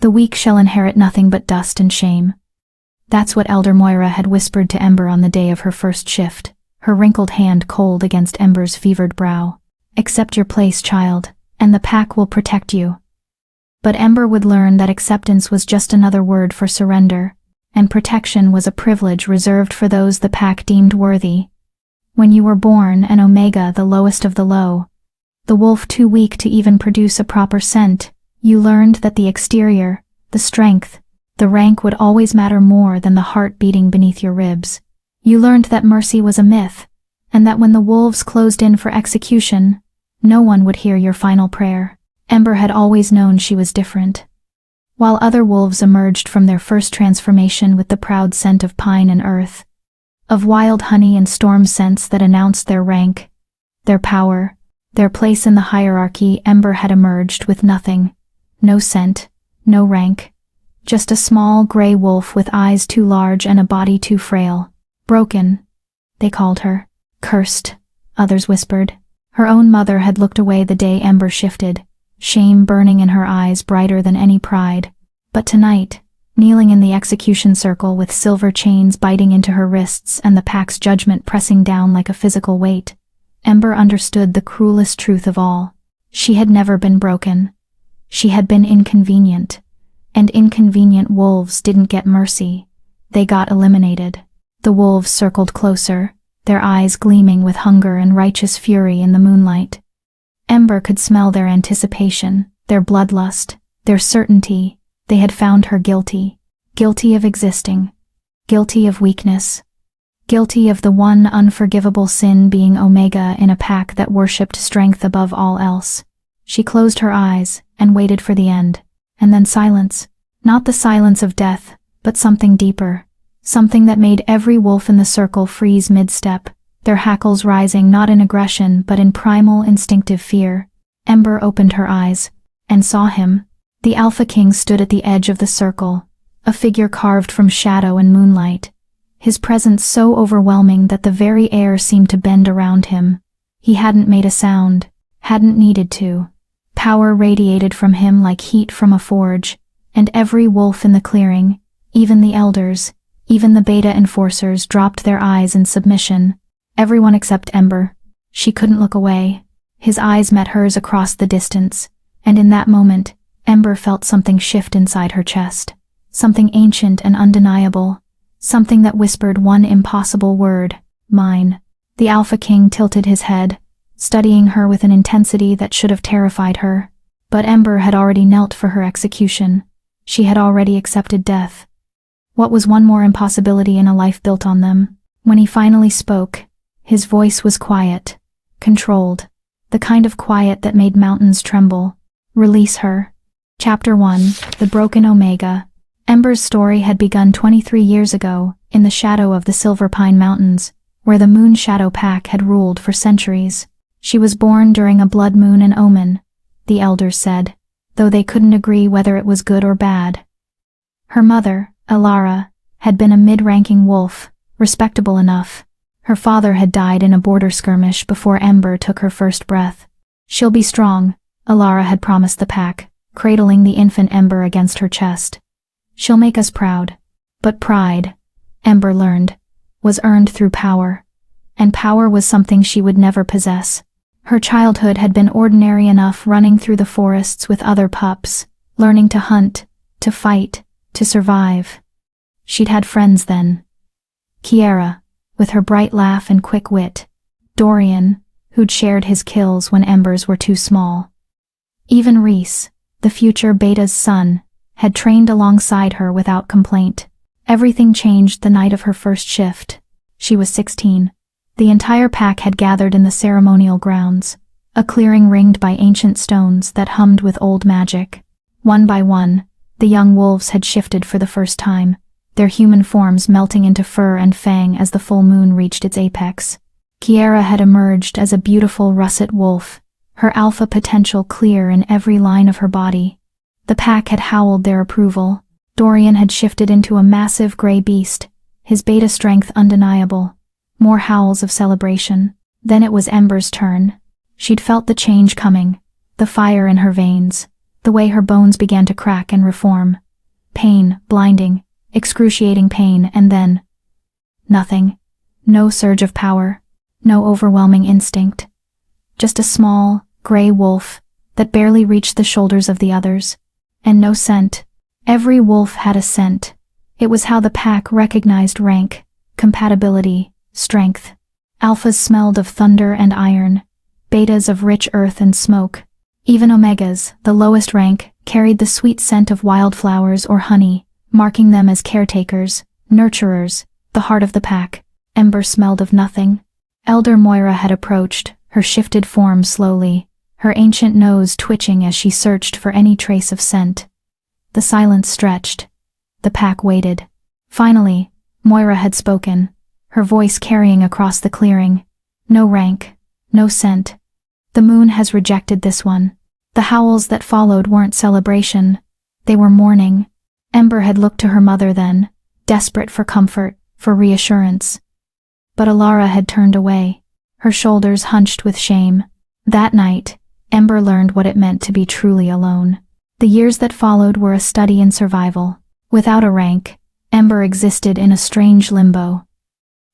The weak shall inherit nothing but dust and shame. That's what Elder Moira had whispered to Ember on the day of her first shift, her wrinkled hand cold against Ember's fevered brow. Accept your place, child, and the pack will protect you. But Ember would learn that acceptance was just another word for surrender, and protection was a privilege reserved for those the pack deemed worthy. When you were born an Omega, the lowest of the low, the wolf too weak to even produce a proper scent, you learned that the exterior, the strength, the rank would always matter more than the heart beating beneath your ribs. You learned that mercy was a myth, and that when the wolves closed in for execution, no one would hear your final prayer. Ember had always known she was different. While other wolves emerged from their first transformation with the proud scent of pine and earth, of wild honey and storm scents that announced their rank, their power, their place in the hierarchy, Ember had emerged with nothing. No scent, no rank. Just a small gray wolf with eyes too large and a body too frail. Broken, they called her. Cursed, others whispered. Her own mother had looked away the day Ember shifted, shame burning in her eyes brighter than any pride. But tonight, kneeling in the execution circle with silver chains biting into her wrists and the pack's judgment pressing down like a physical weight, Ember understood the cruelest truth of all. She had never been broken. She had been inconvenient. And inconvenient wolves didn't get mercy. They got eliminated. The wolves circled closer, their eyes gleaming with hunger and righteous fury in the moonlight. Ember could smell their anticipation, their bloodlust, their certainty. They had found her guilty. Guilty of existing. Guilty of weakness. Guilty of the one unforgivable sin being Omega in a pack that worshipped strength above all else. She closed her eyes and waited for the end. And then silence. Not the silence of death, but something deeper. Something that made every wolf in the circle freeze mid-step, their hackles rising not in aggression but in primal instinctive fear. Ember opened her eyes, and saw him. The Alpha King stood at the edge of the circle, a figure carved from shadow and moonlight. His presence so overwhelming that the very air seemed to bend around him. He hadn't made a sound, hadn't needed to. Power radiated from him like heat from a forge, and every wolf in the clearing, even the elders, even the beta enforcers, dropped their eyes in submission. Everyone except Ember. She couldn't look away. His eyes met hers across the distance, and in that moment, Ember felt something shift inside her chest. Something ancient and undeniable. Something that whispered one impossible word: mine. The Alpha King tilted his head, studying her with an intensity that should have terrified her. But Ember had already knelt for her execution. She had already accepted death. What was one more impossibility in a life built on them? When he finally spoke, his voice was quiet, controlled, the kind of quiet that made mountains tremble. Release her. Chapter 1, The Broken Omega. Ember's story had begun 23 years ago, in the shadow of the Silver Pine Mountains, where the Moon Shadow Pack had ruled for centuries. She was born during a blood moon and omen, the elders said, though they couldn't agree whether it was good or bad. Her mother, Alara, had been a mid-ranking wolf, respectable enough. Her father had died in a border skirmish before Ember took her first breath. She'll be strong, Alara had promised the pack, cradling the infant Ember against her chest. She'll make us proud. But pride, Ember learned, was earned through power. And power was something she would never possess. Her childhood had been ordinary enough, running through the forests with other pups, learning to hunt, to fight, to survive. She'd had friends then. Kiera, with her bright laugh and quick wit. Dorian, who'd shared his kills when Embers were too small. Even Reese, the future Beta's son, had trained alongside her without complaint. Everything changed the night of her first shift. She was 16. The entire pack had gathered in the ceremonial grounds, a clearing ringed by ancient stones that hummed with old magic. One by one, the young wolves had shifted for the first time, their human forms melting into fur and fang as the full moon reached its apex. Kiera had emerged as a beautiful russet wolf, her alpha potential clear in every line of her body. The pack had howled their approval. Dorian had shifted into a massive gray beast, his beta strength undeniable. More howls of celebration. Then it was Ember's turn. She'd felt the change coming, the fire in her veins, the way her bones began to crack and reform. Pain, blinding, excruciating pain, and then nothing. No surge of power, no overwhelming instinct. Just a small, gray wolf that barely reached the shoulders of the others. And no scent. Every wolf had a scent. It was how the pack recognized rank, compatibility, strength. Alphas smelled of thunder and iron, betas of rich earth and smoke. Even omegas, the lowest rank, carried the sweet scent of wildflowers or honey, marking them as caretakers, nurturers, the heart of the pack. Ember smelled of nothing. Elder Moira had approached, her shifted form slowly, her ancient nose twitching as she searched for any trace of scent. The silence stretched. The pack waited. Finally, Moira had spoken, her voice carrying across the clearing. No rank, no scent. The moon has rejected this one. The howls that followed weren't celebration. They were mourning. Ember had looked to her mother then, desperate for comfort, for reassurance. But Alara had turned away, her shoulders hunched with shame. That night, Ember learned what it meant to be truly alone. The years that followed were a study in survival. Without a rank, Ember existed in a strange limbo.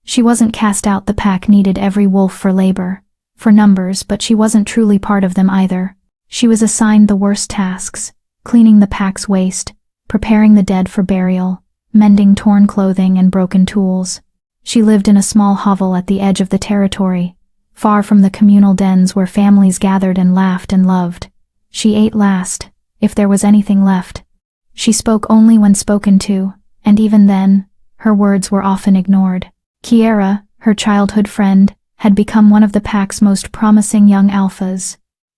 She wasn't cast out. The pack needed every wolf for labor, for numbers, but she wasn't truly part of them either. She was assigned the worst tasks, cleaning the pack's waste, preparing the dead for burial, mending torn clothing and broken tools. She lived in a small hovel at the edge of the territory, far from the communal dens where families gathered and laughed and loved. She ate last, if there was anything left. She spoke only when spoken to, and even then, her words were often ignored. Kiera, her childhood friend, had become one of the pack's most promising young alphas.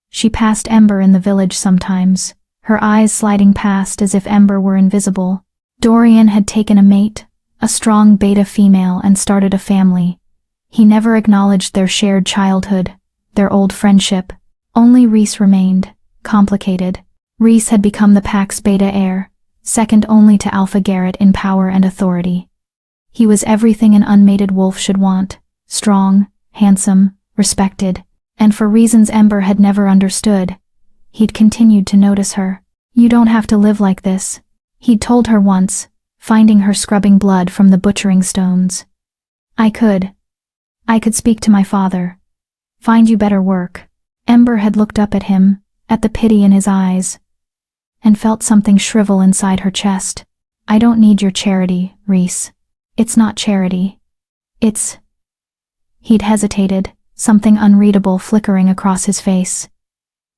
She passed Ember in the village sometimes, her eyes sliding past as if Ember were invisible. Dorian had taken a mate, a strong beta female, and started a family. He never acknowledged their shared childhood, their old friendship. Only Reese remained, complicated. Reese had become the pack's beta heir, second only to Alpha Garrett in power and authority. He was everything an unmated wolf should want, strong, handsome, respected, and for reasons Ember had never understood, he'd continued to notice her. "You don't have to live like this," he'd told her once, finding her scrubbing blood from the butchering stones. I could speak to my father. Find you better work." Ember had looked up at him, at the pity in his eyes, and felt something shrivel inside her chest. "I don't need your charity, Reese. It's not charity. It's—" He'd hesitated, something unreadable flickering across his face.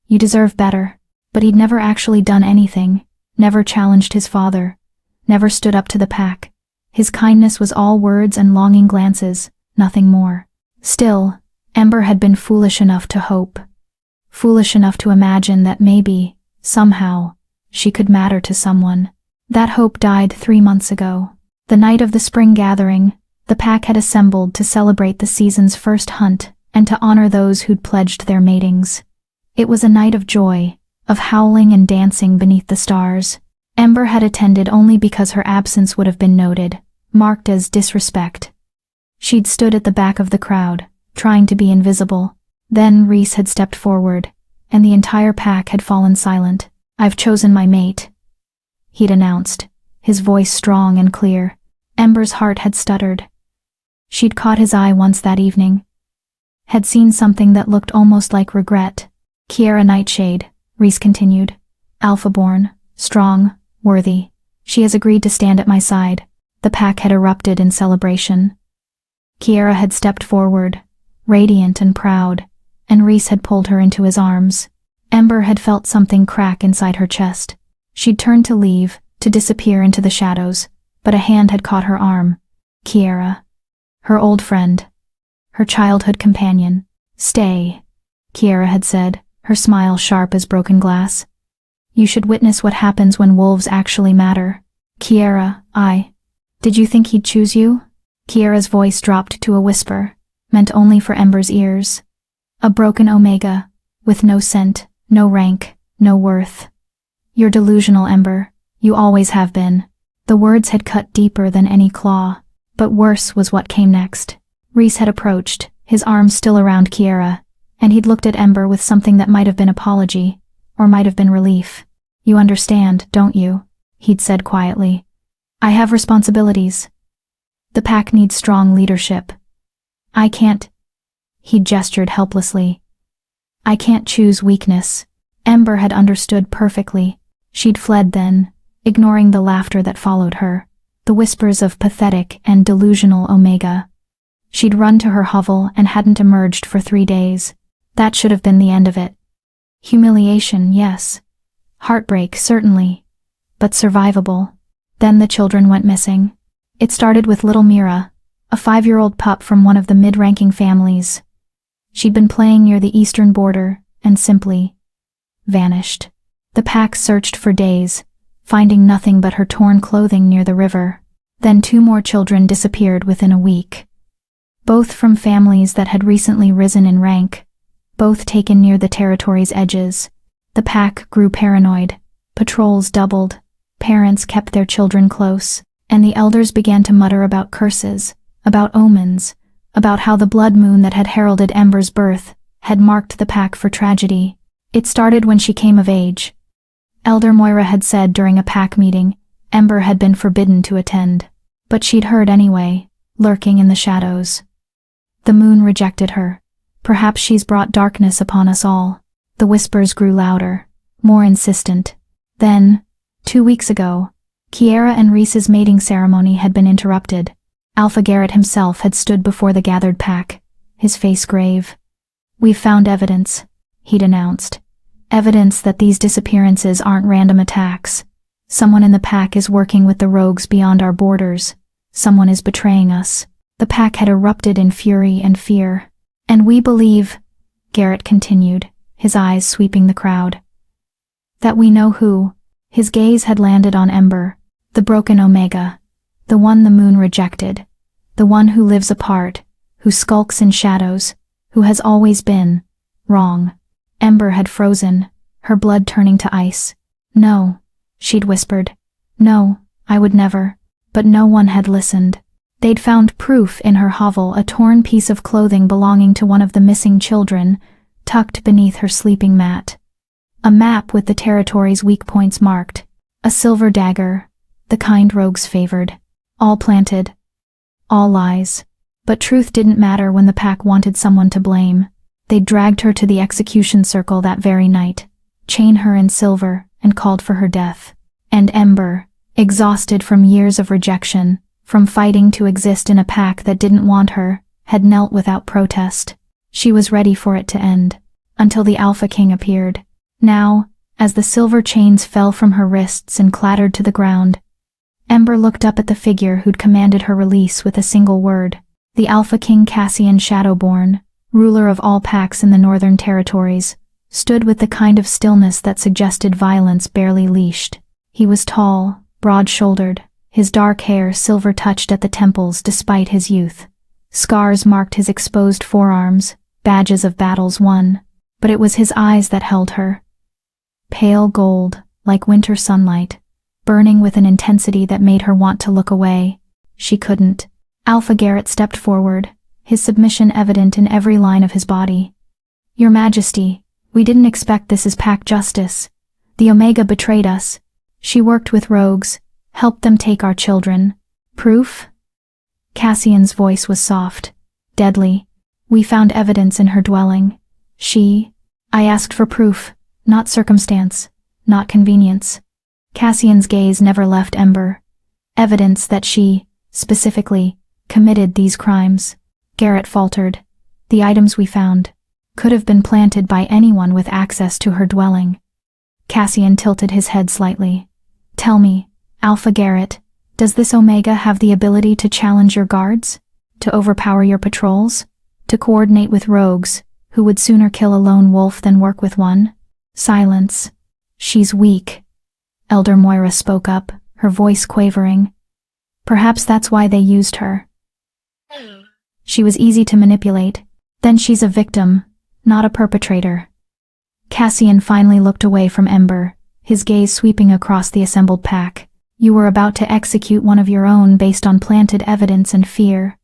"You deserve better." But he'd never actually done anything, never challenged his father, never stood up to the pack. His kindness was all words and longing glances, nothing more. Still, Ember had been foolish enough to hope. Foolish enough to imagine that maybe, somehow, she could matter to someone. That hope died 3 months ago. The night of the spring gathering, the pack had assembled to celebrate the season's first hunt and to honor those who'd pledged their matings. It was a night of joy, of howling and dancing beneath the stars. Ember had attended only because her absence would have been noted, marked as disrespect. She'd stood at the back of the crowd, trying to be invisible. Then Reese had stepped forward, and the entire pack had fallen silent. "I've chosen my mate," he'd announced, his voice strong and clear. Ember's heart had stuttered. She'd caught his eye once that evening, had seen something that looked almost like regret. "Kiera Nightshade," Reese continued, "Alpha-born, strong, worthy. She has agreed to stand at my side." The pack had erupted in celebration. Kiera had stepped forward, radiant and proud, and Reese had pulled her into his arms. Ember had felt something crack inside her chest. She'd turned to leave, to disappear into the shadows, but a hand had caught her arm. Kiera. Her old friend. Her childhood companion. "Stay," Kiera had said, her smile sharp as broken glass. "You should witness what happens when wolves actually matter." "Kiera, did you think he'd choose you?" Kiera's voice dropped to a whisper, meant only for Ember's ears. "A broken omega, with no scent, no rank, no worth. You're delusional, Ember. You always have been." The words had cut deeper than any claw, but worse was what came next. Reese had approached, his arms still around Kiera, and he'd looked at Ember with something that might have been apology, or might have been relief. You understand, don't you? He'd said quietly. I have responsibilities. The pack needs strong leadership. I can't. He gestured helplessly. I can't choose weakness. Ember had understood perfectly. She'd fled then, ignoring the laughter that followed her, the whispers of pathetic and delusional Omega. She'd run to her hovel and hadn't emerged for 3 days. That should have been the end of it. Humiliation, yes. Heartbreak, certainly. But survivable. Then the children went missing. It started with little Mira, a 5-year-old pup from one of the mid-ranking families. She'd been playing near the eastern border and simply vanished. The pack searched for days, finding nothing but her torn clothing near the river. Then 2 more children disappeared within a week. Both from families that had recently risen in rank, both taken near the territory's edges. The pack grew paranoid. Patrols doubled. Parents kept their children close, and the elders began to mutter about curses, about omens, about how the blood moon that had heralded Ember's birth had marked the pack for tragedy. It started when she came of age. Elder Moira had said during a pack meeting, Ember had been forbidden to attend, but she'd heard anyway, lurking in the shadows. The moon rejected her. Perhaps she's brought darkness upon us all. The whispers grew louder, more insistent. Then, 2 weeks ago, Kiera and Reese's mating ceremony had been interrupted. Alpha Garrett himself had stood before the gathered pack, his face grave. We've found evidence, he'd announced. Evidence that these disappearances aren't random attacks. Someone in the pack is working with the rogues beyond our borders. Someone is betraying us. The pack had erupted in fury and fear. And we believe, Garrett continued, his eyes sweeping the crowd, that we know who. His gaze had landed on Ember, the broken Omega, the one the moon rejected, the one who lives apart, who skulks in shadows, who has always been wrong. Ember had frozen, her blood turning to ice. No, she'd whispered. No, I would never. But no one had listened. They'd found proof in her hovel, a torn piece of clothing belonging to one of the missing children, tucked beneath her sleeping mat. A map with the territory's weak points marked. A silver dagger, the kind rogues favored. All planted. All lies. But truth didn't matter when the pack wanted someone to blame. They dragged her to the execution circle that very night, chained her in silver, and called for her death. And Ember, exhausted from years of rejection, from fighting to exist in a pack that didn't want her, had knelt without protest. She was ready for it to end, until the Alpha King appeared. Now, as the silver chains fell from her wrists and clattered to the ground, Ember looked up at the figure who'd commanded her release with a single word. The Alpha King Cassian Shadowborn, ruler of all packs in the Northern Territories, stood with the kind of stillness that suggested violence barely leashed. He was tall, broad-shouldered, his dark hair silver-touched at the temples despite his youth. Scars marked his exposed forearms, badges of battles won, but it was his eyes that held her. Pale gold, like winter sunlight, burning with an intensity that made her want to look away. She couldn't. Alpha Garrett stepped forward, his submission evident in every line of his body. Your Majesty, we didn't expect this as pack justice. The Omega betrayed us. She worked with rogues, helped them take our children. Proof? Cassian's voice was soft, deadly. We found evidence in her dwelling. I asked for proof, not circumstance, not convenience. Cassian's gaze never left Ember. Evidence that she, specifically, committed these crimes. Garrett faltered. The items we found could have been planted by anyone with access to her dwelling. Cassian tilted his head slightly. Tell me, Alpha Garrett, does this Omega have the ability to challenge your guards? To overpower your patrols? To coordinate with rogues, who would sooner kill a lone wolf than work with one? Silence. She's weak. Elder Moira spoke up, her voice quavering. Perhaps that's why they used her. She was easy to manipulate. Then she's a victim, not a perpetrator. Cassian finally looked away from Ember, his gaze sweeping across the assembled pack. You were about to execute one of your own based on planted evidence and fear.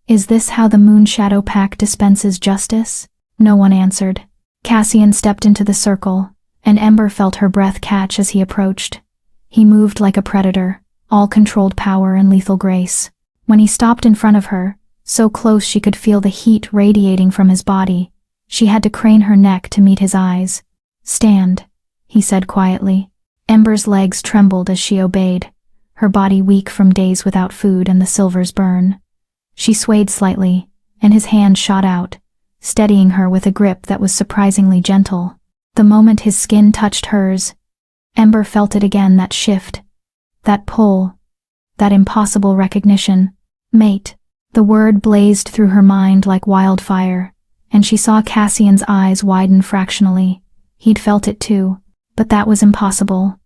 Is this how the Moon Shadow Pack dispenses justice? No one answered. Cassian stepped into the circle, and Ember felt her breath catch as he approached. He moved like a predator, all controlled power and lethal grace. When he stopped in front of her, so close she could feel the heat radiating from his body, she had to crane her neck to meet his eyes. "Stand," he said quietly. Ember's legs trembled as she obeyed, her body weak from days without food and the silver's burn. She swayed slightly, and his hand shot out, steadying her with a grip that was surprisingly gentle. The moment his skin touched hers, Ember felt it again, that shift, that pull, that impossible recognition. Mate. The word blazed through her mind like wildfire, and she saw Cassian's eyes widen fractionally. He'd felt it too, but that was impossible.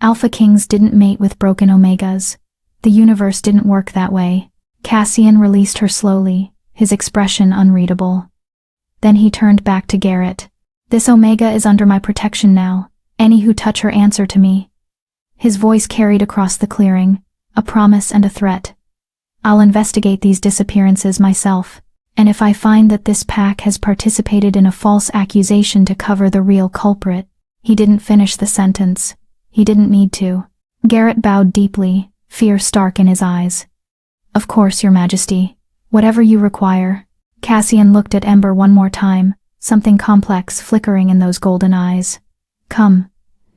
Alpha Kings didn't mate with broken Omegas. The universe didn't work that way. Cassian released her slowly, his expression unreadable. Then he turned back to Garrett. "This Omega is under my protection now. Any who touch her answer to me." His voice carried across the clearing, a promise and a threat. "I'll investigate these disappearances myself, and if I find that this pack has participated in a false accusation to cover the real culprit." He didn't finish the sentence. He didn't need to. Garrett bowed deeply, fear stark in his eyes. "Of course, Your Majesty. Whatever you require." Cassian looked at Ember one more time, something complex flickering in those golden eyes. "Come.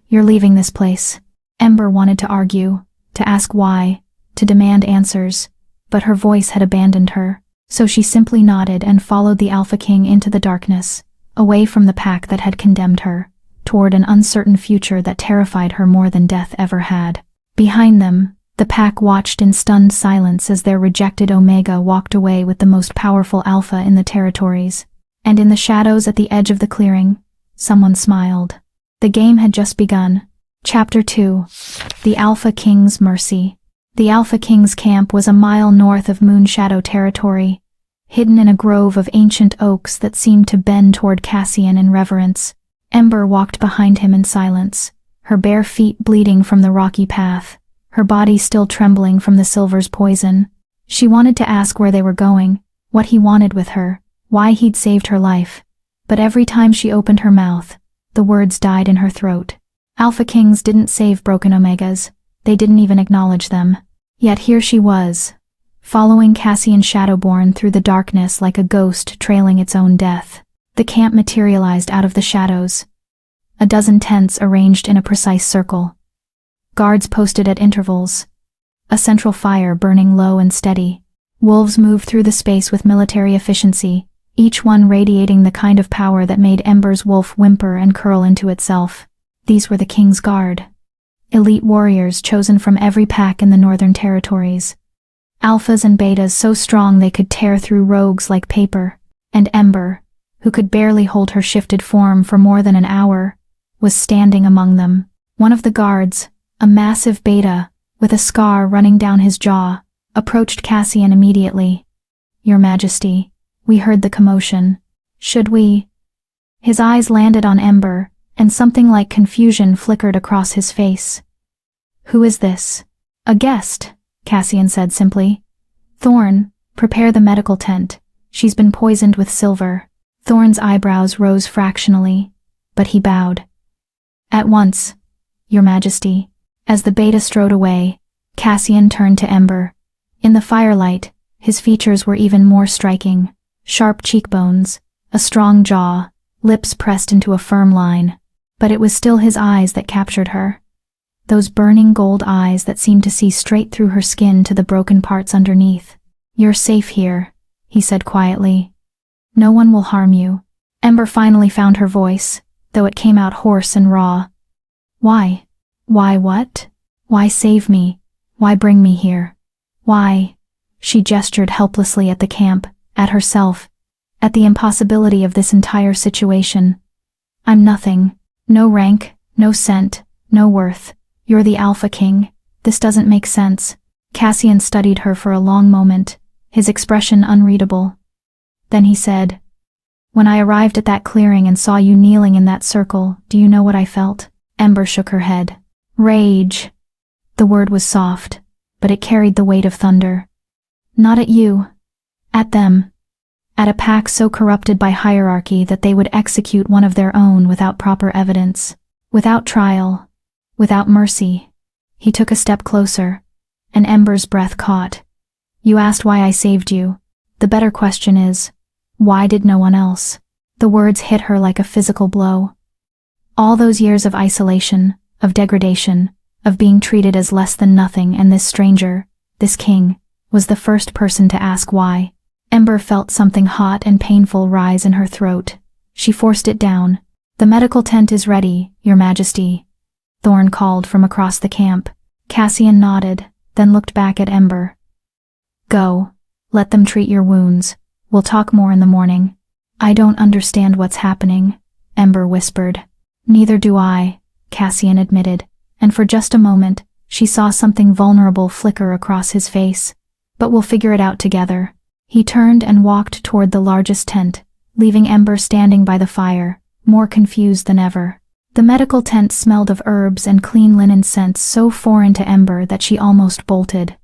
You're leaving this place." Ember wanted to argue, to ask why, to demand answers, but her voice had abandoned her, so she simply nodded and followed the Alpha King into the darkness, away from the pack that had condemned her, toward an uncertain future that terrified her more than death ever had. Behind them, the pack watched in stunned silence as their rejected Omega walked away with the most powerful Alpha in the territories. And in the shadows at the edge of the clearing, someone smiled. The game had just begun. Chapter 2. The Alpha King's Mercy. The Alpha King's camp was a mile north of Moonshadow territory, hidden in a grove of ancient oaks that seemed to bend toward Cassian in reverence. Ember walked behind him in silence, her bare feet bleeding from the rocky path, her body still trembling from the silver's poison. She wanted to ask where they were going, what he wanted with her, why he'd saved her life, but every time she opened her mouth, the words died in her throat. Alpha Kings didn't save broken Omegas. They didn't even acknowledge them. Yet here she was, following Cassian Shadowborn through the darkness like a ghost trailing its own death. The camp materialized out of the shadows. A dozen tents arranged in a precise circle. Guards posted at intervals. A central fire burning low and steady. Wolves moved through the space with military efficiency, each one radiating the kind of power that made Ember's wolf whimper and curl into itself. These were the King's Guard. Elite warriors chosen from every pack in the Northern Territories. Alphas and betas so strong they could tear through rogues like paper. And Ember, who could barely hold her shifted form for more than an hour, was standing among them. One of the guards, a massive beta, with a scar running down his jaw, approached Cassian immediately. "Your Majesty, we heard the commotion. Should we?" His eyes landed on Ember, and something like confusion flickered across his face. "Who is this?" "A guest," Cassian said simply. "Thorn, prepare the medical tent. She's been poisoned with silver." Thorn's eyebrows rose fractionally, but he bowed. "At once, Your Majesty." As the beta strode away, Cassian turned to Ember. In the firelight, his features were even more striking. Sharp cheekbones, a strong jaw, lips pressed into a firm line. But it was still his eyes that captured her. Those burning gold eyes that seemed to see straight through her skin to the broken parts underneath. "You're safe here," he said quietly. "No one will harm you." Ember finally found her voice, though it came out hoarse and raw. "Why? Why what? Why save me? Why bring me here? Why?" She gestured helplessly at the camp, at herself, at the impossibility of this entire situation. "I'm nothing. No rank, no scent, no worth. You're the Alpha King. This doesn't make sense." Cassian studied her for a long moment, his expression unreadable. Then he said, "When I arrived at that clearing and saw you kneeling in that circle, do you know what I felt?" Ember shook her head. "Rage." The word was soft, but it carried the weight of thunder. "Not at you. At them. At a pack so corrupted by hierarchy that they would execute one of their own without proper evidence. Without trial, without mercy. He took a step closer, and Ember's breath caught. You asked why I saved you. The better question is, why did no one else? The words hit her like a physical blow. All those years of isolation, of degradation, of being treated as less than nothing, and this stranger, this king, was the first person to ask why. Ember felt something hot and painful rise in her throat. She forced it down. The medical tent is ready, Your Majesty. Thorn called from across the camp. Cassian nodded, then looked back at Ember. Go. Let them treat your wounds. We'll talk more in the morning. I don't understand what's happening, Ember whispered. Neither do I, Cassian admitted, and for just a moment, she saw something vulnerable flicker across his face. But we'll figure it out together. He turned and walked toward the largest tent, leaving Ember standing by the fire, more confused than ever. The medical tent smelled of herbs and clean linen scents so foreign to Ember that she almost bolted.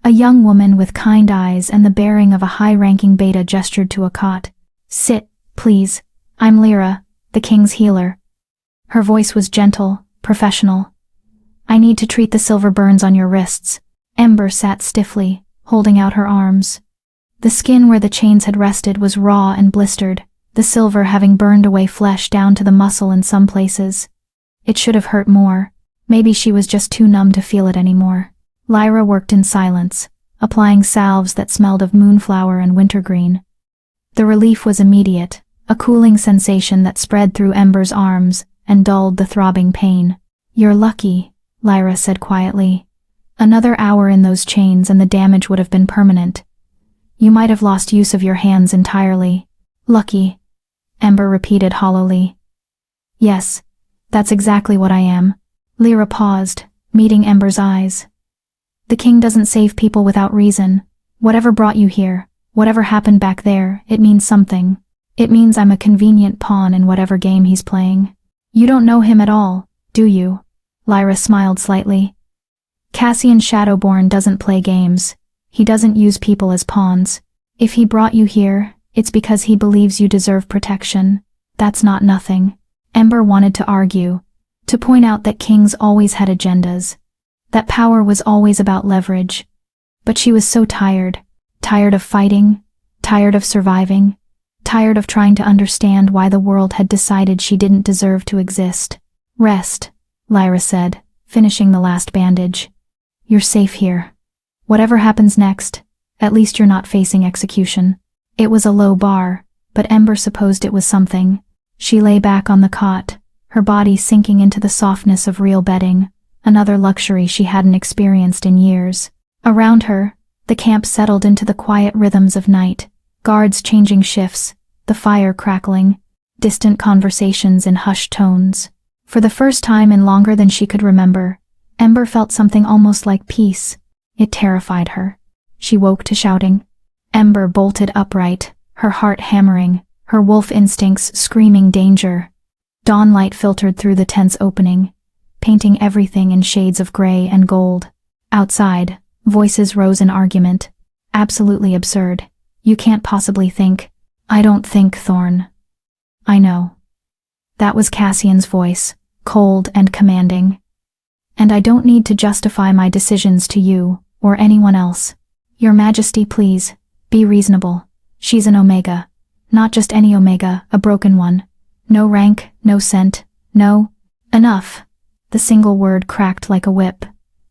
A young woman with kind eyes and the bearing of a high-ranking beta gestured to a cot. Sit, please. I'm Lyra, the king's healer. Her voice was gentle, professional. I need to treat the silver burns on your wrists. Ember sat stiffly, holding out her arms. The skin where the chains had rested was raw and blistered, the silver having burned away flesh down to the muscle in some places. It should have hurt more. Maybe she was just too numb to feel it anymore. Lyra worked in silence, applying salves that smelled of moonflower and wintergreen. The relief was immediate, a cooling sensation that spread through Ember's arms and dulled the throbbing pain. You're lucky, Lyra said quietly. Another hour in those chains and the damage would have been permanent. You might have lost use of your hands entirely. Lucky, Ember repeated hollowly. Yes, that's exactly what I am. Lyra paused, meeting Ember's eyes. The king doesn't save people without reason. Whatever brought you here, whatever happened back there, it means something. It means I'm a convenient pawn in whatever game he's playing. You don't know him at all, do you? Lyra smiled slightly. Cassian Shadowborn doesn't play games. He doesn't use people as pawns. If he brought you here, it's because he believes you deserve protection. That's not nothing. Ember wanted to argue, to point out that kings always had agendas, that power was always about leverage. But she was so tired of fighting, tired of surviving, tired of trying to understand why the world had decided she didn't deserve to exist. Rest, Lyra said, finishing the last bandage. You're safe here. Whatever happens next, at least you're not facing execution. It was a low bar, but Ember supposed it was something. She lay back on the cot, her body sinking into the softness of real bedding, another luxury she hadn't experienced in years. Around her, the camp settled into the quiet rhythms of night, guards changing shifts, the fire crackling, distant conversations in hushed tones. For the first time in longer than she could remember, Ember felt something almost like peace. It terrified her. She woke to shouting. Ember bolted upright, her heart hammering, her wolf instincts screaming danger. Dawnlight filtered through the tent's opening, painting everything in shades of gray and gold. Outside, voices rose in argument. Absolutely absurd. You can't possibly think. I don't think, Thorn. I know. That was Cassian's voice, cold and commanding. And I don't need to justify my decisions to you, or anyone else. Your Majesty, please, be reasonable. She's an Omega. Not just any Omega, a broken one. No rank, no scent, no... Enough. The single word cracked like a whip.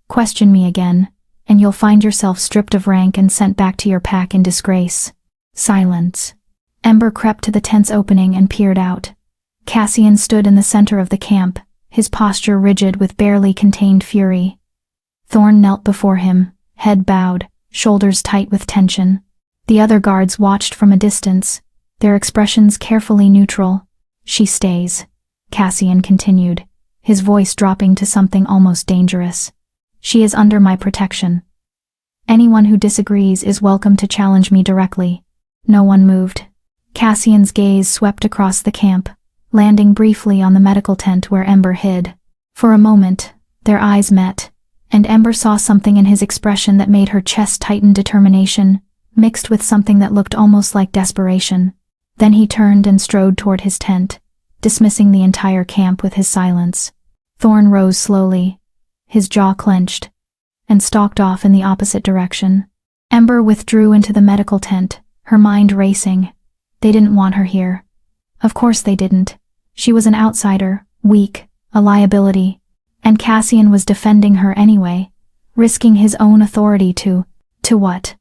Question me again, and you'll find yourself stripped of rank and sent back to your pack in disgrace. Silence. Ember crept to the tent's opening and peered out. Cassian stood in the center of the camp, his posture rigid with barely contained fury. Thorn knelt before him, head bowed, shoulders tight with tension. The other guards watched from a distance, their expressions carefully neutral. She stays, Cassian continued, his voice dropping to something almost dangerous. She is under my protection. Anyone who disagrees is welcome to challenge me directly. No one moved. Cassian's gaze swept across the camp, landing briefly on the medical tent where Ember hid. For a moment, their eyes met, and Ember saw something in his expression that made her chest tighten, determination, mixed with something that looked almost like desperation. Then he turned and strode toward his tent, dismissing the entire camp with his silence. Thorn rose slowly, his jaw clenched, and stalked off in the opposite direction. Ember withdrew into the medical tent, her mind racing. They didn't want her here. Of course they didn't. She was an outsider, weak, a liability. And Cassian was defending her anyway, risking his own authority to what?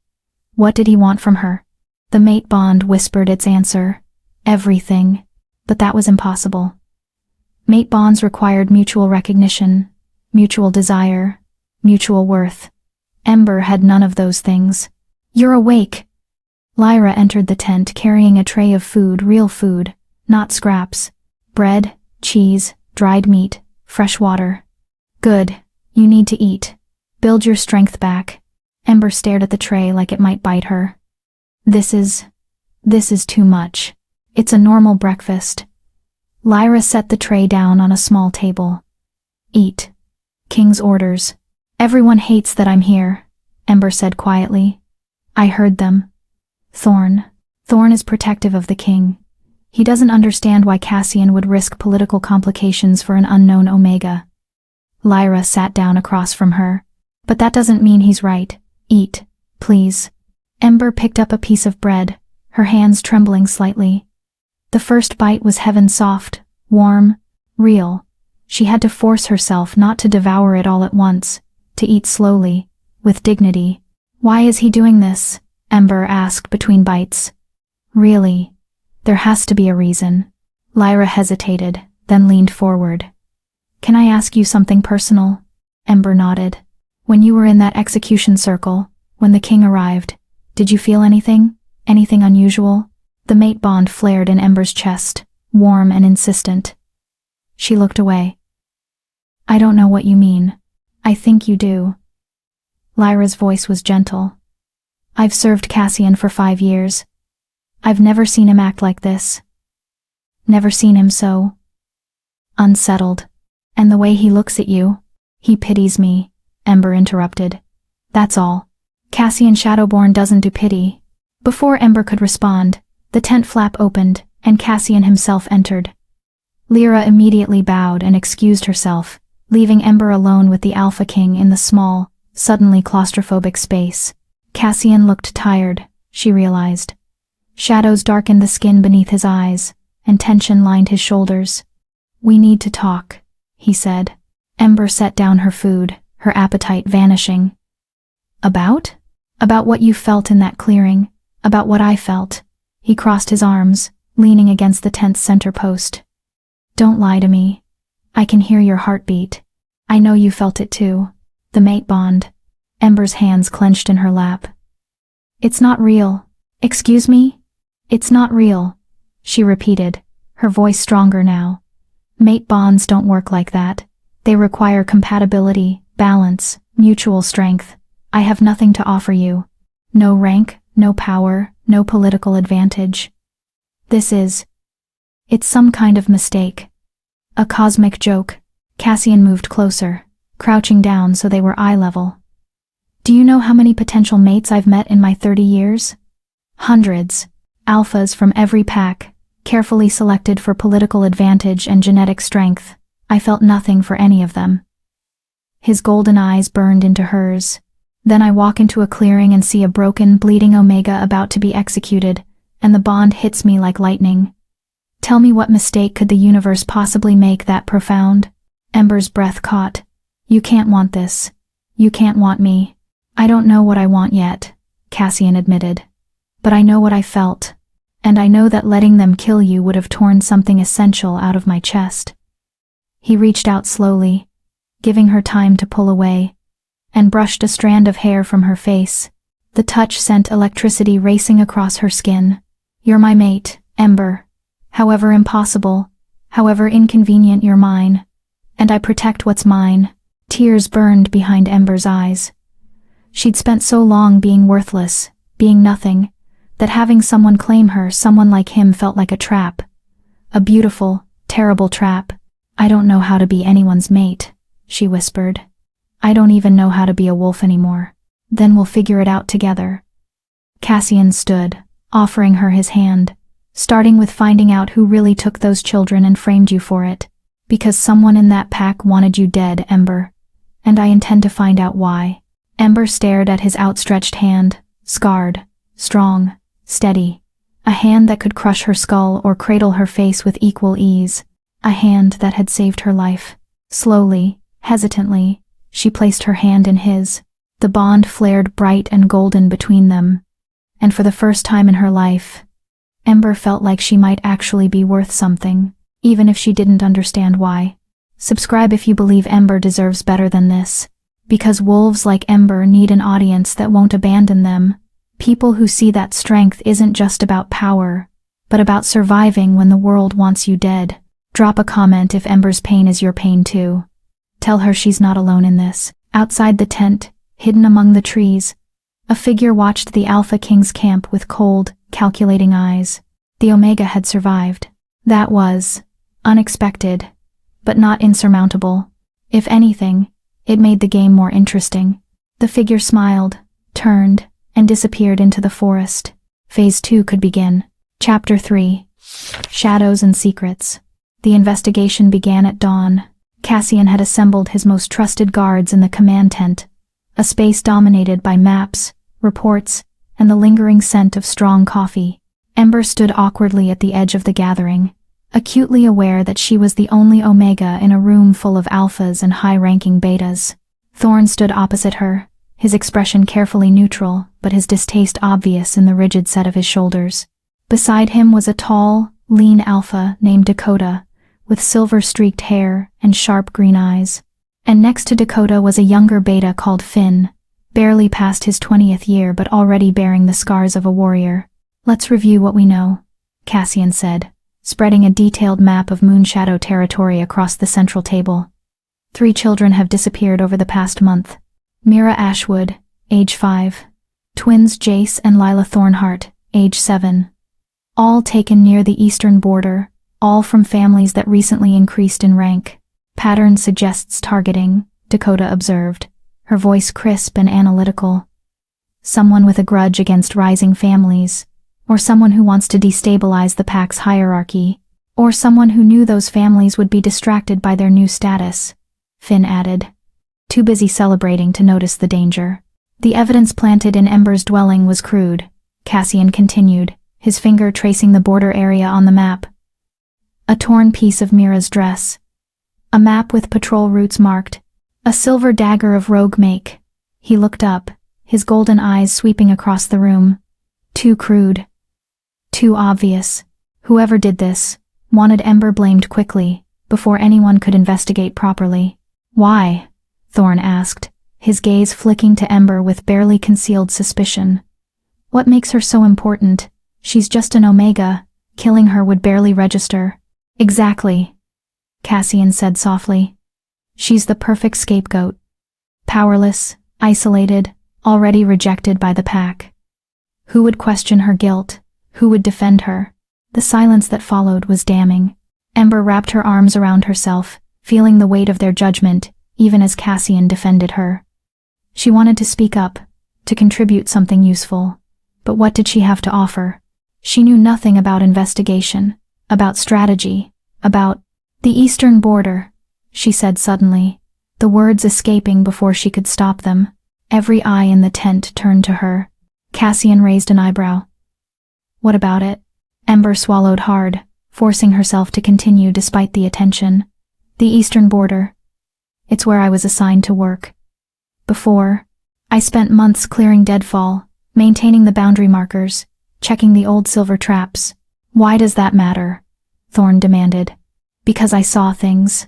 What did he want from her? The mate bond whispered its answer. Everything. But that was impossible. Mate bonds required mutual recognition, mutual desire, mutual worth. Ember had none of those things. You're awake. Lyra entered the tent carrying a tray of food, real food, not scraps. Bread, cheese, dried meat, fresh water. Good. You need to eat. Build your strength back. Ember stared at the tray like it might bite her. This is too much. It's a normal breakfast. Lyra set the tray down on a small table. Eat. King's orders. Everyone hates that I'm here, Ember said quietly. I heard them. Thorn is protective of the king. He doesn't understand why Cassian would risk political complications for an unknown Omega. Lyra sat down across from her. But that doesn't mean he's right. Eat, please. Ember picked up a piece of bread, her hands trembling slightly. The first bite was heaven soft, warm, real. She had to force herself not to devour it all at once, to eat slowly, with dignity. Why is he doing this? Ember asked between bites. Really? There has to be a reason. Lyra hesitated, then leaned forward. Can I ask you something personal? Ember nodded. When you were in that execution circle, when the king arrived, did you feel anything? Anything unusual? The mate bond flared in Ember's chest, warm and insistent. She looked away. I don't know what you mean. I think you do. Lyra's voice was gentle. I've served Cassian for 5 years. I've never seen him act like this. Never seen him so unsettled. And the way he looks at you, he pities me, Ember interrupted. That's all. Cassian Shadowborn doesn't do pity. Before Ember could respond, the tent flap opened, and Cassian himself entered. Lyra immediately bowed and excused herself, leaving Ember alone with the Alpha King in the small, suddenly claustrophobic space. Cassian looked tired, she realized. Shadows darkened the skin beneath his eyes, and tension lined his shoulders. We need to talk, he said. Ember set down her food, her appetite vanishing. About? About what you felt in that clearing, about what I felt. He crossed his arms, leaning against the tent's center post. Don't lie to me. I can hear your heartbeat. I know you felt it too. The mate bond. Ember's hands clenched in her lap. It's not real. Excuse me? It's not real, she repeated, her voice stronger now. Mate bonds don't work like that. They require compatibility, balance, mutual strength. I have nothing to offer you. No rank, no power, no political advantage. It's some kind of mistake. A cosmic joke. Cassian moved closer, crouching down so they were eye level. Do you know how many potential mates I've met in my 30 years? Hundreds. Alphas from every pack, carefully selected for political advantage and genetic strength. I felt nothing for any of them. His golden eyes burned into hers. Then I walk into a clearing and see a broken, bleeding Omega about to be executed, and the bond hits me like lightning. Tell me what mistake could the universe possibly make that profound? Ember's breath caught. You can't want this. You can't want me. I don't know what I want yet, Cassian admitted. But I know what I felt. And I know that letting them kill you would have torn something essential out of my chest. He reached out slowly, giving her time to pull away, and brushed a strand of hair from her face. The touch sent electricity racing across her skin. You're my mate, Ember. However impossible, however inconvenient, you're mine. And I protect what's mine. Tears burned behind Ember's eyes. She'd spent so long being worthless, being nothing, that having someone claim her, someone like him, felt like a trap. A beautiful, terrible trap. I don't know how to be anyone's mate, she whispered. I don't even know how to be a wolf anymore. Then we'll figure it out together. Cassian stood, offering her his hand, starting with finding out who really took those children and framed you for it. Because someone in that pack wanted you dead, Ember. And I intend to find out why. Ember stared at his outstretched hand, scarred, strong, steady. A hand that could crush her skull or cradle her face with equal ease. A hand that had saved her life. Slowly, hesitantly, she placed her hand in his. The bond flared bright and golden between them. And for the first time in her life, Ember felt like she might actually be worth something, even if she didn't understand why. Subscribe if you believe Ember deserves better than this. Because wolves like Ember need an audience that won't abandon them. People who see that strength isn't just about power, but about surviving when the world wants you dead. Drop a comment if Ember's pain is your pain too. Tell her she's not alone in this. Outside the tent, hidden among the trees, a figure watched the Alpha King's camp with cold, calculating eyes. The Omega had survived. That was unexpected, but not insurmountable. If anything, it made the game more interesting. The figure smiled, turned, and disappeared into the forest. Phase 2 could begin. Chapter 3. Shadows and Secrets. The investigation began at dawn. Cassian had assembled his most trusted guards in the command tent, a space dominated by maps, reports, and the lingering scent of strong coffee. Ember stood awkwardly at the edge of the gathering, acutely aware that she was the only Omega in a room full of alphas and high-ranking betas. Thorn stood opposite her, his expression carefully neutral, but his distaste obvious in the rigid set of his shoulders. Beside him was a tall, lean alpha named Dakota, with silver-streaked hair and sharp green eyes. And next to Dakota was a younger beta called Finn, barely past his 20th year but already bearing the scars of a warrior. Let's review what we know, Cassian said, spreading a detailed map of Moonshadow territory across the central table. 3 children have disappeared over the past month. Mira Ashwood, age 5. Twins Jace and Lila Thornhart, age 7. All taken near the eastern border, all from families that recently increased in rank. Pattern suggests targeting, Dakota observed, her voice crisp and analytical. Someone with a grudge against rising families, or someone who wants to destabilize the pack's hierarchy, or someone who knew those families would be distracted by their new status, Finn added, too busy celebrating to notice the danger. The evidence planted in Ember's dwelling was crude, Cassian continued, his finger tracing the border area on the map. A torn piece of Mira's dress. A map with patrol routes marked. A silver dagger of rogue make. He looked up, his golden eyes sweeping across the room. Too crude. Too obvious. Whoever did this wanted Ember blamed quickly, before anyone could investigate properly. Why? Thorn asked, his gaze flicking to Ember with barely concealed suspicion. What makes her so important? She's just an Omega. Killing her would barely register. Exactly, Cassian said softly. She's the perfect scapegoat. Powerless, isolated, already rejected by the pack. Who would question her guilt? Who would defend her? The silence that followed was damning. Ember wrapped her arms around herself, feeling the weight of their judgment, even as Cassian defended her. She wanted to speak up, to contribute something useful. But what did she have to offer? She knew nothing about investigation, about strategy, about the eastern border, she said suddenly, the words escaping before she could stop them. Every eye in the tent turned to her. Cassian raised an eyebrow. What about it? Ember swallowed hard, forcing herself to continue despite the attention. The eastern border. It's where I was assigned to work. Before, I spent months clearing deadfall, maintaining the boundary markers, checking the old silver traps. Why does that matter? Thorn demanded. Because I saw things.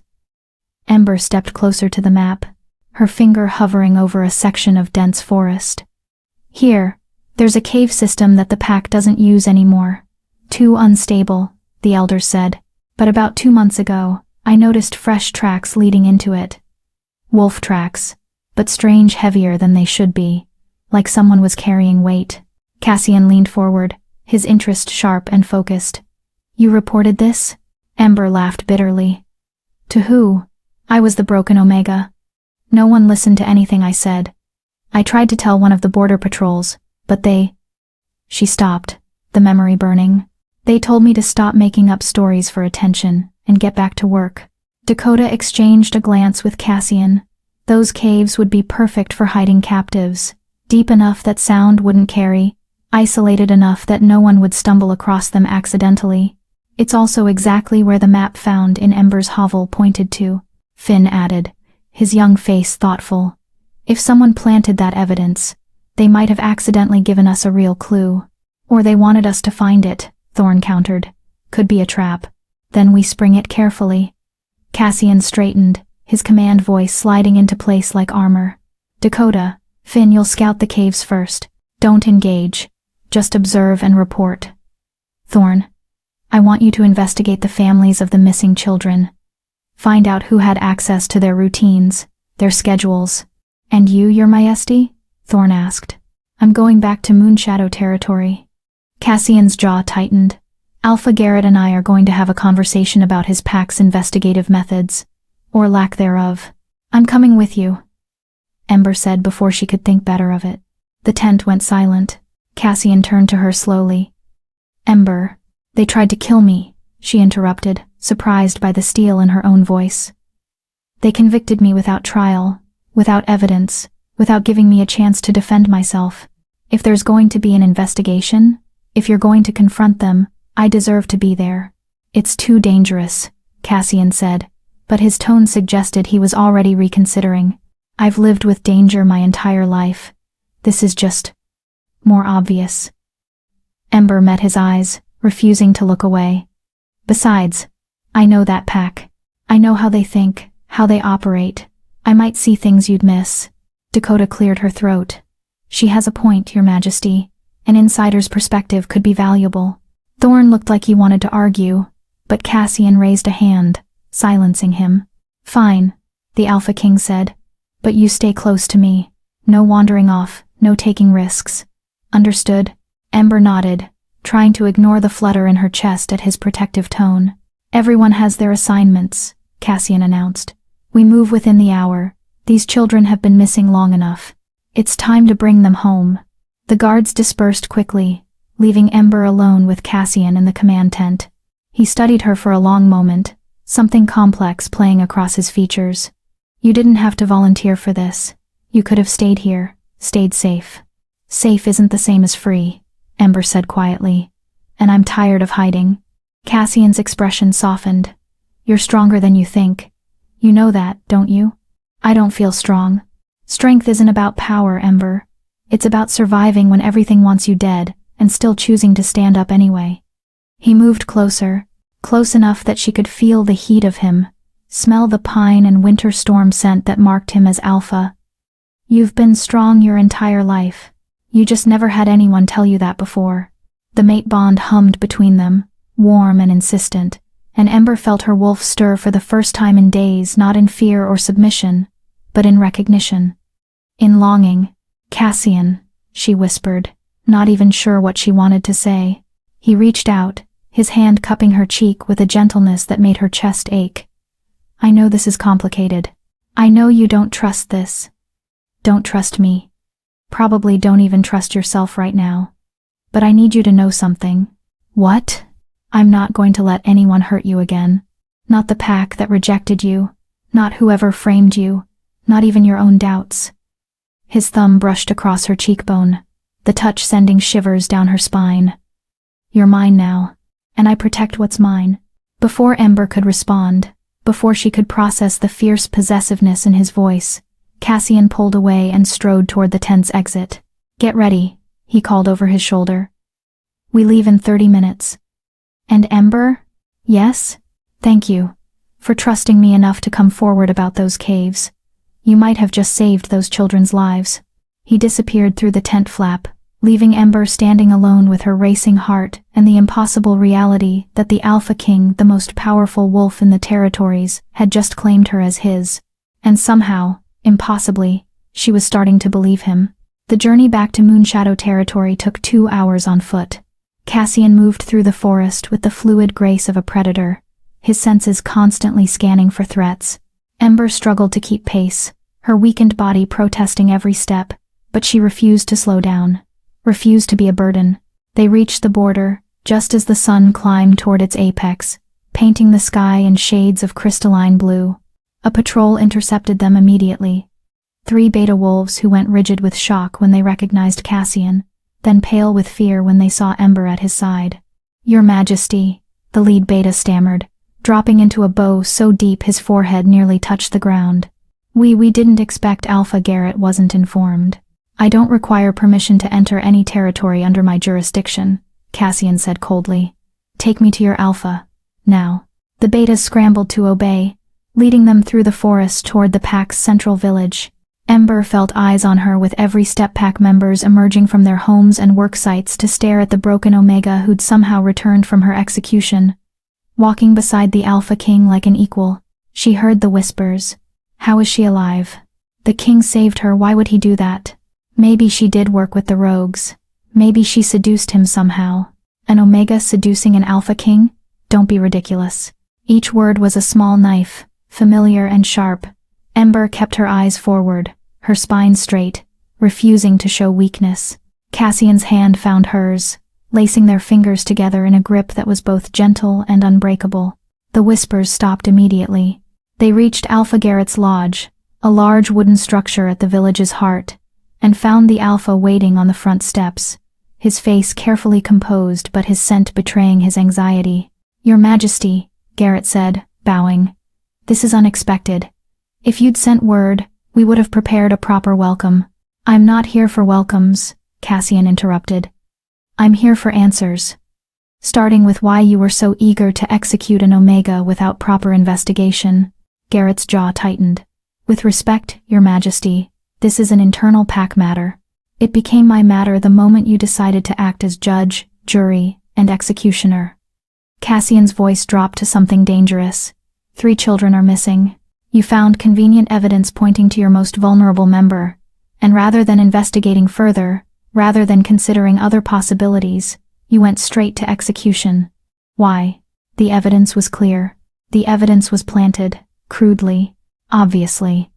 Ember stepped closer to the map, her finger hovering over a section of dense forest. Here, there's a cave system that the pack doesn't use anymore. Too unstable, the elders said. But about 2 months ago, I noticed fresh tracks leading into it. Wolf tracks, but strange heavier than they should be, like someone was carrying weight. Cassian leaned forward, his interest sharp and focused. You reported this? Ember laughed bitterly. To who? I was the broken Omega. No one listened to anything I said. I tried to tell one of the border patrols, but they... She stopped, the memory burning. They told me to stop making up stories for attention and get back to work. Dakota exchanged a glance with Cassian. Those caves would be perfect for hiding captives, deep enough that sound wouldn't carry, isolated enough that no one would stumble across them accidentally. It's also exactly where the map found in Ember's hovel pointed to, Finn added, his young face thoughtful. If someone planted that evidence, they might have accidentally given us a real clue. Or they wanted us to find it, Thorn countered. Could be a trap. Then we spring it carefully. Cassian straightened, his command voice sliding into place like armor. Dakota, Finn, you'll scout the caves first. Don't engage. Just observe and report. Thorn, I want you to investigate the families of the missing children. Find out who had access to their routines, their schedules. And you, Your Majesty? Thorn asked. I'm going back to Moonshadow territory. Cassian's jaw tightened. Alpha Garrett and I are going to have a conversation about his pack's investigative methods, or lack thereof. I'm coming with you, Ember said before she could think better of it. The tent went silent. Cassian turned to her slowly. Ember, they tried to kill me, she interrupted, surprised by the steel in her own voice. They convicted me without trial, without evidence, without giving me a chance to defend myself. If there's going to be an investigation, if you're going to confront them, I deserve to be there. It's too dangerous, Cassian said, but his tone suggested he was already reconsidering. I've lived with danger my entire life. This is just more obvious. Ember met his eyes, refusing to look away. Besides, I know that pack. I know how they think, how they operate. I might see things you'd miss. Dakota cleared her throat. She has a point, Your Majesty. An insider's perspective could be valuable. Thorn looked like he wanted to argue, but Cassian raised a hand, silencing him. Fine, the Alpha King said, but you stay close to me. No wandering off, no taking risks. Understood? Ember nodded, trying to ignore the flutter in her chest at his protective tone. Everyone has their assignments, Cassian announced. We move within the hour. These children have been missing long enough. It's time to bring them home. The guards dispersed quickly, leaving Ember alone with Cassian in the command tent. He studied her for a long moment, something complex playing across his features. You didn't have to volunteer for this. You could have stayed here, stayed safe. Safe isn't the same as free, Ember said quietly. And I'm tired of hiding. Cassian's expression softened. You're stronger than you think. You know that, don't you? I don't feel strong. Strength isn't about power, Ember. It's about surviving when everything wants you dead, and still choosing to stand up anyway. He moved closer, close enough that she could feel the heat of him, smell the pine and winter storm scent that marked him as Alpha. You've been strong your entire life. You just never had anyone tell you that before. The mate bond hummed between them, warm and insistent, and Ember felt her wolf stir for the first time in days, not in fear or submission, but in recognition. In longing. Cassian, she whispered, not even sure what she wanted to say. He reached out, his hand cupping her cheek with a gentleness that made her chest ache. I know this is complicated. I know you don't trust this. Don't trust me. Probably don't even trust yourself right now. But I need you to know something. What? I'm not going to let anyone hurt you again. Not the pack that rejected you. Not whoever framed you. Not even your own doubts. His thumb brushed across her cheekbone, the touch sending shivers down her spine. You're mine now, and I protect what's mine. Before Ember could respond, before she could process the fierce possessiveness in his voice, Cassian pulled away and strode toward the tent's exit. Get ready, he called over his shoulder. We leave in 30 minutes. And Ember? Yes? Thank you, for trusting me enough to come forward about those caves. You might have just saved those children's lives. He disappeared through the tent flap, leaving Ember standing alone with her racing heart and the impossible reality that the Alpha King, the most powerful wolf in the territories, had just claimed her as his. And somehow, impossibly, she was starting to believe him. The journey back to Moonshadow territory took 2 hours on foot. Cassian moved through the forest with the fluid grace of a predator, his senses constantly scanning for threats. Ember struggled to keep pace, her weakened body protesting every step, but she refused to slow down, refused to be a burden. They reached the border, just as the sun climbed toward its apex, painting the sky in shades of crystalline blue. A patrol intercepted them immediately. 3 beta wolves who went rigid with shock when they recognized Cassian, then pale with fear when they saw Ember at his side. "Your Majesty," the lead beta stammered, dropping into a bow so deep his forehead nearly touched the ground. We didn't expect Alpha." Garrett wasn't informed. "I don't require permission to enter any territory under my jurisdiction," Cassian said coldly. "Take me to your Alpha, now." The betas scrambled to obey, leading them through the forest toward the pack's central village. Ember felt eyes on her with every step, pack members emerging from their homes and work sites to stare at the broken Omega who'd somehow returned from her execution. Walking beside the Alpha King like an equal, she heard the whispers. How is she alive? The king saved her, why would he do that? Maybe she did work with the rogues. Maybe she seduced him somehow. An Omega seducing an Alpha King? Don't be ridiculous. Each word was a small knife, familiar and sharp. Ember kept her eyes forward, her spine straight, refusing to show weakness. Cassian's hand found hers, lacing their fingers together in a grip that was both gentle and unbreakable. The whispers stopped immediately. They reached Alpha Garrett's lodge, a large wooden structure at the village's heart, and found the Alpha waiting on the front steps, his face carefully composed but his scent betraying his anxiety. "Your Majesty," Garrett said, bowing. "This is unexpected. If you'd sent word, we would have prepared a proper welcome." "I'm not here for welcomes," Cassian interrupted. "I'm here for answers. Starting with why you were so eager to execute an Omega without proper investigation." Garrett's jaw tightened. "With respect, Your Majesty, this is an internal pack matter. It became my matter the moment you decided to act as judge, jury, and executioner." Cassian's voice dropped to something dangerous. 3 children are missing. You found convenient evidence pointing to your most vulnerable member, and rather than investigating further, rather than considering other possibilities, you went straight to execution. Why? The evidence was clear. The evidence was planted, crudely, obviously.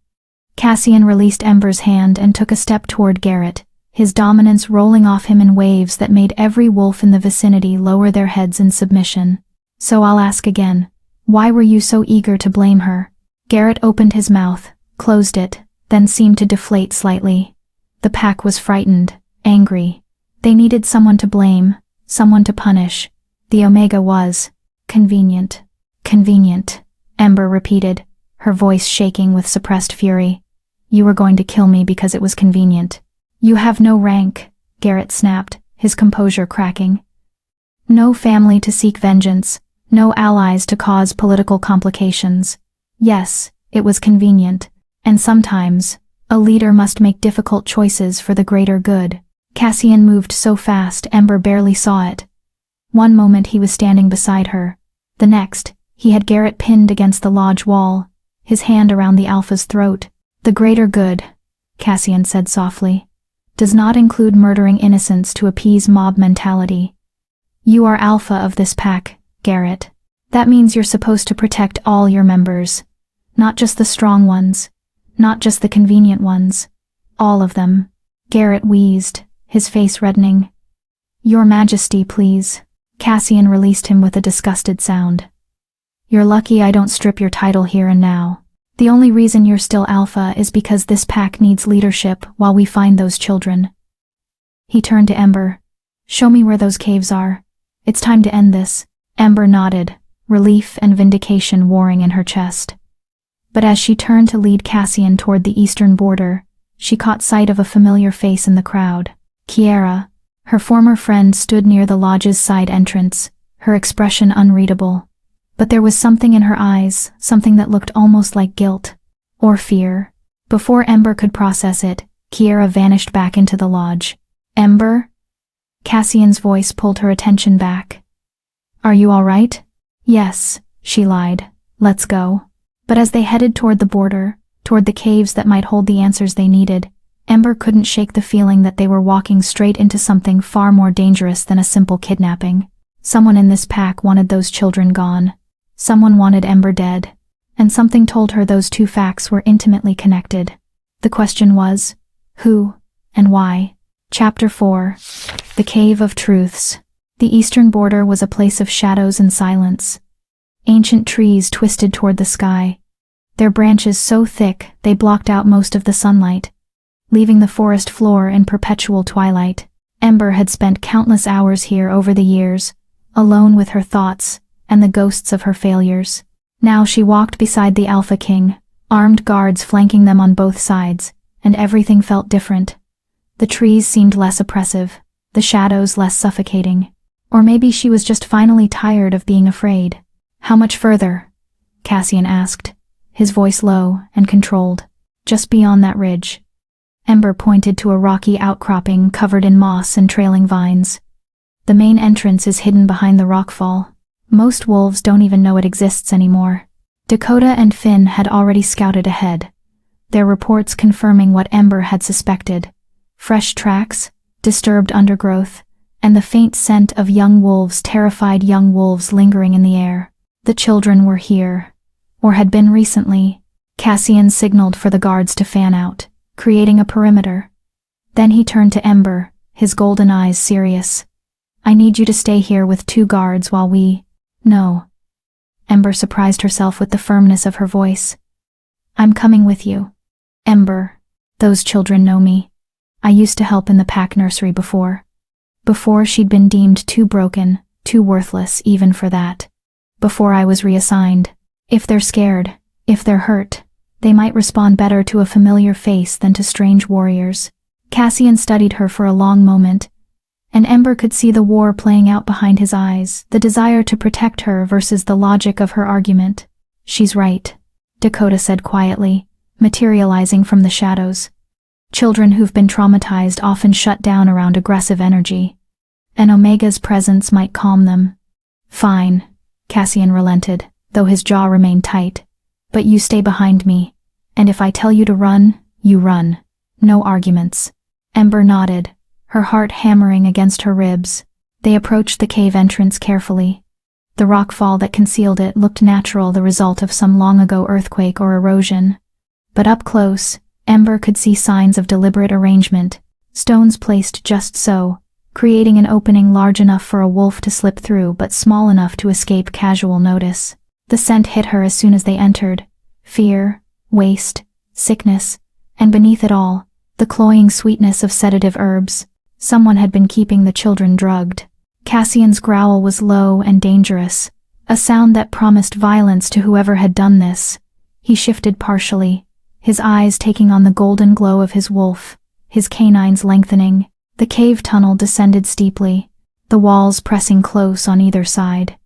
Cassian released Ember's hand and took a step toward Garrett, his dominance rolling off him in waves that made every wolf in the vicinity lower their heads in submission. "So I'll ask again, why were you so eager to blame her?" Garrett opened his mouth, closed it, then seemed to deflate slightly. The pack was frightened, angry. They needed someone to blame, someone to punish. The Omega was convenient. Convenient, Ember repeated, her voice shaking with suppressed fury. "You were going to kill me because it was convenient." "You have no rank," Garrett snapped, his composure cracking. "No family to seek vengeance, no allies to cause political complications. Yes, it was convenient, and sometimes, a leader must make difficult choices for the greater good." Cassian moved so fast Ember barely saw it. One moment he was standing beside her. The next, he had Garrett pinned against the lodge wall, his hand around the Alpha's throat. "The greater good," Cassian said softly, "does not include murdering innocents to appease mob mentality. You are Alpha of this pack, Garrett. That means you're supposed to protect all your members. Not just the strong ones. Not just the convenient ones. All of them." Garrett wheezed, his face reddening. "Your Majesty, please." Cassian released him with a disgusted sound. "You're lucky I don't strip your title here and now. The only reason you're still Alpha is because this pack needs leadership while we find those children." He turned to Ember. "Show me where those caves are. It's time to end this." Ember nodded, relief and vindication warring in her chest. But as she turned to lead Cassian toward the eastern border, she caught sight of a familiar face in the crowd. Kiera, her former friend, stood near the lodge's side entrance, her expression unreadable. But there was something in her eyes, something that looked almost like guilt. Or fear. Before Ember could process it, Kiera vanished back into the lodge. "Ember?" Cassian's voice pulled her attention back. "Are you all right?" "Yes," she lied. "Let's go." But as they headed toward the border, toward the caves that might hold the answers they needed, Ember couldn't shake the feeling that they were walking straight into something far more dangerous than a simple kidnapping. Someone in this pack wanted those children gone. Someone wanted Ember dead. And something told her those two facts were intimately connected. The question was, who and why? Chapter 4. The Cave of Truths. The eastern border was a place of shadows and silence. Ancient trees twisted toward the sky, their branches so thick they blocked out most of the sunlight, leaving the forest floor in perpetual twilight. Ember had spent countless hours here over the years, alone with her thoughts and the ghosts of her failures. Now she walked beside the Alpha King, armed guards flanking them on both sides, and everything felt different. The trees seemed less oppressive, the shadows less suffocating. Or maybe she was just finally tired of being afraid. "How much further?" Cassian asked, his voice low and controlled. "Just beyond that ridge." Ember pointed to a rocky outcropping covered in moss and trailing vines. "The main entrance is hidden behind the rockfall. Most wolves don't even know it exists anymore." Dakota and Finn had already scouted ahead, their reports confirming what Ember had suspected. Fresh tracks, disturbed undergrowth, and the faint scent of young wolves, terrified young wolves lingering in the air. The children were here, or had been recently. Cassian signaled for the guards to fan out, creating a perimeter. Then he turned to Ember, his golden eyes serious. "I need you to stay here with 2 guards while we—" "No." Ember surprised herself with the firmness of her voice. "I'm coming with you. Ember, those children know me. I used to help in the pack nursery before. Before she'd been deemed too broken, too worthless even for that. Before I was reassigned. If they're scared, if they're hurt, they might respond better to a familiar face than to strange warriors." Cassian studied her for a long moment, and Ember could see the war playing out behind his eyes, the desire to protect her versus the logic of her argument. "She's right," Dakota said quietly, materializing from the shadows. "Children who've been traumatized often shut down around aggressive energy. An Omega's presence might calm them." "Fine," Cassian relented, though his jaw remained tight. "But you stay behind me, and if I tell you to run, you run. No arguments." Ember nodded, her heart hammering against her ribs. They approached the cave entrance carefully. The rockfall that concealed it looked natural, the result of some long-ago earthquake or erosion. But up close, Ember could see signs of deliberate arrangement, stones placed just so, creating an opening large enough for a wolf to slip through but small enough to escape casual notice. The scent hit her as soon as they entered. Fear, waste, sickness, and beneath it all, the cloying sweetness of sedative herbs. Someone had been keeping the children drugged. Cassian's growl was low and dangerous, a sound that promised violence to whoever had done this. He shifted partially, his eyes taking on the golden glow of his wolf, his canines lengthening. The cave tunnel descended steeply, the walls pressing close on either side.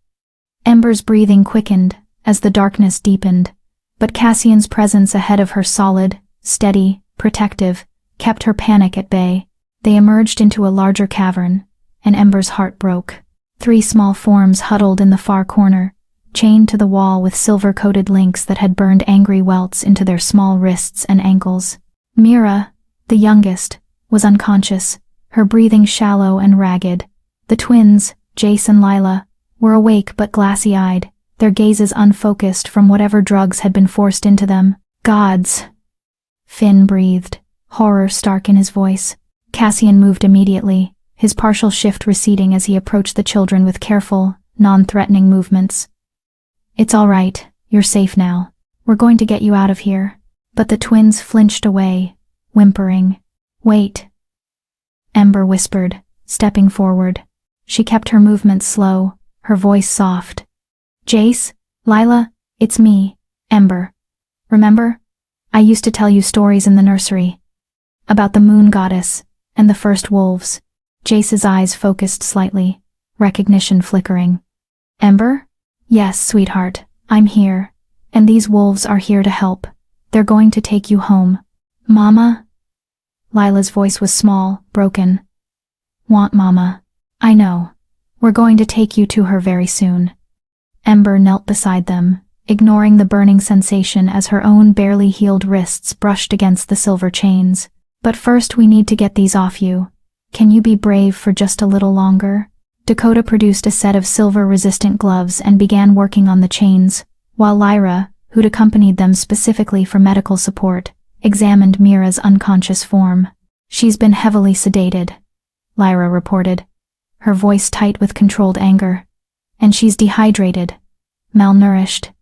Ember's breathing quickened as the darkness deepened, but Cassian's presence ahead of her, solid, steady, protective, kept her panic at bay. They emerged into a larger cavern, and Ember's heart broke. 3 small forms huddled in the far corner, chained to the wall with silver-coated links that had burned angry welts into their small wrists and ankles. Mira, the youngest, was unconscious, her breathing shallow and ragged. The twins, Jace and Lila, were awake but glassy-eyed, their gazes unfocused from whatever drugs had been forced into them. "Gods!" Finn breathed, horror stark in his voice. Cassian moved immediately, his partial shift receding as he approached the children with careful, non-threatening movements. "It's all right, you're safe now. We're going to get you out of here." But the twins flinched away, whimpering. "Wait," Ember whispered, stepping forward. She kept her movements slow, her voice soft. "Jace, Lila, it's me, Ember. Remember? I used to tell you stories in the nursery. About the moon goddess, and the first wolves." Jace's eyes focused slightly, recognition flickering. "Ember? Yes, sweetheart, I'm here, and these wolves are here to help. They're going to take you home." "Mama?" Lila's voice was small, broken. "Want Mama? I know. We're going to take you to her very soon." Ember knelt beside them, ignoring the burning sensation as her own barely healed wrists brushed against the silver chains. "But first we need to get these off you. Can you be brave for just a little longer?" Dakota produced a set of silver-resistant gloves and began working on the chains, while Lyra, who'd accompanied them specifically for medical support, examined Mira's unconscious form. "She's been heavily sedated," Lyra reported, her voice tight with controlled anger. "And she's dehydrated. malnourished.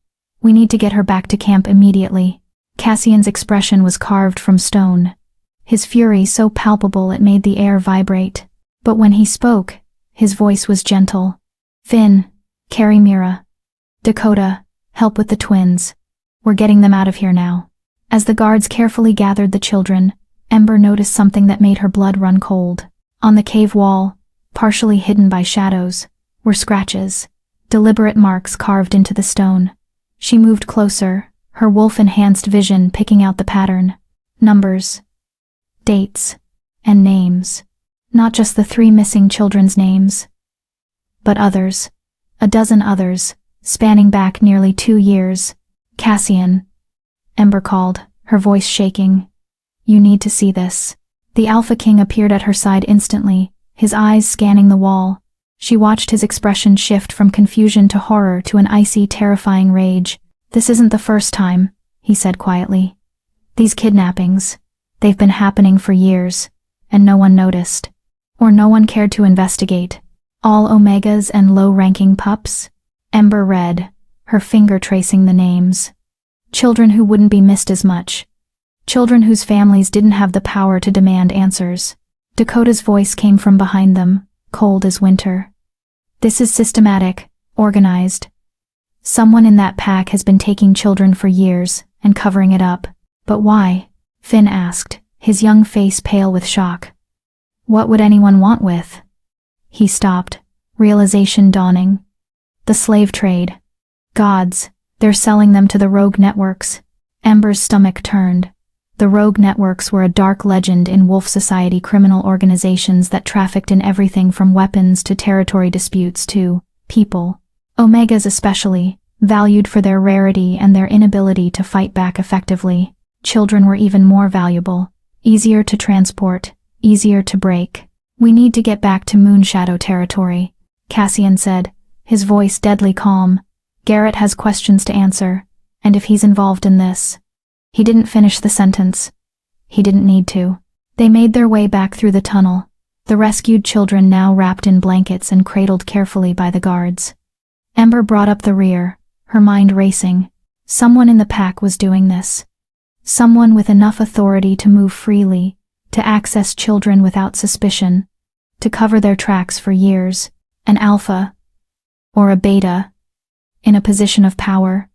We need to get her back to camp immediately. Cassian's expression was carved from stone, his fury so palpable it made the air vibrate. But when he spoke, his voice was gentle. Finn, carry Mira. Dakota, help with the twins. We're getting them out of here now. As the guards carefully gathered the children, Ember noticed something that made her blood run cold. On the cave wall, partially hidden by shadows, were scratches, deliberate marks carved into the stone. She moved closer, her wolf-enhanced vision picking out the pattern. Numbers, dates, and names. Not just the 3 missing children's names, but others. A dozen others, spanning back nearly 2 years. Cassian, Ember called, her voice shaking. You need to see this. The Alpha King appeared at her side instantly, his eyes scanning the wall. She watched his expression shift from confusion to horror to an icy, terrifying rage. This isn't the first time, he said quietly. These kidnappings, they've been happening for years, and no one noticed. Or no one cared to investigate. All Omegas and low-ranking pups? Ember read, her finger tracing the names. Children who wouldn't be missed as much. Children whose families didn't have the power to demand answers. Dakota's voice came from behind them, cold as winter. This is systematic, organized. Someone in that pack has been taking children for years and covering it up. But why? Finn asked, his young face pale with shock. What would anyone want with? He stopped, realization dawning. The slave trade. Gods, they're selling them to the rogue networks. Ember's stomach turned. The rogue networks were a dark legend in Wolf Society criminal organizations that trafficked in everything from weapons to territory disputes to people. Omegas especially, valued for their rarity and their inability to fight back effectively. Children were even more valuable, easier to transport, easier to break. We need to get back to Moonshadow territory, Cassian said, his voice deadly calm. Garrett has questions to answer, and if he's involved in this. He didn't finish the sentence. He didn't need to. They made their way back through the tunnel, the rescued children now wrapped in blankets and cradled carefully by the guards. Ember brought up the rear, her mind racing. Someone in the pack was doing this. Someone with enough authority to move freely, to access children without suspicion, to cover their tracks for years. An alpha, or a beta, in a position of power,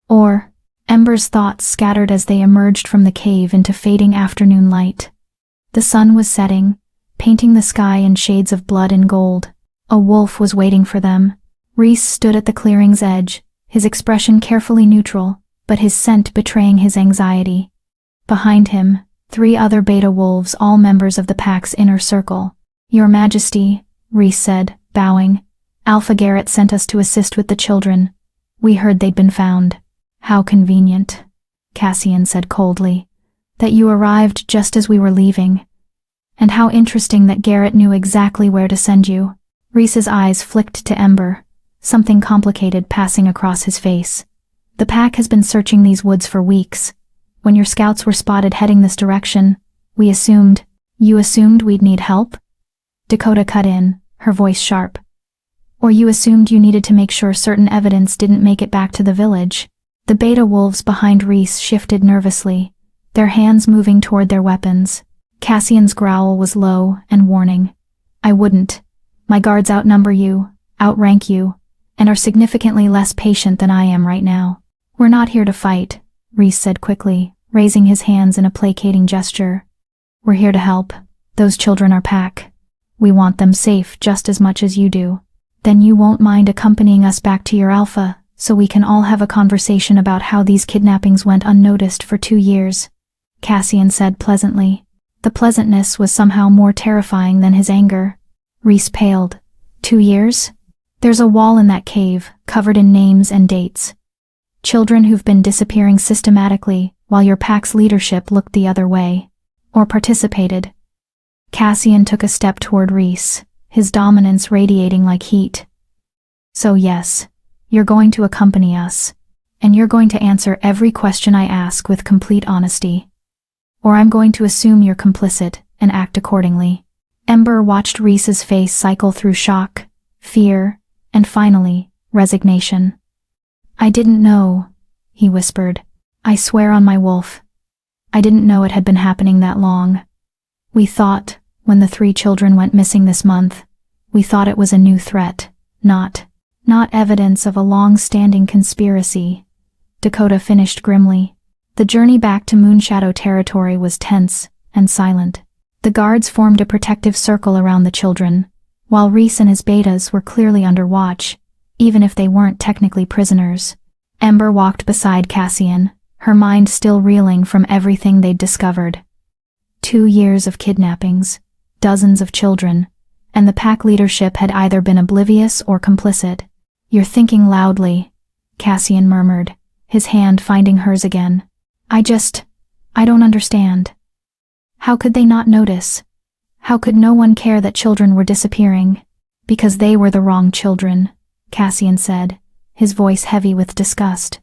or... Ember's thoughts scattered as they emerged from the cave into fading afternoon light. The sun was setting, painting the sky in shades of blood and gold. A wolf was waiting for them. Reese stood at the clearing's edge, his expression carefully neutral, but his scent betraying his anxiety. Behind him, 3 other beta wolves, all members of the pack's inner circle. Your Majesty, Reese said, bowing. Alpha Garrett sent us to assist with the children. We heard they'd been found. How convenient, Cassian said coldly, that you arrived just as we were leaving. And how interesting that Garrett knew exactly where to send you. Reese's eyes flicked to Ember, something complicated passing across his face. The pack has been searching these woods for weeks. When your scouts were spotted heading this direction, you assumed we'd need help? Dakota cut in, her voice sharp. Or you assumed you needed to make sure certain evidence didn't make it back to the village? The beta wolves behind Reese shifted nervously, their hands moving toward their weapons. Cassian's growl was low and warning. I wouldn't. My guards outnumber you, outrank you, and are significantly less patient than I am right now. We're not here to fight, Reese said quickly, raising his hands in a placating gesture. We're here to help. Those children are pack. We want them safe just as much as you do. Then you won't mind accompanying us back to your Alpha, so we can all have a conversation about how these kidnappings went unnoticed for 2 years, Cassian said pleasantly. The pleasantness was somehow more terrifying than his anger. Reese paled. 2 years? There's a wall in that cave, covered in names and dates. Children who've been disappearing systematically, while your pack's leadership looked the other way. Or participated. Cassian took a step toward Reese, his dominance radiating like heat. So yes. You're going to accompany us, and you're going to answer every question I ask with complete honesty. Or I'm going to assume you're complicit and act accordingly. Ember watched Reese's face cycle through shock, fear, and finally, resignation. I didn't know, he whispered. I swear on my wolf. I didn't know it had been happening that long. We thought, when the 3 children went missing this month, we thought it was a new threat, not evidence of a long-standing conspiracy. Dakota finished grimly. The journey back to Moonshadow territory was tense and silent. The guards formed a protective circle around the children, while Reese and his betas were clearly under watch, even if they weren't technically prisoners. Ember walked beside Cassian, her mind still reeling from everything they'd discovered. 2 years of kidnappings, dozens of children, and the pack leadership had either been oblivious or complicit. You're thinking loudly, Cassian murmured, his hand finding hers again. I don't understand. How could they not notice? How could no one care that children were disappearing? Because they were the wrong children, Cassian said, his voice heavy with disgust.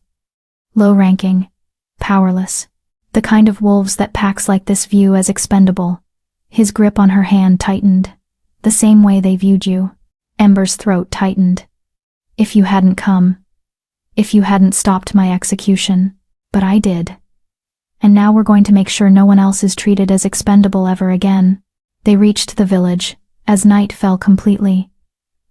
Low-ranking, powerless, the kind of wolves that packs like this view as expendable. His grip on her hand tightened, the same way they viewed you. Ember's throat tightened. If you hadn't come. If you hadn't stopped my execution. But I did. And now we're going to make sure no one else is treated as expendable ever again. They reached the village, as night fell completely.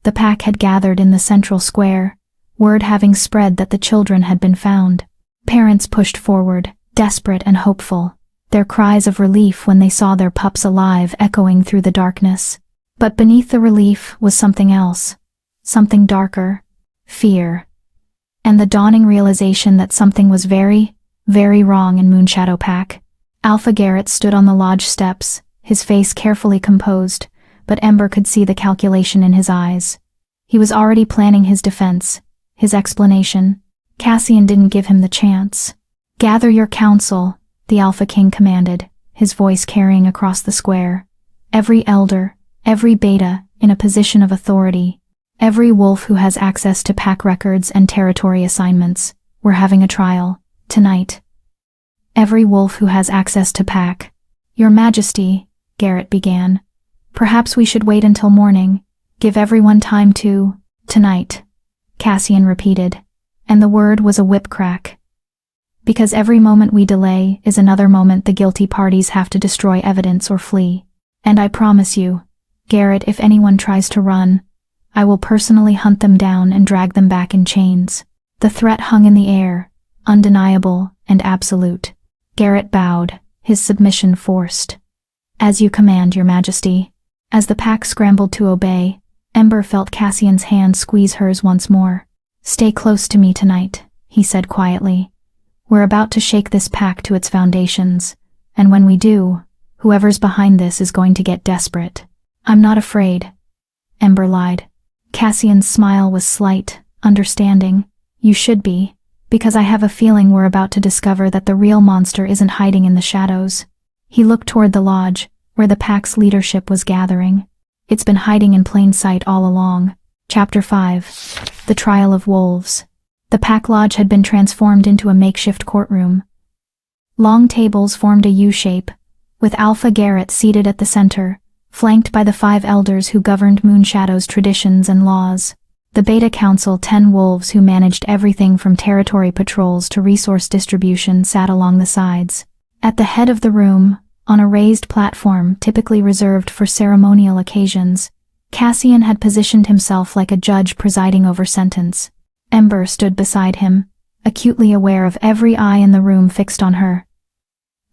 The pack had gathered in the central square, word having spread that the children had been found. Parents pushed forward, desperate and hopeful, their cries of relief when they saw their pups alive echoing through the darkness. But beneath the relief was something else, something darker, fear, and the dawning realization that something was very, very wrong in Moonshadow Pack. Alpha Garrett stood on the lodge steps, his face carefully composed, but Ember could see the calculation in his eyes. He was already planning his defense, his explanation. Cassian didn't give him the chance. Gather your council, the Alpha King commanded, his voice carrying across the square. Every elder, every beta, in a position of authority. Every wolf who has access to pack records and territory assignments. We're having a trial, tonight. Every wolf who has access to pack. Your Majesty, Garrett began. Perhaps we should wait until morning. Give everyone time to... Tonight, Cassian repeated. And the word was a whip crack. Because every moment we delay is another moment the guilty parties have to destroy evidence or flee. And I promise you, Garrett, if anyone tries to run, I will personally hunt them down and drag them back in chains. The threat hung in the air, undeniable and absolute. Garrett bowed, his submission forced. As you command, Your Majesty. As the pack scrambled to obey, Ember felt Cassian's hand squeeze hers once more. Stay close to me tonight, he said quietly. We're about to shake this pack to its foundations, and when we do, whoever's behind this is going to get desperate. I'm not afraid, Ember lied. Cassian's smile was slight, understanding. You should be, because I have a feeling we're about to discover that the real monster isn't hiding in the shadows. He looked toward the lodge, where the pack's leadership was gathering. It's been hiding in plain sight all along. Chapter 5. The Trial of Wolves. The pack lodge had been transformed into a makeshift courtroom. Long tables formed a U-shape, with Alpha Garrett seated at the center, flanked by the 5 elders who governed Moonshadow's traditions and laws. The Beta Council, 10 wolves who managed everything from territory patrols to resource distribution, sat along the sides. At the head of the room, on a raised platform typically reserved for ceremonial occasions, Cassian had positioned himself like a judge presiding over sentence. Ember stood beside him, acutely aware of every eye in the room fixed on her.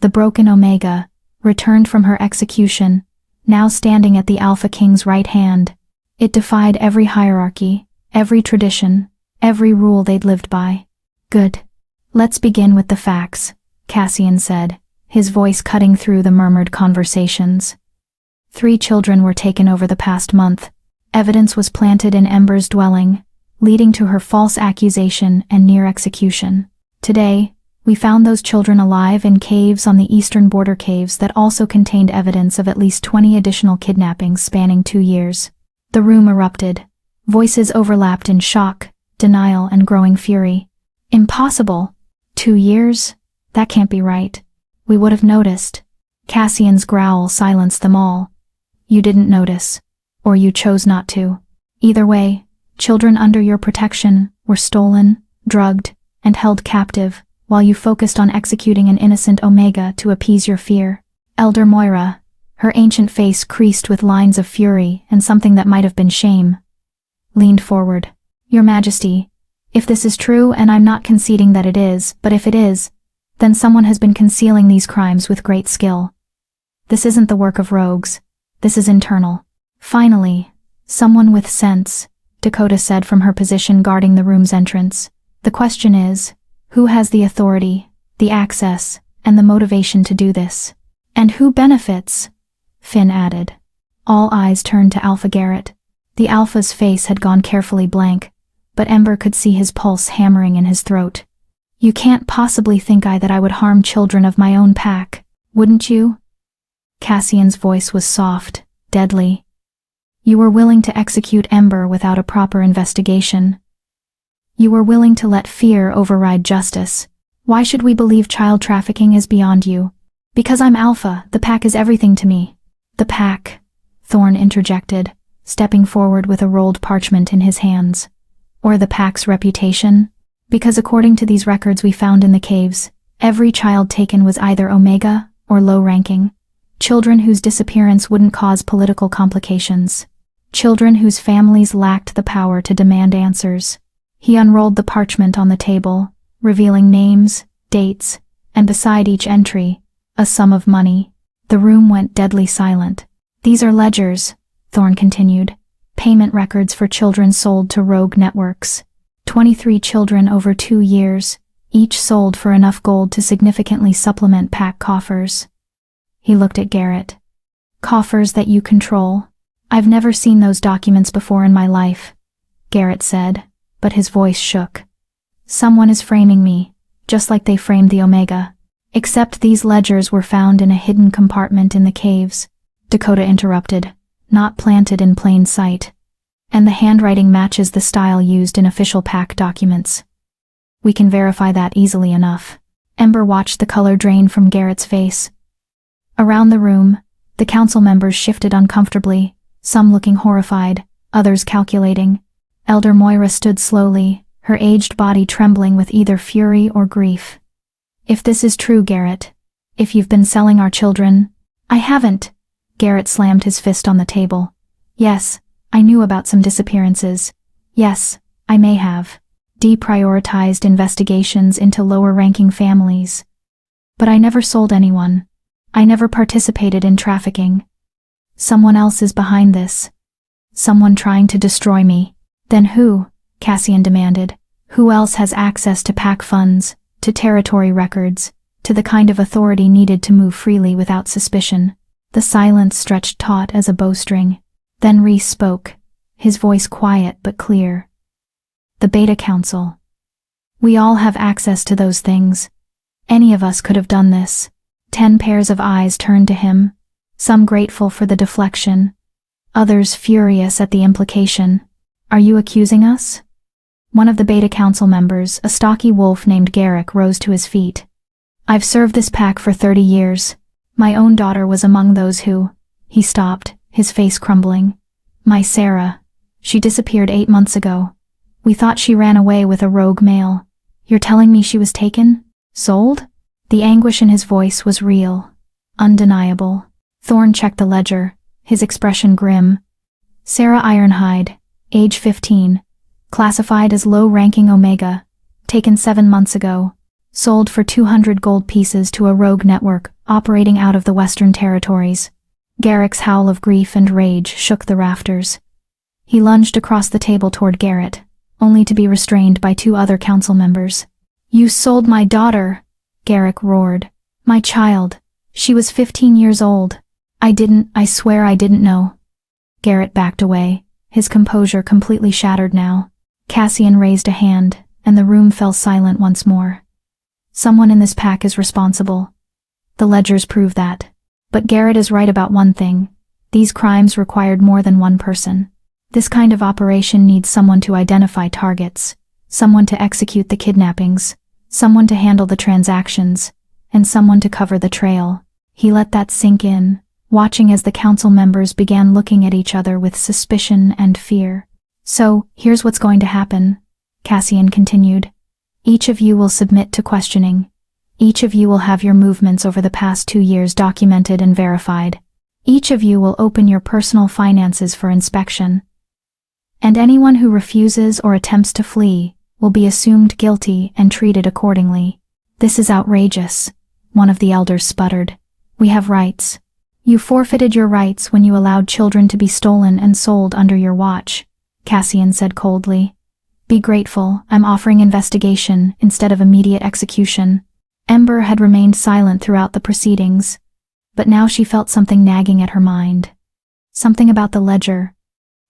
The broken Omega, returned from her execution, now standing at the Alpha King's right hand. It defied every hierarchy, every tradition, every rule they'd lived by. Good. Let's begin with the facts, Cassian said, his voice cutting through the murmured conversations. 3 children were taken over the past month. Evidence was planted in Ember's dwelling, leading to her false accusation and near execution. Today, we found those children alive in caves on the eastern border caves that also contained evidence of at least 20 additional kidnappings spanning 2 years. The room erupted. Voices overlapped in shock, denial, and growing fury. Impossible! 2 years? That can't be right. We would have noticed. Cassian's growl silenced them all. You didn't notice. Or you chose not to. Either way, children under your protection were stolen, drugged, and held captive, while you focused on executing an innocent Omega to appease your fear. Elder Moira, her ancient face creased with lines of fury and something that might have been shame, leaned forward. Your Majesty, if this is true, and I'm not conceding that it is, but if it is, then someone has been concealing these crimes with great skill. This isn't the work of rogues. This is internal. Finally, someone with sense, Dakota said from her position guarding the room's entrance. The question is, who has the authority, the access, and the motivation to do this? And who benefits? Finn added. All eyes turned to Alpha Garrett. The Alpha's face had gone carefully blank, but Ember could see his pulse hammering in his throat. You can't possibly think that I would harm children of my own pack, wouldn't you? Cassian's voice was soft, deadly. You were willing to execute Ember without a proper investigation. You were willing to let fear override justice. Why should we believe child trafficking is beyond you? Because I'm Alpha, the pack is everything to me. The pack, Thorn interjected, stepping forward with a rolled parchment in his hands. Or the pack's reputation? Because according to these records we found in the caves, every child taken was either Omega or low-ranking. Children whose disappearance wouldn't cause political complications. Children whose families lacked the power to demand answers. He unrolled the parchment on the table, revealing names, dates, and beside each entry, a sum of money. The room went deadly silent. These are ledgers, Thorn continued. Payment records for children sold to rogue networks. 23 children over 2 years, each sold for enough gold to significantly supplement pack coffers. He looked at Garrett. Coffers that you control. I've never seen those documents before in my life, Garrett said, but his voice shook. Someone is framing me, just like they framed the Omega. Except these ledgers were found in a hidden compartment in the caves, Dakota interrupted, not planted in plain sight. And the handwriting matches the style used in official pack documents. We can verify that easily enough. Ember watched the color drain from Garrett's face. Around the room, the council members shifted uncomfortably, some looking horrified, others calculating. Elder Moira stood slowly, her aged body trembling with either fury or grief. If this is true, Garrett, if you've been selling our children— I haven't. Garrett slammed his fist on the table. Yes, I knew about some disappearances. Yes, I may have deprioritized investigations into lower-ranking families. But I never sold anyone. I never participated in trafficking. Someone else is behind this. Someone trying to destroy me. Then who? Cassian demanded. Who else has access to pack funds, to territory records, to the kind of authority needed to move freely without suspicion? The silence stretched taut as a bowstring. Then Reese spoke, his voice quiet but clear. The Beta Council. We all have access to those things. Any of us could have done this. 10 pairs of eyes turned to him, some grateful for the deflection, others furious at the implication. Are you accusing us? One of the Beta Council members, a stocky wolf named Garrick, rose to his feet. I've served this pack for 30 years. My own daughter was among those who— He stopped, his face crumbling. My Sarah. She disappeared 8 months ago. We thought she ran away with a rogue male. You're telling me she was taken? Sold? The anguish in his voice was real, undeniable. Thorn checked the ledger, his expression grim. Sarah Ironhide, age 15, classified as low-ranking Omega, taken 7 months ago, sold for 200 gold pieces to a rogue network operating out of the Western Territories. Garrick's howl of grief and rage shook the rafters. He lunged across the table toward Garrett, only to be restrained by 2 other council members. You sold my daughter, Garrick roared. My child. She was 15 years old. I swear I didn't know. Garrett backed away, his composure completely shattered now. Cassian raised a hand, and the room fell silent once more. Someone in this pack is responsible. The ledgers prove that. But Garrett is right about one thing. These crimes required more than one person. This kind of operation needs someone to identify targets, someone to execute the kidnappings, someone to handle the transactions, and someone to cover the trail. He let that sink in, watching as the council members began looking at each other with suspicion and fear. So, here's what's going to happen, Cassian continued. Each of you will submit to questioning. Each of you will have your movements over the past 2 years documented and verified. Each of you will open your personal finances for inspection. And anyone who refuses or attempts to flee will be assumed guilty and treated accordingly. This is outrageous, one of the elders sputtered. We have rights. You forfeited your rights when you allowed children to be stolen and sold under your watch, Cassian said coldly. Be grateful, I'm offering investigation instead of immediate execution. Ember had remained silent throughout the proceedings, but now she felt something nagging at her mind. Something about the ledger,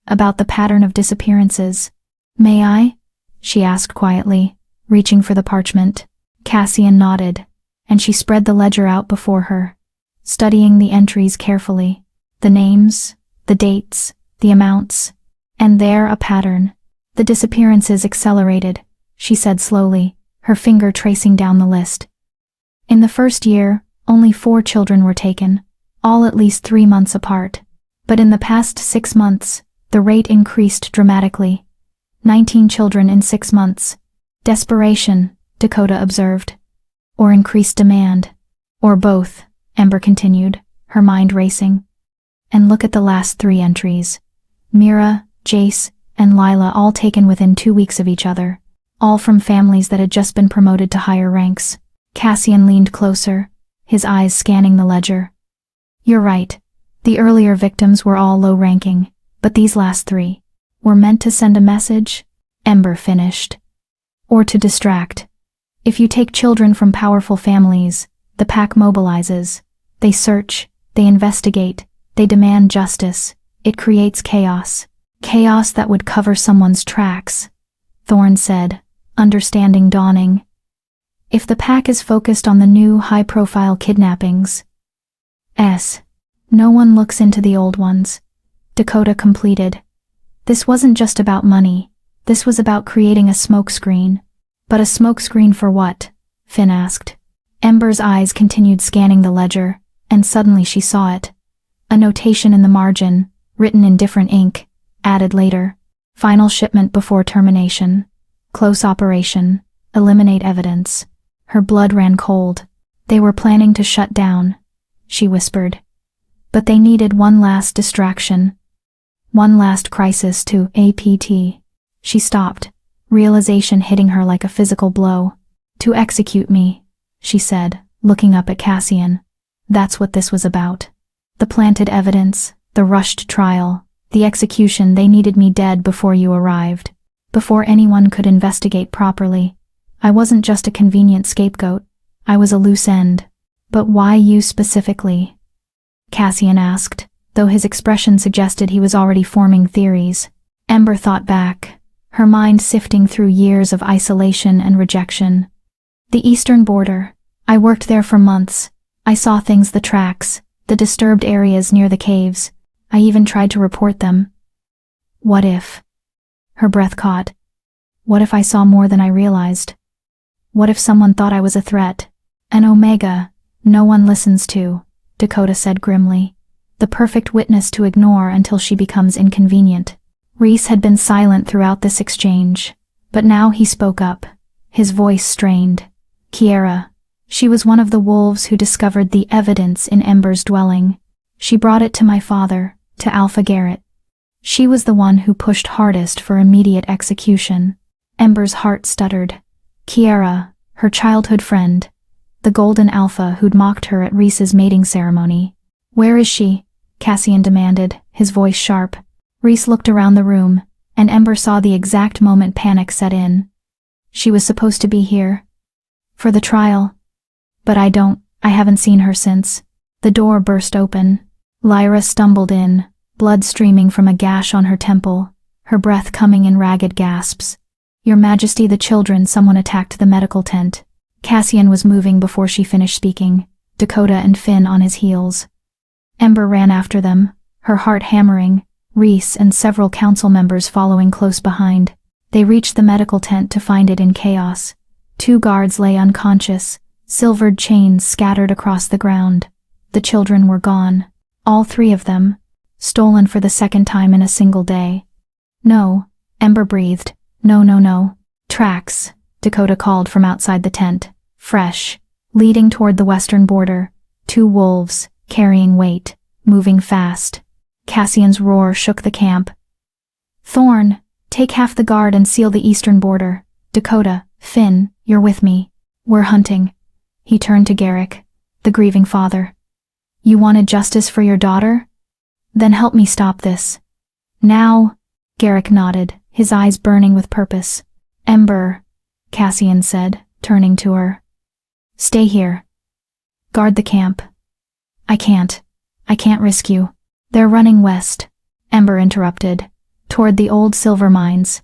about the pattern of disappearances. May I? She asked quietly, reaching for the parchment. Cassian nodded, and she spread the ledger out before her, studying the entries carefully. The names, the dates, the amounts, and there a pattern. The disappearances accelerated, she said slowly, her finger tracing down the list. In the first year, only 4 children were taken, all at least 3 months apart. But in the past 6 months, the rate increased dramatically. 19 children in 6 months. Desperation, Dakota observed. Or increased demand. Or both, Ember continued, her mind racing. And look at the last 3 entries. Mira, Jace, and Lila all taken within 2 weeks of each other. All from families that had just been promoted to higher ranks. Cassian leaned closer, his eyes scanning the ledger. You're right. The earlier victims were all low-ranking, but these last 3 were meant to send a message, Ember finished. Or to distract. If you take children from powerful families, the pack mobilizes. They search, they investigate, they demand justice. It creates chaos. Chaos that would cover someone's tracks, Thorne said, understanding dawning. If the pack is focused on the new high-profile kidnappings, no one looks into the old ones, Dakota completed. This wasn't just about money, this was about creating a smokescreen. But a smokescreen for what? Finn asked. Ember's eyes continued scanning the ledger, and suddenly she saw it. A notation in the margin, written in different ink, added later. Final shipment before termination. Close operation. Eliminate evidence. Her blood ran cold. They were planning to shut down, she whispered. But they needed one last distraction. One last crisis to APT. She stopped, realization hitting her like a physical blow. To execute me, she said, looking up at Cassian. That's what this was about. The planted evidence, the rushed trial, the execution. They needed me dead before you arrived. Before anyone could investigate properly. I wasn't just a convenient scapegoat. I was a loose end. But why you specifically? Cassian asked, though his expression suggested he was already forming theories. Ember thought back, her mind sifting through years of isolation and rejection. The eastern border. I worked there for months. I saw things, the tracks, the disturbed areas near the caves. I even tried to report them. What if? Her breath caught. What if I saw more than I realized? What if someone thought I was a threat? An Omega, no one listens to, Dakota said grimly. The perfect witness to ignore until she becomes inconvenient. Rhys had been silent throughout this exchange, but now he spoke up, his voice strained. Kiera. She was one of the wolves who discovered the evidence in Ember's dwelling. She brought it to my father, to Alpha Garrett. She was the one who pushed hardest for immediate execution. Ember's heart stuttered. Kiera, her childhood friend, the golden alpha who'd mocked her at Rhys's mating ceremony. Where is she? Cassian demanded, his voice sharp. Rhys looked around the room, and Ember saw the exact moment panic set in. She was supposed to be here. For the trial. But I haven't seen her since. The door burst open. Lyra stumbled in, blood streaming from a gash on her temple, her breath coming in ragged gasps. Your Majesty, the children, someone attacked the medical tent. Cassian was moving before she finished speaking, Dakota and Finn on his heels. Ember ran after them, her heart hammering, Rhys and several council members following close behind. They reached the medical tent to find it in chaos. 2 guards lay unconscious, silvered chains scattered across the ground. The children were gone. All 3 of them. Stolen for the 2nd time in a single day. No, Ember breathed. No. Tracks, Dakota called from outside the tent. Fresh. Leading toward the western border. 2 wolves, carrying weight, moving fast. Cassian's roar shook the camp. Thorn, take half the guard and seal the eastern border. Dakota, Finn, you're with me. We're hunting. He turned to Garrick, the grieving father. You wanted justice for your daughter? Then help me stop this. Now, Garrick nodded, his eyes burning with purpose. Ember, Cassian said, turning to her. Stay here. Guard the camp. I can't risk you. They're running west, Ember interrupted, toward the old silver mines.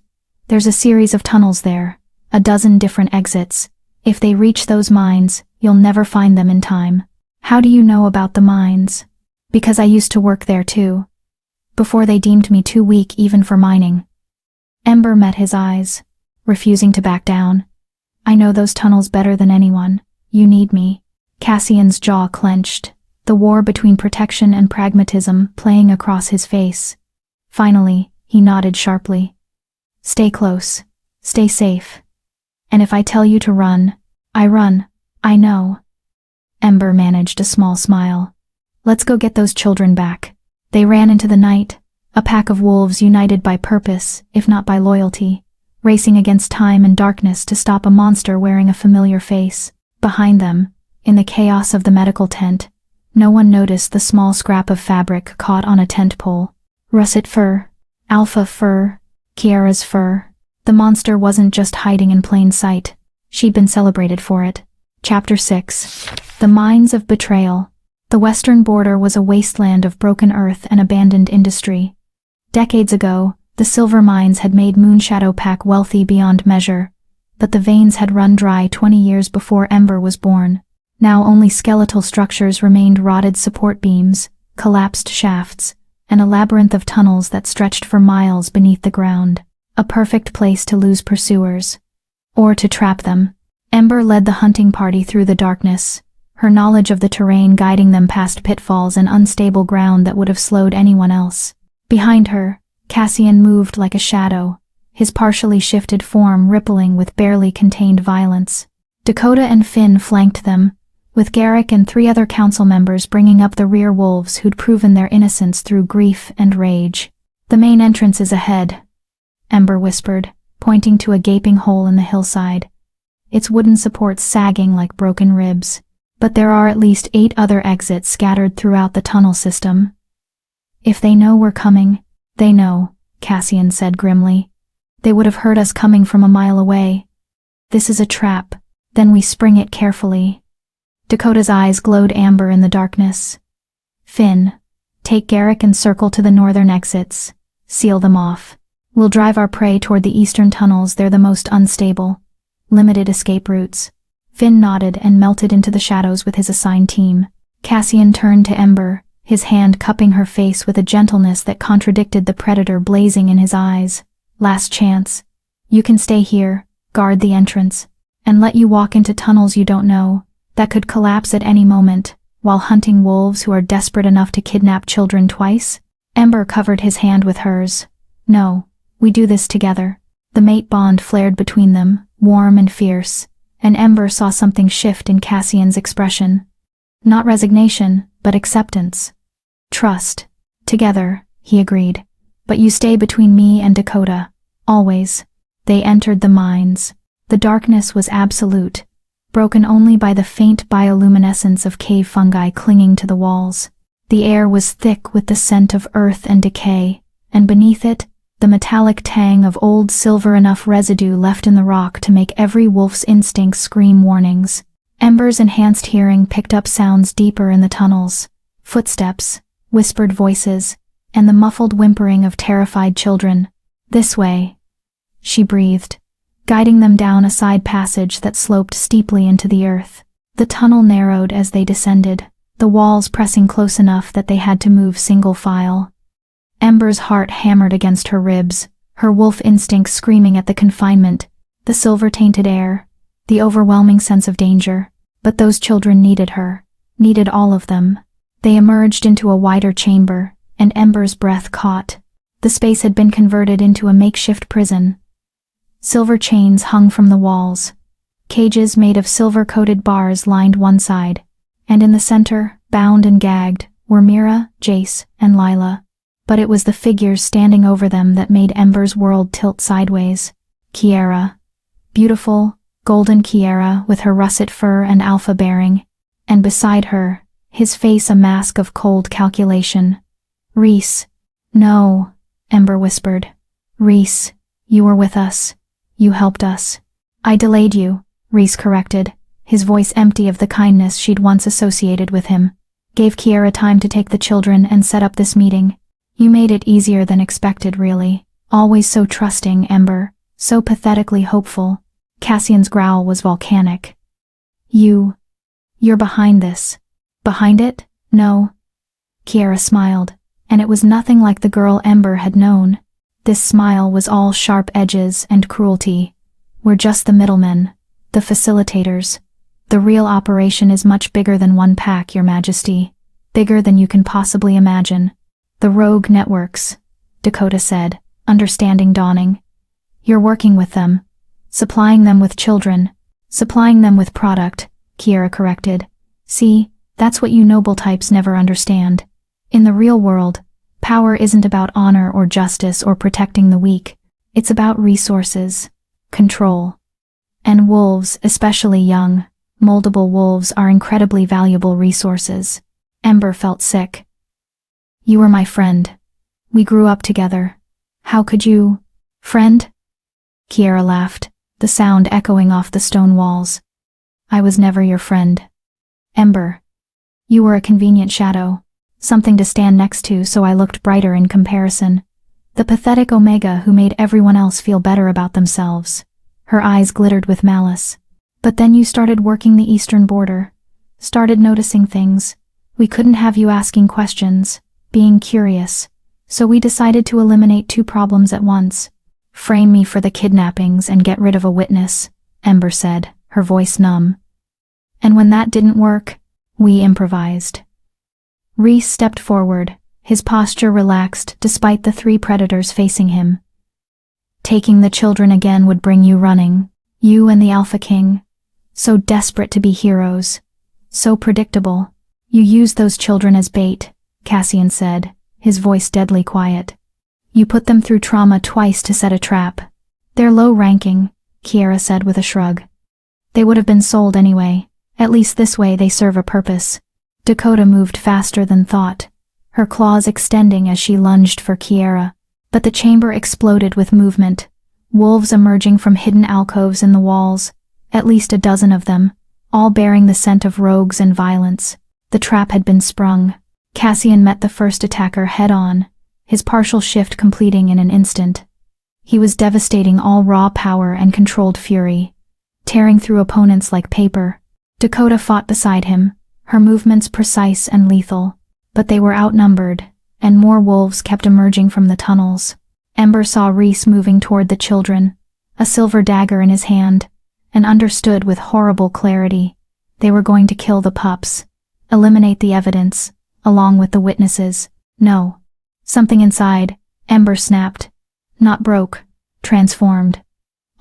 There's a series of tunnels there, a dozen different exits. If they reach those mines, you'll never find them in time. How do you know about the mines? Because I used to work there too. Before they deemed me too weak even for mining. Ember met his eyes, refusing to back down. I know those tunnels better than anyone. You need me. Cassian's jaw clenched, the war between protection and pragmatism playing across his face. Finally, he nodded sharply. Stay close. Stay safe. And if I tell you to run, I run. I know. Ember managed a small smile. Let's go get those children back. They ran into the night, a pack of wolves united by purpose, if not by loyalty, racing against time and darkness to stop a monster wearing a familiar face. Behind them, in the chaos of the medical tent, no one noticed the small scrap of fabric caught on a tent pole. Russet fur, alpha fur, Kiara's fur. The monster wasn't just hiding in plain sight. She'd been celebrated for it. Chapter 6. The Mines of Betrayal. The western border was a wasteland of broken earth and abandoned industry. Decades ago, the silver mines had made Moonshadow Pack wealthy beyond measure, but the veins had run dry 20 years before Ember was born. Now only skeletal structures remained, rotted support beams, collapsed shafts, and a labyrinth of tunnels that stretched for miles beneath the ground. A perfect place to lose pursuers. Or to trap them. Ember led the hunting party through the darkness, her knowledge of the terrain guiding them past pitfalls and unstable ground that would have slowed anyone else. Behind her, Cassian moved like a shadow, his partially shifted form rippling with barely contained violence. Dakota and Finn flanked them, with Garrick and 3 other council members bringing up the rear wolves who'd proven their innocence through grief and rage. The main entrance is ahead, Ember whispered, pointing to a gaping hole in the hillside, its wooden supports sagging like broken ribs. But there are at least 8 other exits scattered throughout the tunnel system. If they know we're coming, they know, Cassian said grimly. They would have heard us coming from a mile away. This is a trap, then we spring it carefully. Dakota's eyes glowed amber in the darkness. Finn, take Garrick and circle to the northern exits. Seal them off. We'll drive our prey toward the eastern tunnels, they're the most unstable. Limited escape routes. Finn nodded and melted into the shadows with his assigned team. Cassian turned to Ember, his hand cupping her face with a gentleness that contradicted the predator blazing in his eyes. Last chance. You can stay here, guard the entrance, and let you walk into tunnels you don't know, that could collapse at any moment, while hunting wolves who are desperate enough to kidnap children twice. Ember covered his hand with hers. No, we do this together. The mate bond flared between them, warm and fierce, and Ember saw something shift in Cassian's expression. Not resignation, but acceptance. Trust. Together, he agreed. But you stay between me and Dakota. Always. They entered the mines. The darkness was absolute, broken only by the faint bioluminescence of cave fungi clinging to the walls. The air was thick with the scent of earth and decay, and beneath it, the metallic tang of old silver, enough residue left in the rock to make every wolf's instinct scream warnings. Ember's enhanced hearing picked up sounds deeper in the tunnels. Footsteps, whispered voices, and the muffled whimpering of terrified children. This way, she breathed, guiding them down a side passage that sloped steeply into the earth. The tunnel narrowed as they descended, the walls pressing close enough that they had to move single file. Ember's heart hammered against her ribs, her wolf instinct screaming at the confinement, the silver-tainted air, the overwhelming sense of danger. But those children needed her, needed all of them. They emerged into a wider chamber, and Ember's breath caught. The space had been converted into a makeshift prison. Silver chains hung from the walls, Cages made of silver-coated bars lined one side, and in the center, bound and gagged, were Mira, Jace, and Lila. But it was the figures standing over them that made Ember's world tilt sideways. Kiera. Beautiful, golden Kiera with her russet fur and alpha bearing, and beside her, his face a mask of cold calculation. Rhys. No, Ember whispered. Rhys, you were with us. You helped us. I delayed you, Rhys corrected, his voice empty of the kindness she'd once associated with him. Gave Kiera time to take the children and set up this meeting. You made it easier than expected, really. Always so trusting, Ember. So pathetically hopeful. Cassian's growl was volcanic. You're behind this. Behind it? No. Kiera smiled, and it was nothing like the girl Ember had known. This smile was all sharp edges and cruelty. We're just the middlemen, the facilitators. The real operation is much bigger than one pack, Your Majesty. Bigger than you can possibly imagine. The rogue networks, Dakota said, understanding dawning. You're working with them. Supplying them with children. Supplying them with product, Kiera corrected. See, that's what you noble types never understand. In the real world, power isn't about honor or justice or protecting the weak. It's about resources. Control. And wolves, especially young, moldable wolves, are incredibly valuable resources. Ember felt sick. You were my friend. We grew up together. How could you... Friend? Kiera laughed, the sound echoing off the stone walls. I was never your friend. Ember. You were a convenient shadow. Something to stand next to, so I looked brighter in comparison. The pathetic Omega who made everyone else feel better about themselves. Her eyes glittered with malice. But then you started working the eastern border. Started noticing things. We couldn't have you asking questions, being curious. So we decided to eliminate two problems at once. Frame me for the kidnappings and get rid of a witness, Ember said, her voice numb. And when that didn't work, we improvised. Rhys stepped forward, his posture relaxed despite the three predators facing him. Taking the children again would bring you running, you and the Alpha King. So desperate to be heroes. So predictable. You used those children as bait, Cassian said, his voice deadly quiet. You put them through trauma twice to set a trap. They're low-ranking, Kiera said with a shrug. They would have been sold anyway. At least this way they serve a purpose. Dakota moved faster than thought, her claws extending as she lunged for Kiera. But the chamber exploded with movement. Wolves emerging from hidden alcoves in the walls, at least a dozen of them, all bearing the scent of rogues and violence. The trap had been sprung. Cassian met the first attacker head-on, his partial shift completing in an instant. He was devastating all raw power and controlled fury, tearing through opponents like paper. Dakota fought beside him, her movements precise and lethal, but they were outnumbered, and more wolves kept emerging from the tunnels. Ember saw Rhys moving toward the children, a silver dagger in his hand, and understood with horrible clarity. They were going to kill the pups, eliminate the evidence, along with the witnesses. No. Something inside, Ember snapped. Not broke, transformed.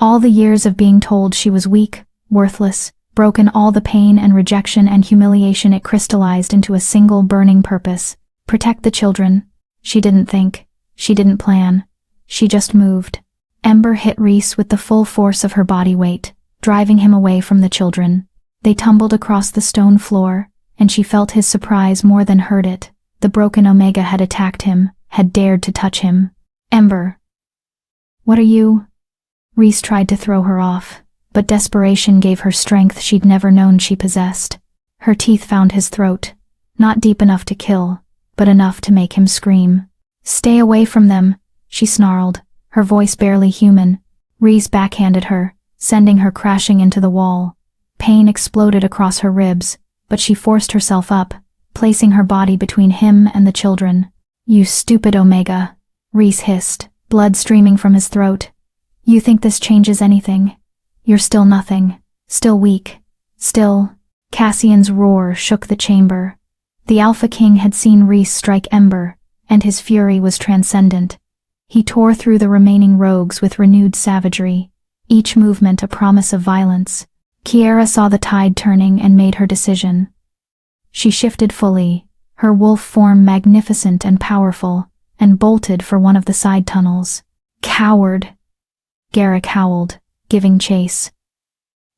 All the years of being told she was weak, worthless, broken, all the pain and rejection and humiliation, it crystallized into a single burning purpose. Protect the children. She didn't think. She didn't plan. She just moved. Ember hit Rhys with the full force of her body weight, driving him away from the children. They tumbled across the stone floor, and she felt his surprise more than heard it. The broken Omega had attacked him, had dared to touch him. Ember. What are you? Rhys tried to throw her off, but desperation gave her strength she'd never known she possessed. Her teeth found his throat, not deep enough to kill, but enough to make him scream. Stay away from them, she snarled, her voice barely human. Rhys backhanded her, sending her crashing into the wall. Pain exploded across her ribs, but she forced herself up, placing her body between him and the children. You stupid Omega, Rhys hissed, blood streaming from his throat. You think this changes anything? You're still nothing, still weak, still... Cassian's roar shook the chamber. The Alpha King had seen Rhys strike Ember, and his fury was transcendent. He tore through the remaining rogues with renewed savagery, each movement a promise of violence. Kiera saw the tide turning and made her decision. She shifted fully, her wolf form magnificent and powerful, and bolted for one of the side tunnels. Coward! Garrick howled, giving chase.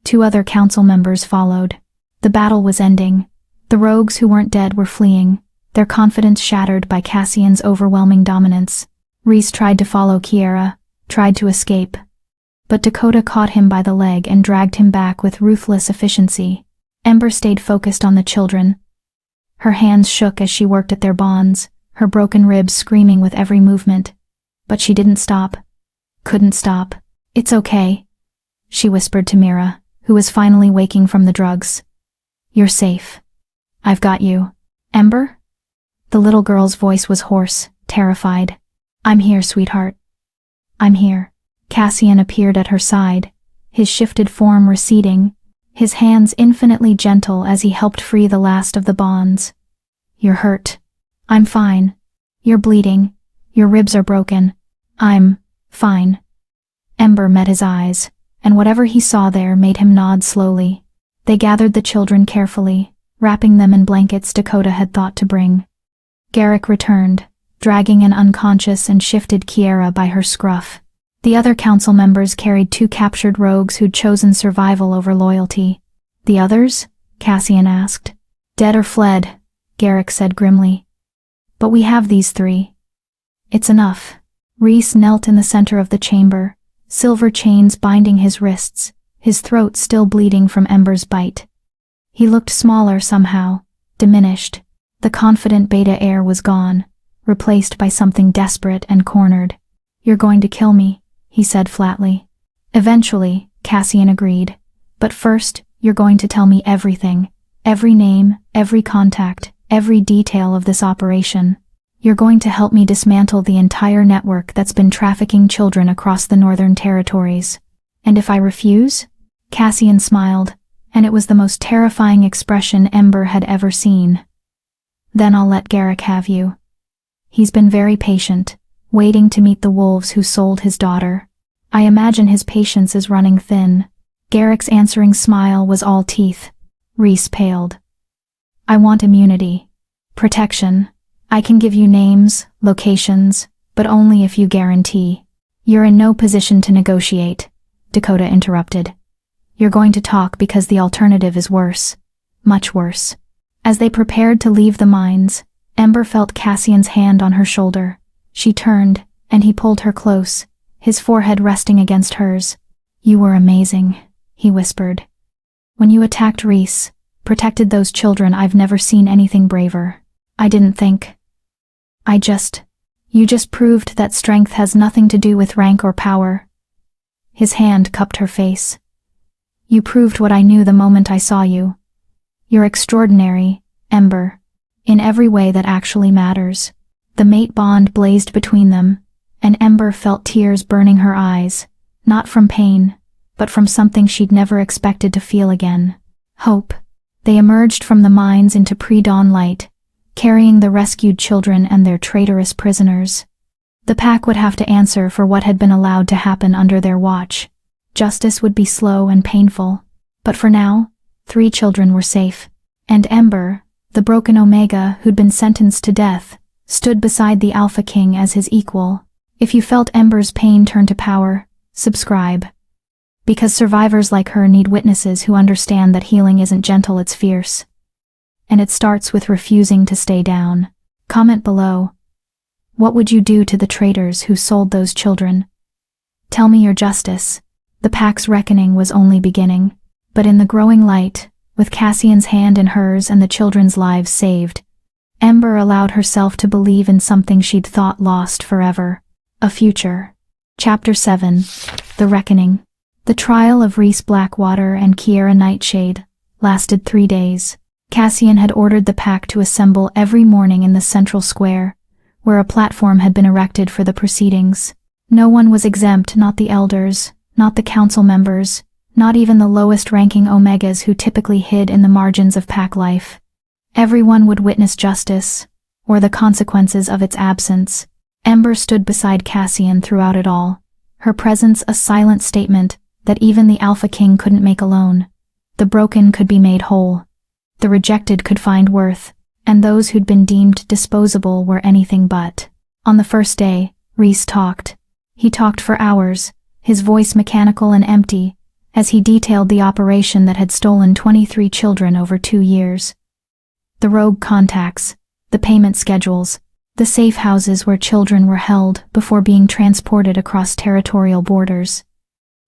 2 other council members followed. The battle was ending. The rogues who weren't dead were fleeing, their confidence shattered by Cassian's overwhelming dominance. Rhys tried to follow Kiera, tried to escape. But Dakota caught him by the leg and dragged him back with ruthless efficiency. Ember stayed focused on the children. Her hands shook as she worked at their bonds, her broken ribs screaming with every movement. But she didn't stop. Couldn't stop. "It's okay," she whispered to Mira, who was finally waking from the drugs. "You're safe. I've got you." "Ember?" The little girl's voice was hoarse, terrified. "I'm here, sweetheart. I'm here." Cassian appeared at her side, his shifted form receding, his hands infinitely gentle as he helped free the last of the bonds. "You're hurt." "I'm fine." "You're bleeding. Your ribs are broken." "I'm fine." Ember met his eyes, and whatever he saw there made him nod slowly. They gathered the children carefully, wrapping them in blankets Dakota had thought to bring. Garrick returned, dragging an unconscious and shifted Kiera by her scruff. The other council members carried 2 captured rogues who'd chosen survival over loyalty. "The others?" Cassian asked. "Dead or fled," Garrick said grimly. "But we have these 3. It's enough." Rhys knelt in the center of the chamber, silver chains binding his wrists, his throat still bleeding from Ember's bite. He looked smaller somehow, diminished. The confident beta air was gone, replaced by something desperate and cornered. "You're going to kill me," he said flatly. "Eventually," Cassian agreed. "But first, you're going to tell me everything. Every name, every contact, every detail of this operation. You're going to help me dismantle the entire network that's been trafficking children across the Northern Territories. And if I refuse?" Cassian smiled, and it was the most terrifying expression Ember had ever seen. "Then I'll let Garrick have you. He's been very patient, waiting to meet the wolves who sold his daughter. I imagine his patience is running thin." Garrick's answering smile was all teeth. Rhys paled. "I want immunity. Protection. I can give you names, locations, but only if you guarantee." "You're in no position to negotiate," Dakota interrupted. "You're going to talk because the alternative is worse. Much worse." As they prepared to leave the mines, Ember felt Cassian's hand on her shoulder. She turned, and he pulled her close, his forehead resting against hers. "You were amazing," he whispered. "When you attacked Rhys, protected those children, I've never seen anything braver. I didn't think. You just proved that strength has nothing to do with rank or power." His hand cupped her face. "You proved what I knew the moment I saw you. You're extraordinary, Ember, in every way that actually matters." The mate bond blazed between them, and Ember felt tears burning her eyes, not from pain, but from something she'd never expected to feel again. Hope. They emerged from the mines into pre-dawn light, carrying the rescued children and their traitorous prisoners. The pack would have to answer for what had been allowed to happen under their watch. Justice would be slow and painful, but for now, 3 children were safe. And Ember, the broken Omega who'd been sentenced to death, stood beside the Alpha King as his equal. If you felt Ember's pain turn to power, subscribe. Because survivors like her need witnesses who understand that healing isn't gentle, it's fierce. And it starts with refusing to stay down. Comment below. What would you do to the traitors who sold those children? Tell me your justice. The pack's reckoning was only beginning. But in the growing light, with Cassian's hand in hers and the children's lives saved, Ember allowed herself to believe in something she'd thought lost forever. A future. Chapter 7. The Reckoning. The trial of Rhys Blackwater and Kiera Nightshade lasted 3 days. Cassian had ordered the pack to assemble every morning in the central square, where a platform had been erected for the proceedings. No one was exempt, not the elders, not the council members, not even the lowest-ranking Omegas who typically hid in the margins of pack life. Everyone would witness justice, or the consequences of its absence. Ember stood beside Cassian throughout it all, her presence a silent statement that even the Alpha King couldn't make alone. The broken could be made whole. The rejected could find worth, and those who'd been deemed disposable were anything but. On the first day, Rhys talked. He talked for hours, his voice mechanical and empty, as he detailed the operation that had stolen 23 children over 2 years. The rogue contacts, the payment schedules, the safe houses where children were held before being transported across territorial borders.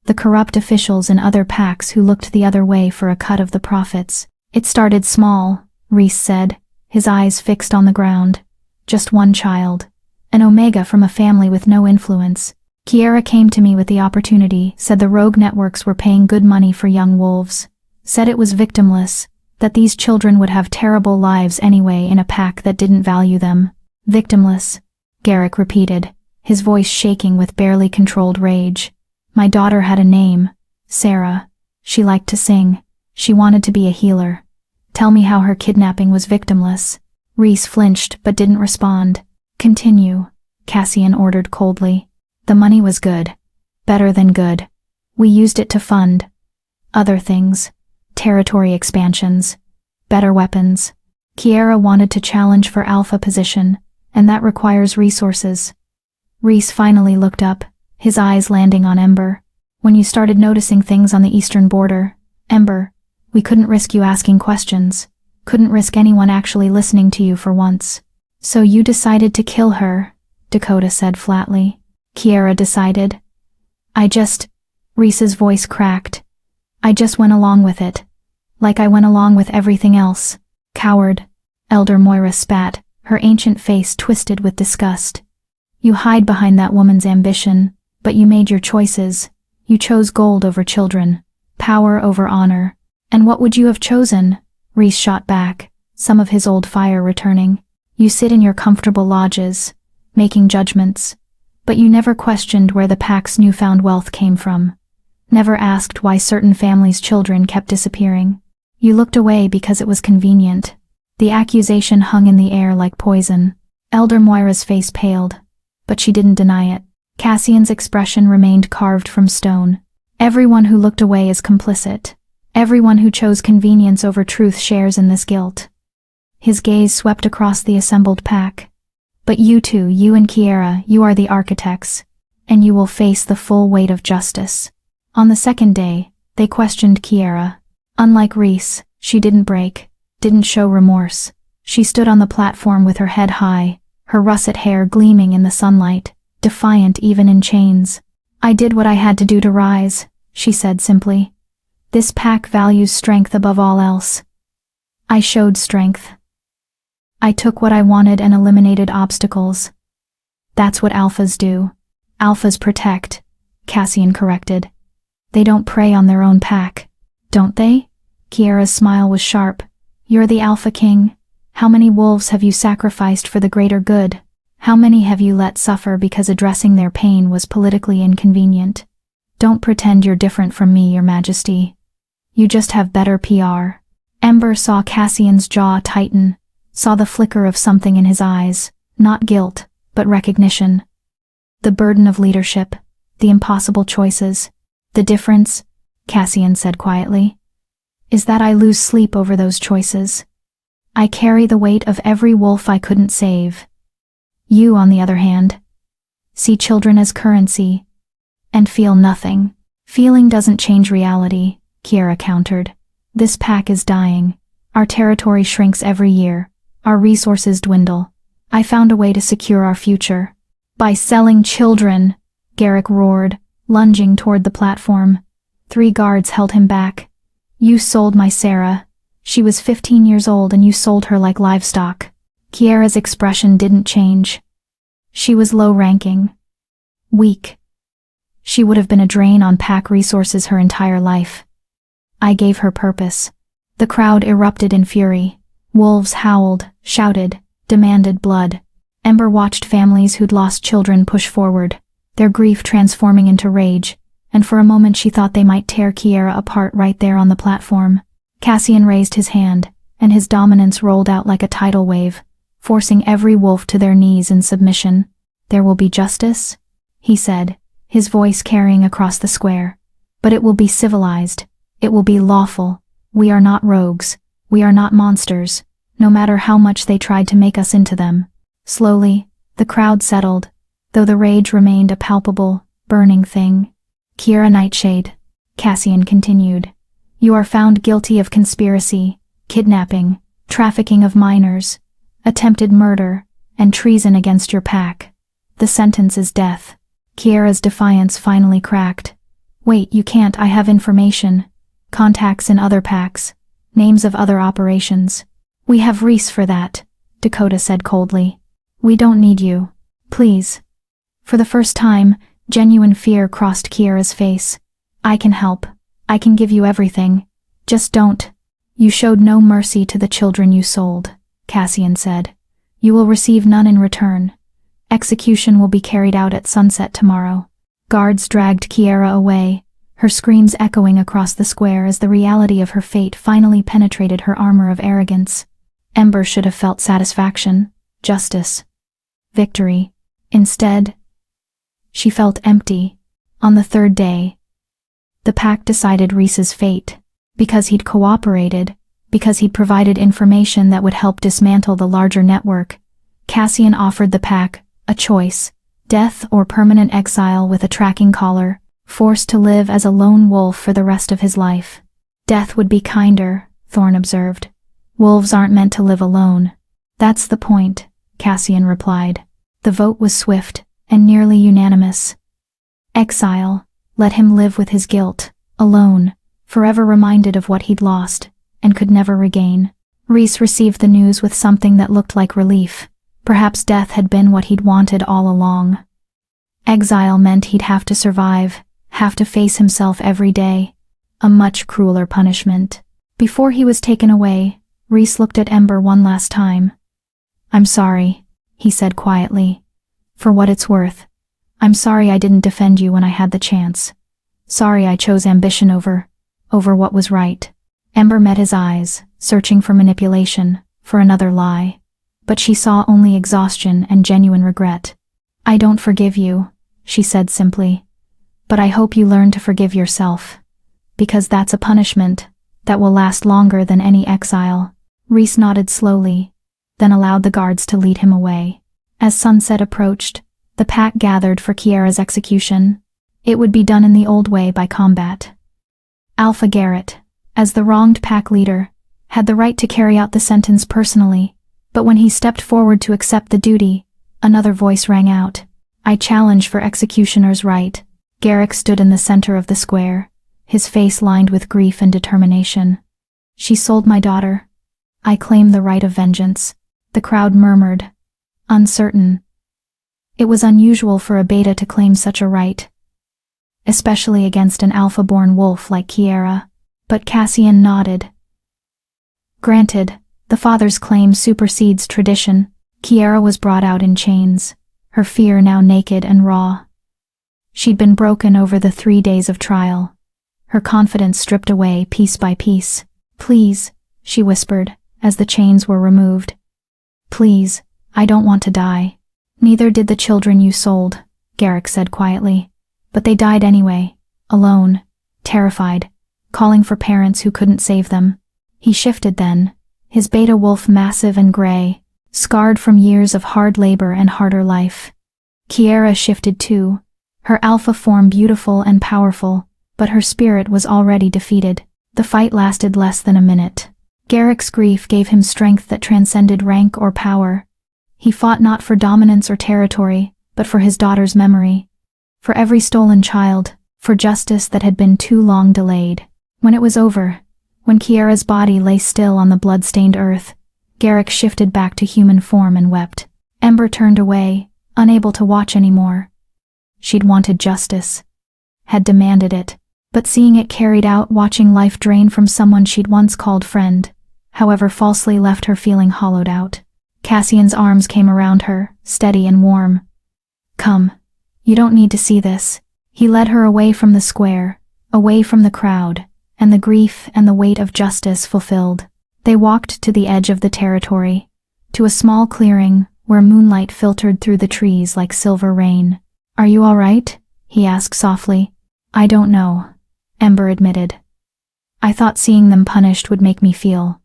The corrupt officials in other packs who looked the other way for a cut of the profits. It started small, Rhys said, his eyes fixed on the ground. Just one child. An Omega from a family with no influence. Kiera came to me with the opportunity, said the rogue networks were paying good money for young wolves. Said it was victimless, that these children would have terrible lives anyway in a pack that didn't value them. Victimless, Garrick repeated, his voice shaking with barely controlled rage. My daughter had a name, Sarah. She liked to sing. She wanted to be a healer. Tell me how her kidnapping was victimless. Rhys flinched but didn't respond. Continue, Cassian ordered coldly. The money was good. Better than good. We used it to fund other things. Territory expansions. Better weapons. Kiera wanted to challenge for Alpha position, and that requires resources. Rhys finally looked up, his eyes landing on Ember. When you started noticing things on the eastern border, Ember, we couldn't risk you asking questions. Couldn't risk anyone actually listening to you for once. So you decided to kill her, Dakota said flatly. Kiera decided. Rhys's voice cracked. I just went along with it. Like I went along with everything else. Coward. Elder Moira spat, her ancient face twisted with disgust. You hide behind that woman's ambition, but you made your choices. You chose gold over children, power over honor. And what would you have chosen? Rhys shot back, some of his old fire returning. You sit in your comfortable lodges, making judgments, but you never questioned where the pack's newfound wealth came from. Never asked why certain families' children kept disappearing. You looked away because it was convenient. The accusation hung in the air like poison. Elder Moira's face paled, but she didn't deny it. Cassian's expression remained carved from stone. Everyone who looked away is complicit. Everyone who chose convenience over truth shares in this guilt. His gaze swept across the assembled pack. But you two, you and Kiera, you are the architects, and you will face the full weight of justice. On the second day, they questioned Kiera. Unlike Rhys, she didn't break, didn't show remorse. She stood on the platform with her head high, her russet hair gleaming in the sunlight, defiant even in chains. I did what I had to do to rise, she said simply. This pack values strength above all else. I showed strength. I took what I wanted and eliminated obstacles. That's what alphas do. Alphas protect, Cassian corrected. They don't prey on their own pack, don't they? Kiera's smile was sharp. You're the Alpha King. How many wolves have you sacrificed for the greater good? How many have you let suffer because addressing their pain was politically inconvenient? Don't pretend you're different from me, Your Majesty. You just have better PR. Ember saw Cassian's jaw tighten, saw the flicker of something in his eyes, not guilt, but recognition. The burden of leadership, the impossible choices. The difference, Cassian said quietly, is that I lose sleep over those choices. I carry the weight of every wolf I couldn't save. You, on the other hand, see children as currency, and feel nothing. Feeling doesn't change reality, Kiera countered. This pack is dying. Our territory shrinks every year. Our resources dwindle. I found a way to secure our future. By selling children, Garrick roared, lunging toward the platform. 3 guards held him back. You sold my Sarah. She was 15 years old and you sold her like livestock. Kiera's expression didn't change. She was low-ranking. Weak. She would have been a drain on pack resources her entire life. I gave her purpose. The crowd erupted in fury. Wolves howled, shouted, demanded blood. Ember watched families who'd lost children push forward, their grief transforming into rage, and for a moment she thought they might tear Kiera apart right there on the platform. Cassian raised his hand, and his dominance rolled out like a tidal wave, forcing every wolf to their knees in submission. There will be justice, he said, his voice carrying across the square. But it will be civilized. It will be lawful. We are not rogues. We are not monsters, no matter how much they tried to make us into them. Slowly, the crowd settled, though the rage remained a palpable, burning thing. Kiera Nightshade, Cassian continued. You are found guilty of conspiracy, kidnapping, trafficking of minors, attempted murder, and treason against your pack. The sentence is death. Kiera's defiance finally cracked. Wait, you can't. I have information. Contacts in other packs. Names of other operations. We have Reese for that, Dakota said coldly. We don't need you. Please. For the first time, genuine fear crossed Kiera's face. I can help. I can give you everything. Just don't. You showed no mercy to the children you sold, Cassian said. You will receive none in return. Execution will be carried out at sunset tomorrow. Guards dragged Kiera away, her screams echoing across the square as the reality of her fate finally penetrated her armor of arrogance. Ember should have felt satisfaction, justice, victory. Instead, she felt empty. On the third day, the pack decided Reese's fate. Because he'd cooperated, because he'd provided information that would help dismantle the larger network, Cassian offered the pack a choice: death or permanent exile with a tracking collar, forced to live as a lone wolf for the rest of his life. Death would be kinder, Thorne observed. Wolves aren't meant to live alone. That's the point, Cassian replied. The vote was swift and nearly unanimous. Exile. Let him live with his guilt, alone, forever reminded of what he'd lost and could never regain. Reese received the news with something that looked like relief. Perhaps death had been what he'd wanted all along. Exile meant he'd have to survive, have to face himself every day. A much crueler punishment. Before he was taken away, Reese looked at Ember one last time. I'm sorry, he said quietly. For what it's worth. I'm sorry I didn't defend you when I had the chance. Sorry I chose ambition over what was right. Ember met his eyes, searching for manipulation, for another lie. But she saw only exhaustion and genuine regret. I don't forgive you, she said simply. But I hope you learn to forgive yourself. Because that's a punishment that will last longer than any exile. Reese nodded slowly, then allowed the guards to lead him away. As sunset approached, the pack gathered for Kiera's execution. It would be done in the old way by combat. Alpha Garrett, as the wronged pack leader, had the right to carry out the sentence personally, but when he stepped forward to accept the duty, another voice rang out. I challenge for executioner's right. Garrick stood in the center of the square, his face lined with grief and determination. She sold my daughter. I claim the right of vengeance. The crowd murmured, uncertain. It was unusual for a beta to claim such a right, especially against an alpha-born wolf like Kiera, but Cassian nodded. Granted, the father's claim supersedes tradition. Kiera was brought out in chains, her fear now naked and raw. She'd been broken over the 3 days of trial, her confidence stripped away piece by piece. Please, she whispered, as the chains were removed. Please, I don't want to die. Neither did the children you sold, Garrick said quietly. But they died anyway, alone, terrified, calling for parents who couldn't save them. He shifted then, his beta wolf massive and gray, scarred from years of hard labor and harder life. Kiera shifted too, her alpha form beautiful and powerful, but her spirit was already defeated. The fight lasted less than a minute. Garrick's grief gave him strength that transcended rank or power. He fought not for dominance or territory, but for his daughter's memory. For every stolen child, for justice that had been too long delayed. When it was over, when Kiera's body lay still on the blood-stained earth, Garrick shifted back to human form and wept. Ember turned away, unable to watch anymore. She'd wanted justice, had demanded it, but seeing it carried out, watching life drain from someone she'd once called friend, however falsely, left her feeling hollowed out. Cassian's arms came around her, steady and warm. Come. You don't need to see this. He led her away from the square, away from the crowd, and the grief and the weight of justice fulfilled. They walked to the edge of the territory, to a small clearing where moonlight filtered through the trees like silver rain. Are you all right? He asked softly. I don't know, Ember admitted. I thought seeing them punished would make me feel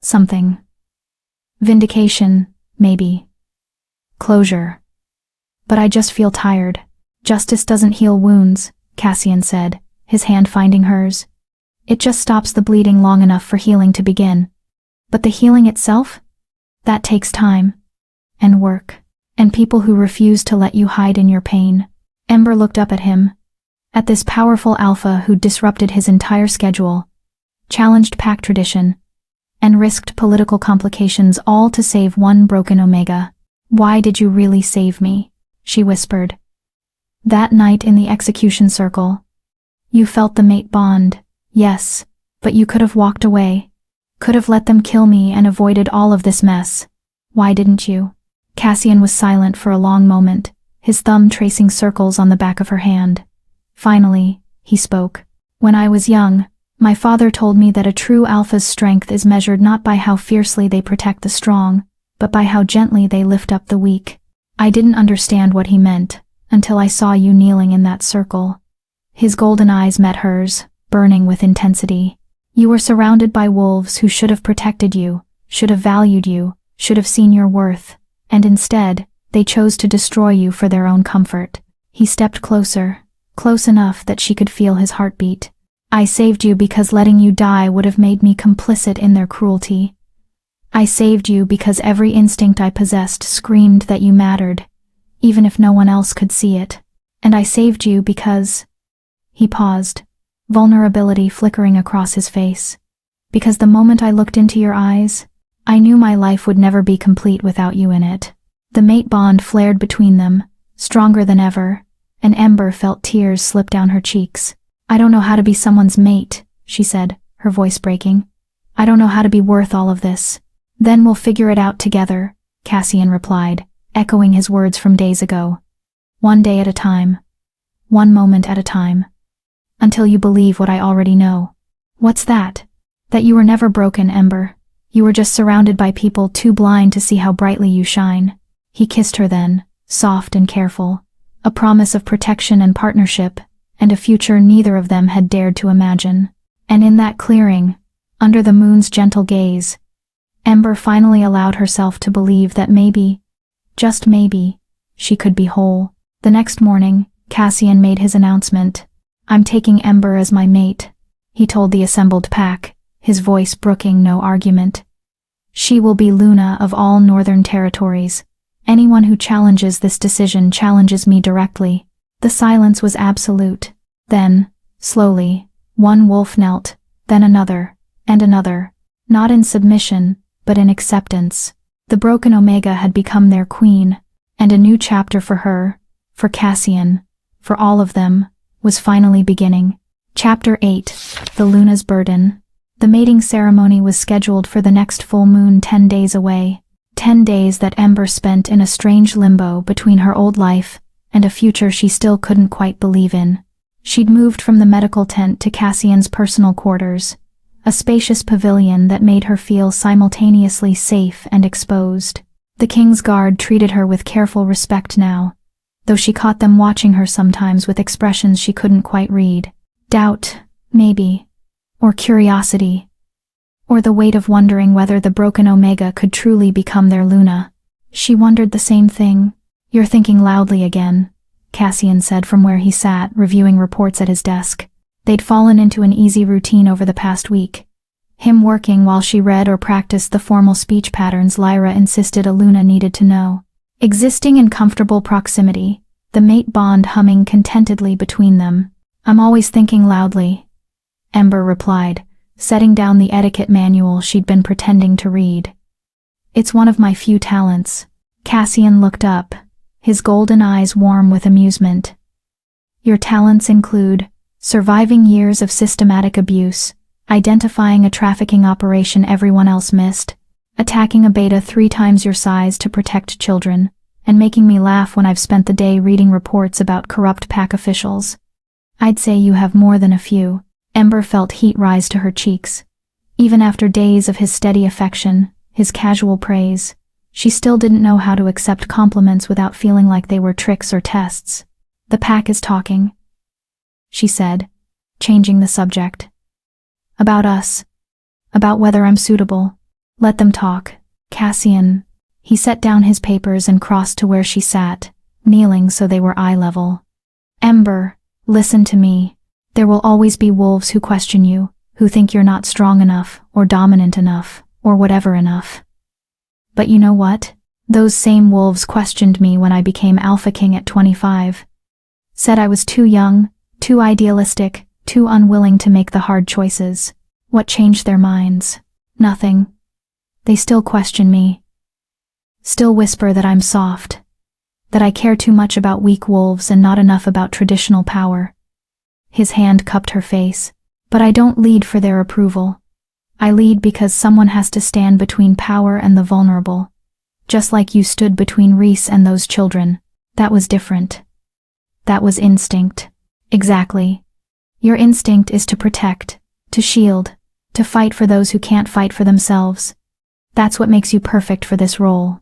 something. Vindication, maybe. Closure. But I just feel tired. Justice doesn't heal wounds, Cassian said, his hand finding hers. It just stops the bleeding long enough for healing to begin. But the healing itself? That takes time. And work. And people who refuse to let you hide in your pain. Ember looked up at him. At this powerful alpha who disrupted his entire schedule, challenged pack tradition, and risked political complications all to save one broken Omega. Why did you really save me? She whispered. That night in the execution circle. You felt the mate bond, yes, but you could have walked away. Could have let them kill me and avoided all of this mess. Why didn't you? Cassian was silent for a long moment, his thumb tracing circles on the back of her hand. Finally, he spoke. When I was young, my father told me that a true alpha's strength is measured not by how fiercely they protect the strong, but by how gently they lift up the weak. I didn't understand what he meant, until I saw you kneeling in that circle. His golden eyes met hers, burning with intensity. You were surrounded by wolves who should have protected you, should have valued you, should have seen your worth, and instead, they chose to destroy you for their own comfort. He stepped closer, close enough that she could feel his heartbeat. I saved you because letting you die would have made me complicit in their cruelty. I saved you because every instinct I possessed screamed that you mattered, even if no one else could see it. And I saved you because... He paused, vulnerability flickering across his face. Because the moment I looked into your eyes, I knew my life would never be complete without you in it. The mate bond flared between them, stronger than ever, and Ember felt tears slip down her cheeks. I don't know how to be someone's mate, she said, her voice breaking. I don't know how to be worth all of this. Then we'll figure it out together, Cassian replied, echoing his words from days ago. One day at a time. One moment at a time. Until you believe what I already know. What's that? That you were never broken, Ember. You were just surrounded by people too blind to see how brightly you shine. He kissed her then, soft and careful. A promise of protection and partnership, and a future neither of them had dared to imagine. And in that clearing, under the moon's gentle gaze, Ember finally allowed herself to believe that maybe, just maybe, she could be whole. The next morning, Cassian made his announcement. I'm taking Ember as my mate, he told the assembled pack, his voice brooking no argument. She will be Luna of all northern territories. Anyone who challenges this decision challenges me directly. The silence was absolute. Then, slowly, one wolf knelt, then another, and another. Not in submission, but in acceptance. The broken Omega had become their queen, and a new chapter for her, for Cassian, for all of them, was finally beginning. Chapter 8. The Luna's Burden. The mating ceremony was scheduled for the next full moon 10 days away. 10 days that Ember spent in a strange limbo between her old life and a future she still couldn't quite believe in. She'd moved from the medical tent to Cassian's personal quarters, a spacious pavilion that made her feel simultaneously safe and exposed. The King's Guard treated her with careful respect now, though she caught them watching her sometimes with expressions she couldn't quite read. Doubt, maybe, or curiosity, or the weight of wondering whether the broken Omega could truly become their Luna. She wondered the same thing. You're thinking loudly again, Cassian said from where he sat, reviewing reports at his desk. They'd fallen into an easy routine over the past week. Him working while she read or practiced the formal speech patterns Lyra insisted a Luna needed to know. Existing in comfortable proximity, the mate bond humming contentedly between them. I'm always thinking loudly, Ember replied, setting down the etiquette manual she'd been pretending to read. It's one of my few talents. Cassian looked up, his golden eyes warm with amusement. Your talents include surviving years of systematic abuse, identifying a trafficking operation everyone else missed, attacking a beta 3 times your size to protect children, and making me laugh when I've spent the day reading reports about corrupt pack officials. I'd say you have more than a few. Ember felt heat rise to her cheeks. Even after days of his steady affection, his casual praise, she still didn't know how to accept compliments without feeling like they were tricks or tests. The pack is talking, she said, changing the subject. About us. About whether I'm suitable. Let them talk. Cassian. He set down his papers and crossed to where she sat, kneeling so they were eye level. Ember, listen to me. There will always be wolves who question you, who think you're not strong enough, or dominant enough, or whatever enough. But you know what? Those same wolves questioned me when I became Alpha King at 25. Said I was too young, too idealistic, too unwilling to make the hard choices. What changed their minds? Nothing. They still question me. Still whisper that I'm soft. That I care too much about weak wolves and not enough about traditional power. His hand cupped her face. But I don't lead for their approval. I lead because someone has to stand between power and the vulnerable. Just like you stood between Rhys and those children. That was different. That was instinct. Exactly. Your instinct is to protect, to shield, to fight for those who can't fight for themselves. That's what makes you perfect for this role.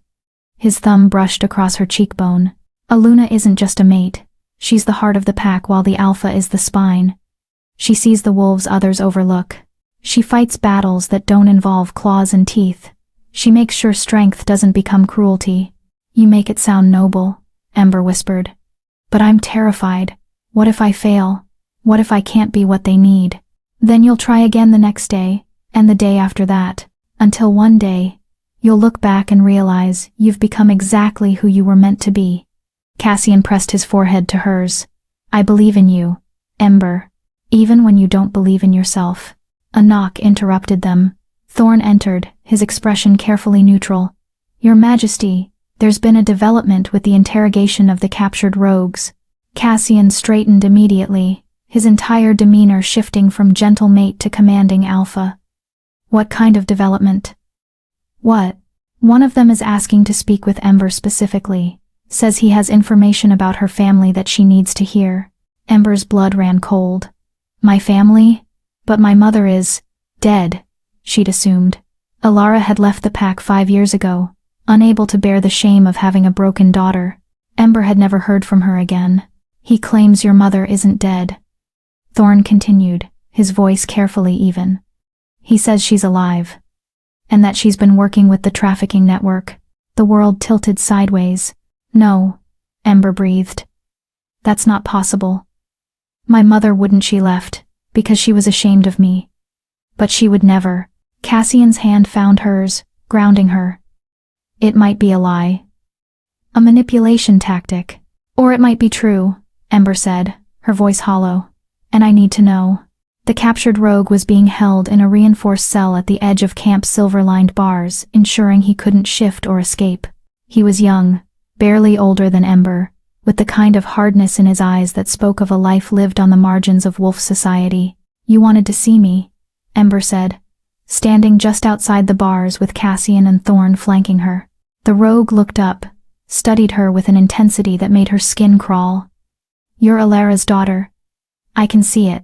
His thumb brushed across her cheekbone. Aluna isn't just a mate. She's the heart of the pack while the alpha is the spine. She sees the wolves others overlook. She fights battles that don't involve claws and teeth. She makes sure strength doesn't become cruelty. You make it sound noble, Ember whispered. But I'm terrified. What if I fail? What if I can't be what they need? Then you'll try again the next day, and the day after that, until one day, you'll look back and realize you've become exactly who you were meant to be. Cassian pressed his forehead to hers. I believe in you, Ember, even when you don't believe in yourself. A knock interrupted them. Thorn entered, his expression carefully neutral. Your Majesty, there's been a development with the interrogation of the captured rogues. Cassian straightened immediately, his entire demeanor shifting from gentle mate to commanding alpha. What kind of development? What? One of them is asking to speak with Ember specifically. Says he has information about her family that she needs to hear. Ember's blood ran cold. My family? But my mother is dead, she'd assumed. Alara had left the pack 5 years ago, unable to bear the shame of having a broken daughter. Ember had never heard from her again. He claims your mother isn't dead. Thorn continued, his voice carefully even. He says she's alive. And that she's been working with the trafficking network. The world tilted sideways. No, Ember breathed. That's not possible. My mother wouldn't. She left, because she was ashamed of me. But she would never. Cassian's hand found hers, grounding her. It might be a lie. A manipulation tactic. Or it might be true, Ember said, her voice hollow. And I need to know. The captured rogue was being held in a reinforced cell at the edge of Camp's silver-lined bars, ensuring he couldn't shift or escape. He was young, barely older than Ember, with the kind of hardness in his eyes that spoke of a life lived on the margins of wolf society. You wanted to see me, Ember said, standing just outside the bars with Cassian and Thorn flanking her. The rogue looked up, studied her with an intensity that made her skin crawl. You're Alara's daughter. I can see it.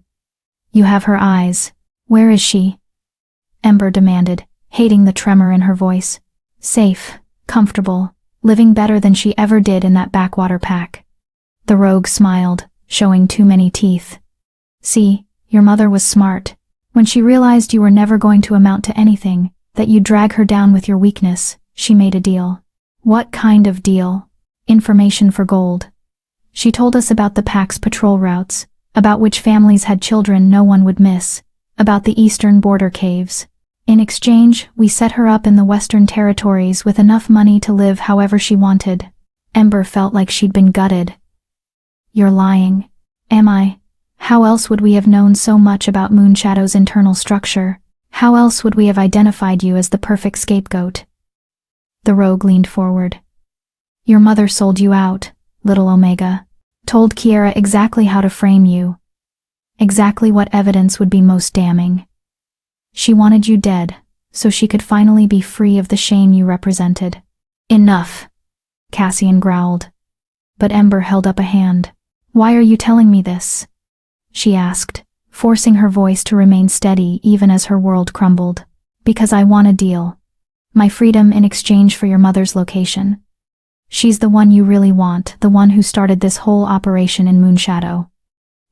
You have her eyes. Where is she? Ember demanded, hating the tremor in her voice. Safe, comfortable, living better than she ever did in that backwater pack. The rogue smiled, showing too many teeth. See, your mother was smart. When she realized you were never going to amount to anything, that you'd drag her down with your weakness, she made a deal. What kind of deal? Information for gold. She told us about the pack's patrol routes, about which families had children no one would miss, about the eastern border caves. In exchange, we set her up in the western territories with enough money to live however she wanted. Ember felt like she'd been gutted. You're lying. Am I? How else would we have known so much about Moonshadow's internal structure? How else would we have identified you as the perfect scapegoat? The rogue leaned forward. Your mother sold you out, little Omega. Told Kiera exactly how to frame you. Exactly what evidence would be most damning. She wanted you dead, so she could finally be free of the shame you represented. Enough, Cassian growled. But Ember held up a hand. Why are you telling me this? She asked, forcing her voice to remain steady even as her world crumbled. Because I want a deal. My freedom in exchange for your mother's location. She's the one you really want, the one who started this whole operation in Moonshadow.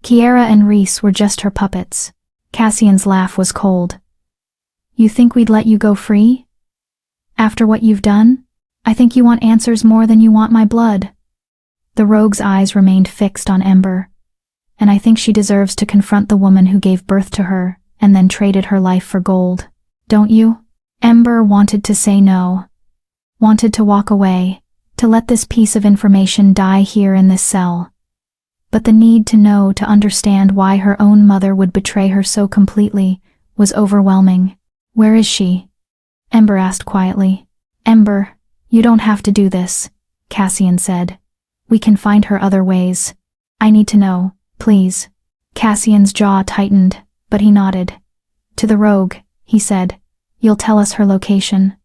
Kiera and Rhys were just her puppets. Cassian's laugh was cold. You think we'd let you go free? After what you've done? I think you want answers more than you want my blood. The rogue's eyes remained fixed on Ember. And I think she deserves to confront the woman who gave birth to her and then traded her life for gold. Don't you? Ember wanted to say no. Wanted to walk away, to let this piece of information die here in this cell. But the need to know, to understand why her own mother would betray her so completely, was overwhelming. Where is she? Ember asked quietly. Ember, you don't have to do this, Cassian said. We can find her other ways. I need to know, please. Cassian's jaw tightened, but he nodded. To the rogue, he said, you'll tell us her location.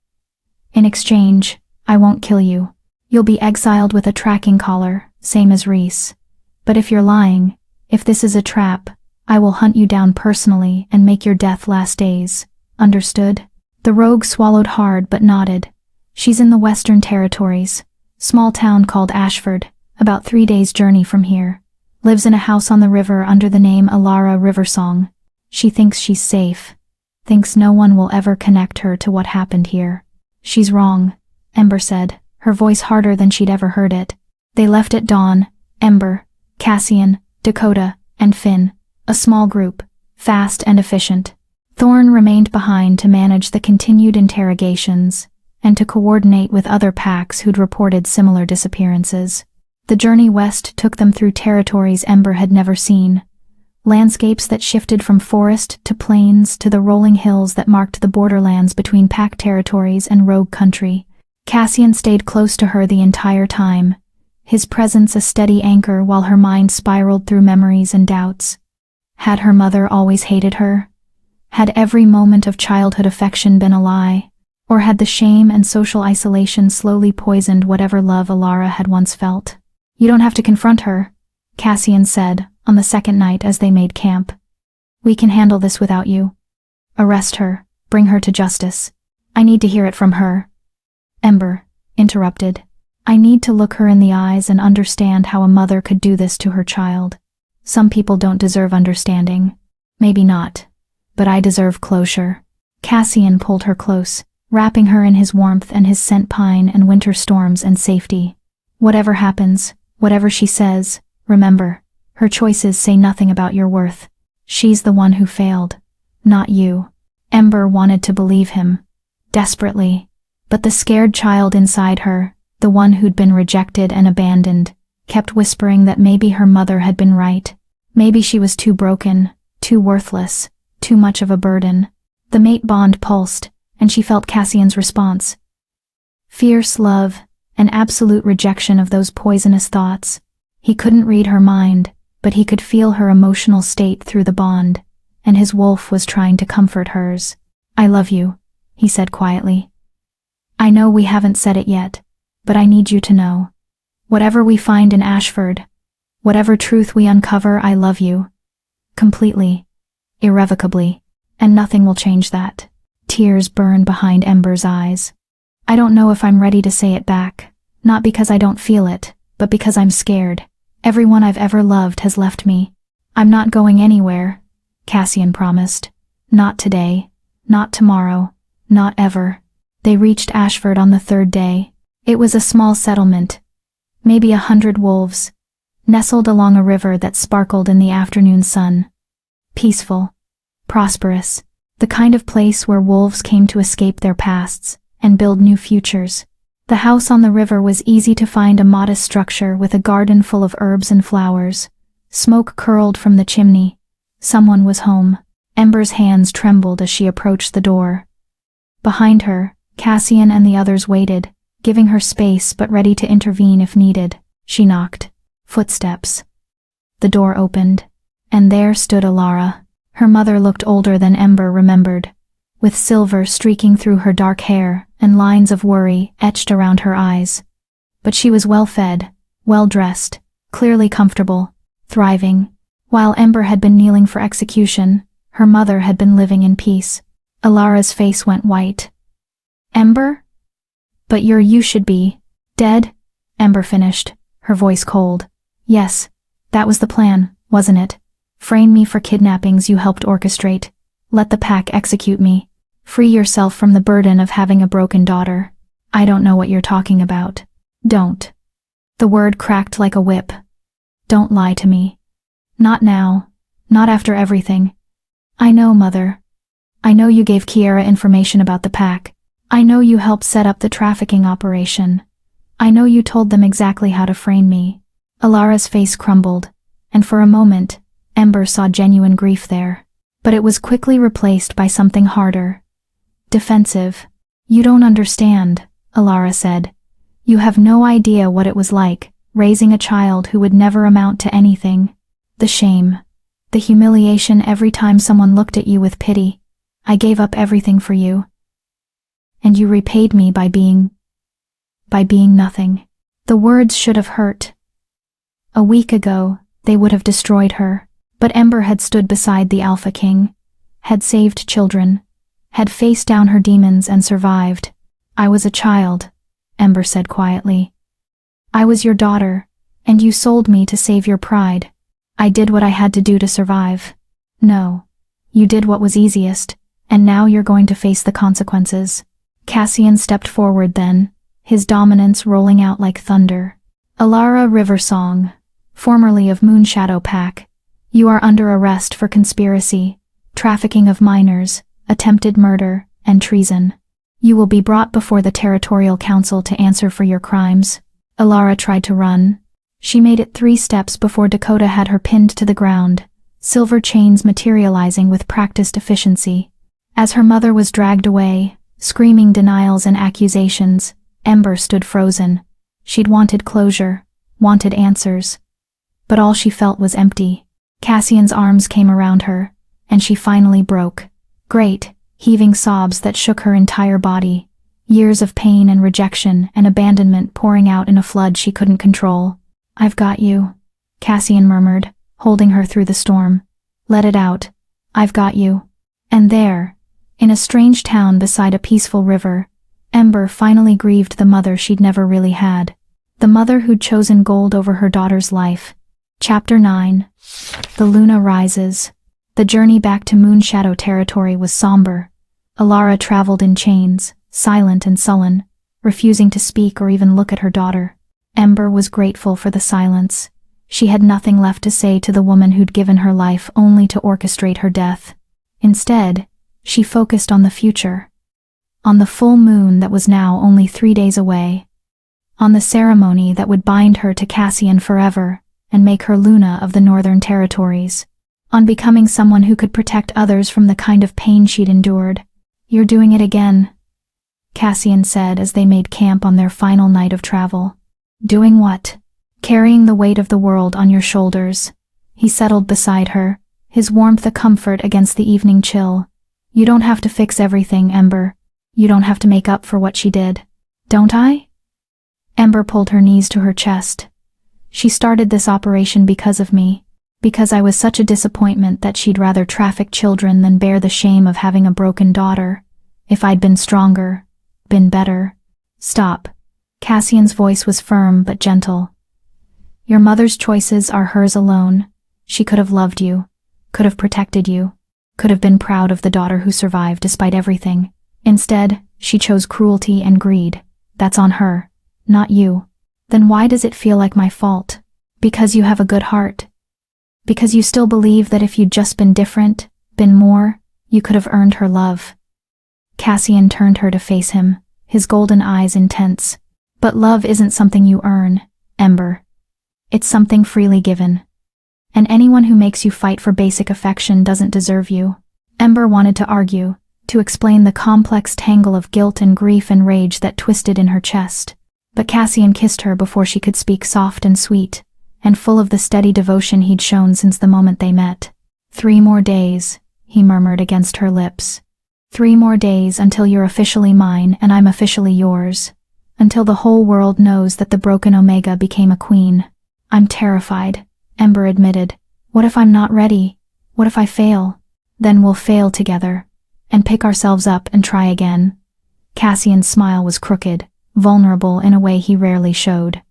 In exchange, I won't kill you. You'll be exiled with a tracking collar, same as Reese. But if you're lying, if this is a trap, I will hunt you down personally and make your death last days. Understood? The rogue swallowed hard but nodded. She's in the Western Territories, small town called Ashford, about 3 days' journey from here. Lives in a house on the river under the name Alara Riversong. She thinks she's safe. Thinks no one will ever connect her to what happened here. She's wrong, Ember said, her voice harder than she'd ever heard it. They left at dawn, Ember, Cassian, Dakota, and Finn, a small group, fast and efficient. Thorn remained behind to manage the continued interrogations and to coordinate with other packs who'd reported similar disappearances. The journey west took them through territories Ember had never seen, landscapes that shifted from forest to plains to the rolling hills that marked the borderlands between pack territories and rogue country. Cassian stayed close to her the entire time, his presence a steady anchor while her mind spiraled through memories and doubts. Had her mother always hated her? Had every moment of childhood affection been a lie? Or had the shame and social isolation slowly poisoned whatever love Alara had once felt? You don't have to confront her, Cassian said on the second night as they made camp. We can handle this without you. Arrest her, bring her to justice. I need to hear it from her. Ember interrupted. I need to look her in the eyes and understand how a mother could do this to her child. Some people don't deserve understanding. Maybe not. But I deserve closure. Cassian pulled her close, wrapping her in his warmth and his scent pine and winter storms and safety. Whatever happens, whatever she says, remember, her choices say nothing about your worth. She's the one who failed, not you. Ember wanted to believe him, desperately, but the scared child inside her, the one who'd been rejected and abandoned, kept whispering that maybe her mother had been right. Maybe she was too broken, too worthless, too much of a burden. The mate bond pulsed, and she felt Cassian's response. Fierce love, an absolute rejection of those poisonous thoughts. He couldn't read her mind, but he could feel her emotional state through the bond, and his wolf was trying to comfort hers. I love you, he said quietly. I know we haven't said it yet, but I need you to know. Whatever we find in Ashford, whatever truth we uncover, I love you. Completely. Irrevocably. And nothing will change that. Tears burned behind Ember's eyes. I don't know if I'm ready to say it back, not because I don't feel it, but because I'm scared. Everyone I've ever loved has left me. I'm not going anywhere, Cassian promised. Not today, not tomorrow, not ever. They reached Ashford on the third day. It was a small settlement, maybe 100 wolves, nestled along a river that sparkled in the afternoon sun. Peaceful, prosperous, the kind of place where wolves came to escape their pasts and build new futures. The house on the river was easy to find, a modest structure with a garden full of herbs and flowers. Smoke curled from the chimney. Someone was home. Ember's hands trembled as she approached the door. Behind her, Cassian and the others waited, giving her space but ready to intervene if needed. She knocked. Footsteps. The door opened, and there stood Alara. Her mother looked older than Ember remembered, with silver streaking through her dark hair and lines of worry etched around her eyes. But she was well-fed, well-dressed, clearly comfortable, thriving. While Ember had been kneeling for execution, her mother had been living in peace. Alara's face went white. Ember? But you should be dead, Ember finished, her voice cold. Yes, that was the plan, wasn't it? Frame me for kidnappings you helped orchestrate. Let the pack execute me. Free yourself from the burden of having a broken daughter. I don't know what you're talking about. Don't. The word cracked like a whip. Don't lie to me. Not now. Not after everything. I know, Mother. I know you gave Kiera information about the pack. I know you helped set up the trafficking operation. I know you told them exactly how to frame me. Alara's face crumbled, and for a moment, Ember saw genuine grief there. But it was quickly replaced by something harder. Defensive. You don't understand, Alara said. You have no idea what it was like, raising a child who would never amount to anything. The shame. The humiliation every time someone looked at you with pity. I gave up everything for you. And you repaid me by being nothing. The words should have hurt. A week ago, they would have destroyed her, but Ember had stood beside the Alpha King, had saved children, had faced down her demons and survived. I was a child, Ember said quietly. I was your daughter, and you sold me to save your pride. I did what I had to do to survive. No, you did what was easiest, and now you're going to face the consequences. Cassian stepped forward then, his dominance rolling out like thunder. Alara Riversong, formerly of Moonshadow Pack, you are under arrest for conspiracy, trafficking of minors, attempted murder, and treason. You will be brought before the Territorial Council to answer for your crimes. Alara tried to run. She made it 3 steps before Dakota had her pinned to the ground, silver chains materializing with practiced efficiency. As her mother was dragged away, screaming denials and accusations, Ember stood frozen. She'd wanted closure, wanted answers. But all she felt was empty. Cassian's arms came around her, and she finally broke. Great, heaving sobs that shook her entire body. Years of pain and rejection and abandonment pouring out in a flood she couldn't control. I've got you, Cassian murmured, holding her through the storm. Let it out. I've got you. And there, in a strange town beside a peaceful river, Ember finally grieved the mother she'd never really had. The mother who'd chosen gold over her daughter's life. Chapter 9. The Luna Rises. The journey back to Moonshadow territory was somber. Alara traveled in chains, silent and sullen, refusing to speak or even look at her daughter. Ember was grateful for the silence. She had nothing left to say to the woman who'd given her life only to orchestrate her death. Instead, she focused on the future. On the full moon that was now only 3 days away. On the ceremony that would bind her to Cassian forever and make her Luna of the Northern Territories. On becoming someone who could protect others from the kind of pain she'd endured. You're doing it again, Cassian said as they made camp on their final night of travel. Doing what? Carrying the weight of the world on your shoulders. He settled beside her, his warmth a comfort against the evening chill. You don't have to fix everything, Ember. You don't have to make up for what she did. Don't I? Ember pulled her knees to her chest. She started this operation because of me, because I was such a disappointment that she'd rather traffic children than bear the shame of having a broken daughter. If I'd been stronger, been better. Stop. Cassian's voice was firm but gentle. Your mother's choices are hers alone. She could have loved you, could have protected you, could have been proud of the daughter who survived despite everything. Instead, she chose cruelty and greed. That's on her, not you. Then why does it feel like my fault? Because you have a good heart. Because you still believe that if you'd just been different, been more, you could have earned her love. Cassian turned her to face him, his golden eyes intense. But love isn't something you earn, Ember. It's something freely given. And anyone who makes you fight for basic affection doesn't deserve you. Ember wanted to argue, to explain the complex tangle of guilt and grief and rage that twisted in her chest. But Cassian kissed her before she could speak, soft and sweet, and full of the steady devotion he'd shown since the moment they met. 3 more days, he murmured against her lips. 3 more days until you're officially mine and I'm officially yours. Until the whole world knows that the broken Omega became a queen. I'm terrified, Ember admitted. What if I'm not ready? What if I fail? Then we'll fail together, and pick ourselves up and try again. Cassian's smile was crooked, vulnerable in a way he rarely showed.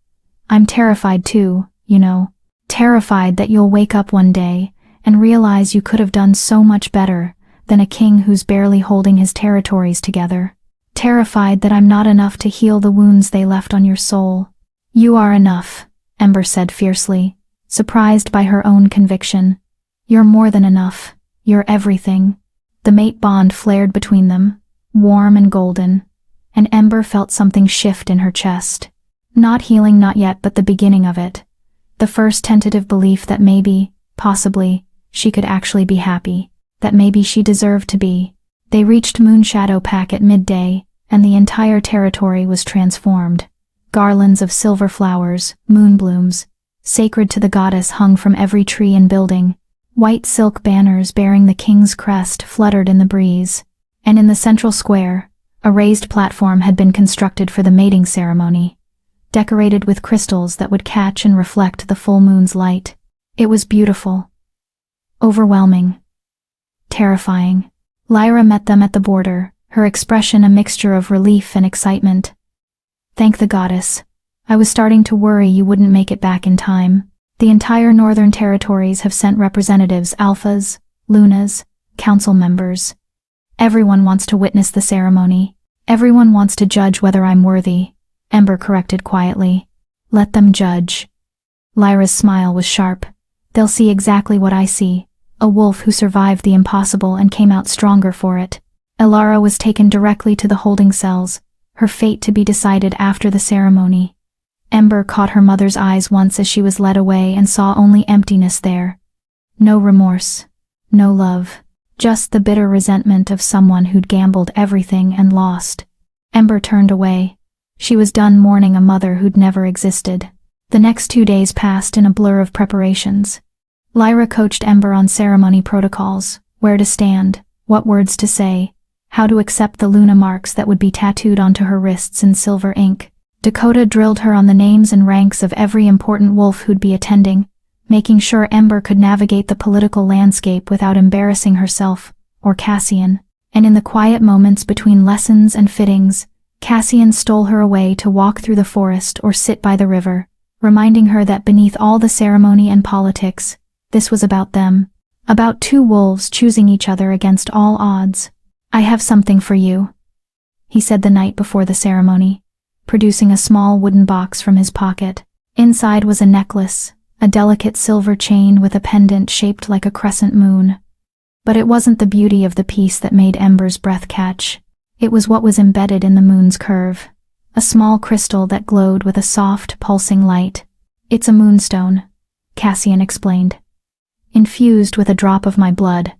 I'm terrified too, you know. Terrified that you'll wake up one day and realize you could have done so much better than a king who's barely holding his territories together. Terrified that I'm not enough to heal the wounds they left on your soul. You are enough, Ember said fiercely, surprised by her own conviction. You're more than enough. You're everything. The mate bond flared between them, warm and golden, and Ember felt something shift in her chest. Not healing, not yet, but the beginning of it. The first tentative belief that maybe, possibly, she could actually be happy, that maybe she deserved to be. They reached Moonshadow Pack at midday, and the entire territory was transformed. Garlands of silver flowers, moonblooms, sacred to the goddess, hung from every tree and building. White silk banners bearing the king's crest fluttered in the breeze, and in the central square, a raised platform had been constructed for the mating ceremony, decorated with crystals that would catch and reflect the full moon's light. It was beautiful. Overwhelming. Terrifying. Lyra met them at the border, her expression a mixture of relief and excitement. Thank the goddess. I was starting to worry you wouldn't make it back in time. The entire Northern Territories have sent representatives, alphas, lunas, council members. Everyone wants to witness the ceremony. Everyone wants to judge whether I'm worthy, Ember corrected quietly. Let them judge. Lyra's smile was sharp. They'll see exactly what I see, a wolf who survived the impossible and came out stronger for it. Elara was taken directly to the holding cells, her fate to be decided after the ceremony. Ember caught her mother's eyes once as she was led away and saw only emptiness there. No remorse, no love, just the bitter resentment of someone who'd gambled everything and lost. Ember turned away. She was done mourning a mother who'd never existed. The next 2 days passed in a blur of preparations. Lyra coached Ember on ceremony protocols, where to stand, what words to say, how to accept the Luna marks that would be tattooed onto her wrists in silver ink. Dakota drilled her on the names and ranks of every important wolf who'd be attending, making sure Ember could navigate the political landscape without embarrassing herself or Cassian. And in the quiet moments between lessons and fittings, Cassian stole her away to walk through the forest or sit by the river, reminding her that beneath all the ceremony and politics, this was about them, about two wolves choosing each other against all odds. I have something for you, he said the night before the ceremony, producing a small wooden box from his pocket. Inside was a necklace, a delicate silver chain with a pendant shaped like a crescent moon. But it wasn't the beauty of the piece that made Ember's breath catch. It was what was embedded in the moon's curve, a small crystal that glowed with a soft, pulsing light. It's a moonstone, Cassian explained. Infused with a drop of my blood.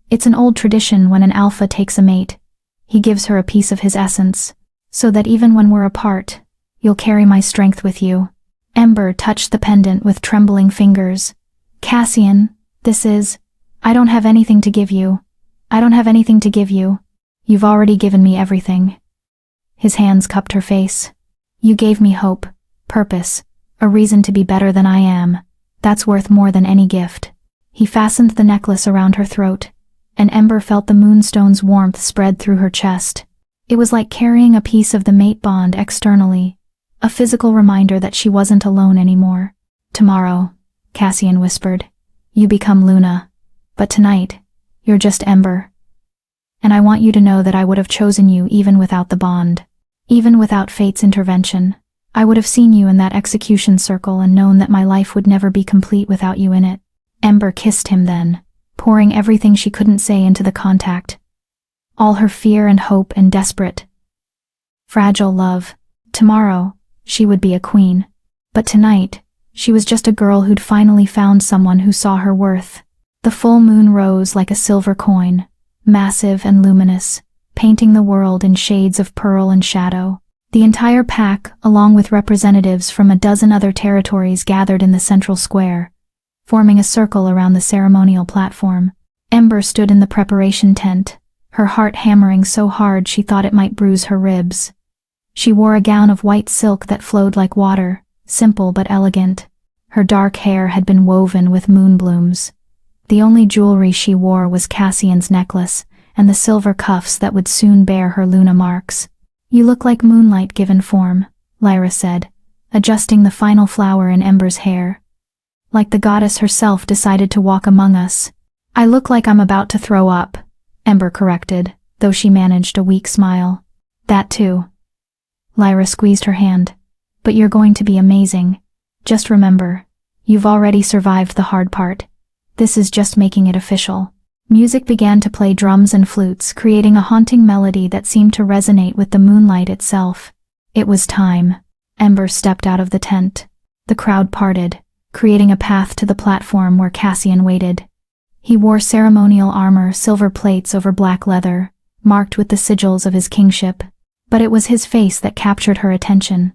It's an old tradition when an alpha takes a mate. He gives her a piece of his essence, so that even when we're apart, you'll carry my strength with you. Ember touched the pendant with trembling fingers. Cassian, I don't have anything to give you. I don't have anything to give you. You've already given me everything. His hands cupped her face. You gave me hope, purpose, a reason to be better than I am. That's worth more than any gift. He fastened the necklace around her throat, and Ember felt the moonstone's warmth spread through her chest. It was like carrying a piece of the mate bond externally, a physical reminder that she wasn't alone anymore. Tomorrow, Cassian whispered, you become Luna, but tonight, you're just Ember. And I want you to know that I would have chosen you even without the bond. Even without fate's intervention, I would have seen you in that execution circle and known that my life would never be complete without you in it. Ember kissed him then, pouring everything she couldn't say into the contact. All her fear and hope and desperate, fragile love. Tomorrow, she would be a queen. But tonight, she was just a girl who'd finally found someone who saw her worth. The full moon rose like a silver coin, massive and luminous, painting the world in shades of pearl and shadow. The entire pack, along with representatives from a dozen other territories, gathered in the central square, forming a circle around the ceremonial platform. Ember stood in the preparation tent, her heart hammering so hard she thought it might bruise her ribs. She wore a gown of white silk that flowed like water, simple but elegant. Her dark hair had been woven with moonblooms. The only jewelry she wore was Cassian's necklace and the silver cuffs that would soon bear her Luna marks. You look like moonlight given form, Lyra said, adjusting the final flower in Ember's hair. like the goddess herself decided to walk among us. I look like I'm about to throw up, Ember corrected, though she managed a weak smile. That too. Lyra squeezed her hand. But you're going to be amazing. Just remember, you've already survived the hard part. This is just making it official. Music began to play drums and flutes, creating a haunting melody that seemed to resonate with the moonlight itself. It was time. Ember stepped out of the tent. The crowd parted, creating a path to the platform where Cassian waited. He wore ceremonial armor, silver plates over black leather, marked with the sigils of his kingship. But it was his face that captured her attention.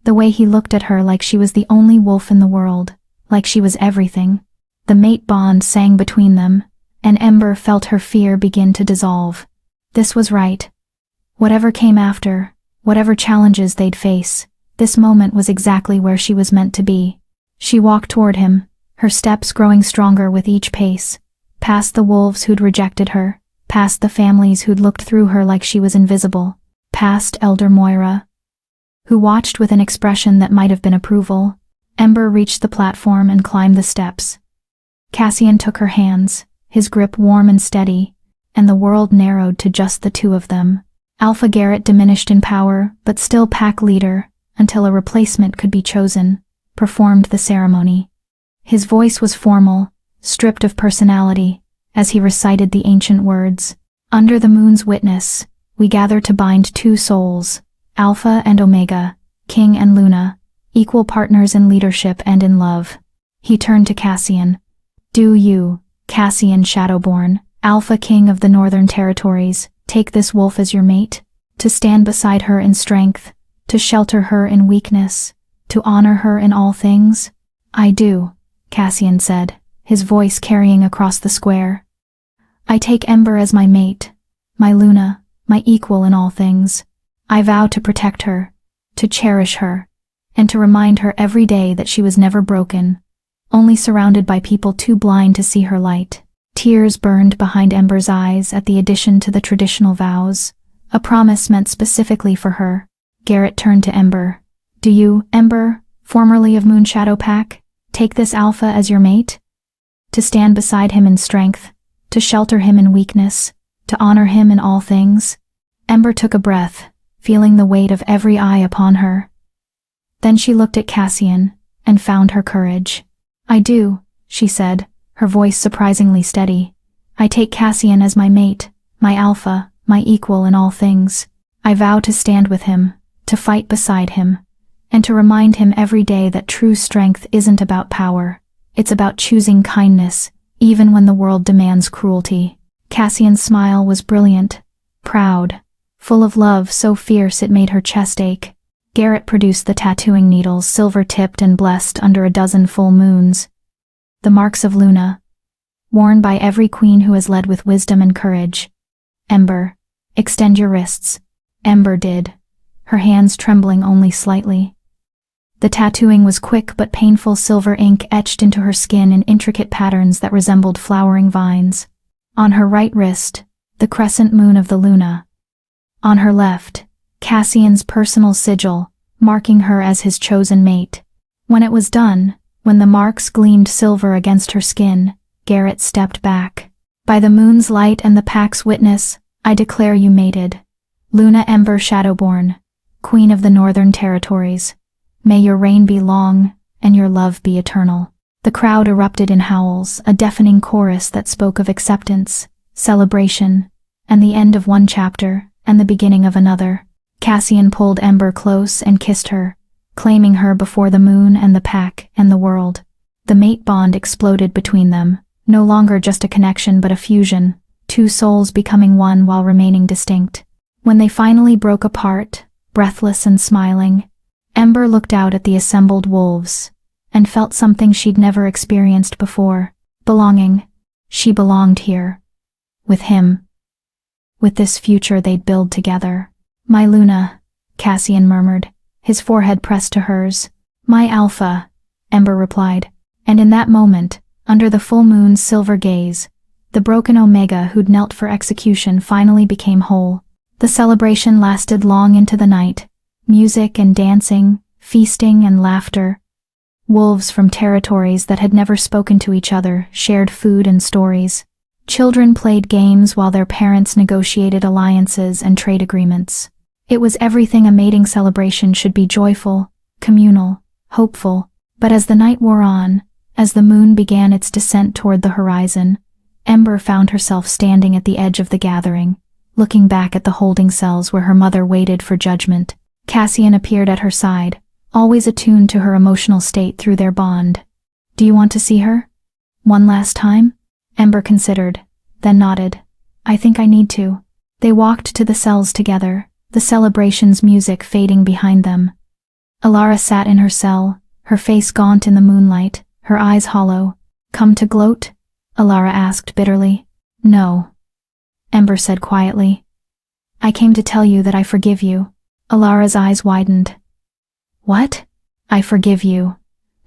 The way he looked at her like she was the only wolf in the world, like she was everything. The mate bond sang between them, and Ember felt her fear begin to dissolve. This was right. Whatever came after, whatever challenges they'd face, this moment was exactly where she was meant to be. She walked toward him, her steps growing stronger with each pace, past the wolves who'd rejected her, past the families who'd looked through her like she was invisible, past Elder Moira, who watched with an expression that might have been approval. Ember reached the platform and climbed the steps. Cassian took her hands, his grip warm and steady, and the world narrowed to just the two of them. Alpha Garrett diminished in power, but still pack leader, until a replacement could be chosen, performed the ceremony. His voice was formal, stripped of personality, as he recited the ancient words. Under the moon's witness, we gather to bind two souls, Alpha and Omega, King and Luna, equal partners in leadership and in love. He turned to Cassian. Do you, Cassian Shadowborn, Alpha King of the Northern Territories, take this wolf as your mate? To stand beside her in strength, to shelter her in weakness, to honor her in all things? I do, Cassian said, his voice carrying across the square. I take Ember as my mate, my Luna, my equal in all things. I vow to protect her, to cherish her, and to remind her every day that she was never broken, only surrounded by people too blind to see her light. Tears burned behind Ember's eyes at the addition to the traditional vows, a promise meant specifically for her. Garrett turned to Ember. Do you, Ember, formerly of Moonshadow Pack, take this Alpha as your mate? To stand beside him in strength, to shelter him in weakness, to honor him in all things? Ember took a breath, feeling the weight of every eye upon her. Then she looked at Cassian, and found her courage. I do, she said, her voice surprisingly steady. I take Cassian as my mate, my Alpha, my equal in all things. I vow to stand with him, to fight beside him, and to remind him every day that true strength isn't about power. It's about choosing kindness, even when the world demands cruelty. Cassian's smile was brilliant, proud, full of love so fierce it made her chest ache. Garrett produced the tattooing needles, silver-tipped and blessed under a dozen full moons. The marks of Luna, worn by every queen who has led with wisdom and courage. Ember, extend your wrists. Ember did, her hands trembling only slightly. The tattooing was quick but painful, silver ink etched into her skin in intricate patterns that resembled flowering vines. On her right wrist, the crescent moon of the Luna. On her left, Cassian's personal sigil, marking her as his chosen mate. When it was done, when the marks gleamed silver against her skin, Garrett stepped back. By the moon's light and the pack's witness, I declare you mated. Luna Ember Shadowborn, Queen of the Northern Territories. May your reign be long, and your love be eternal. The crowd erupted in howls, a deafening chorus that spoke of acceptance, celebration, and the end of one chapter, and the beginning of another. Cassian pulled Ember close and kissed her, claiming her before the moon and the pack and the world. The mate bond exploded between them, no longer just a connection but a fusion, two souls becoming one while remaining distinct. When they finally broke apart, breathless and smiling, Ember looked out at the assembled wolves, and felt something she'd never experienced before. Belonging. She belonged here. With him. With this future they'd build together. My Luna, Cassian murmured, his forehead pressed to hers. My Alpha, Ember replied, and in that moment, under the full moon's silver gaze, the broken Omega who'd knelt for execution finally became whole. The celebration lasted long into the night. Music and dancing, feasting and laughter. Wolves from territories that had never spoken to each other shared food and stories. Children played games while their parents negotiated alliances and trade agreements. It was everything a mating celebration should be: joyful, communal, hopeful. But as the night wore on, as the moon began its descent toward the horizon, Ember found herself standing at the edge of the gathering, looking back at the holding cells where her mother waited for judgment. Cassian appeared at her side, always attuned to her emotional state through their bond. "Do you want to see her? One last time?" Ember considered, then nodded. "I think I need to." They walked to the cells together, the celebration's music fading behind them. Alara sat in her cell, her face gaunt in the moonlight, her eyes hollow. "Come to gloat?" Alara asked bitterly. "No," Ember said quietly. "I came to tell you that I forgive you." Alara's eyes widened. "What?" "I forgive you.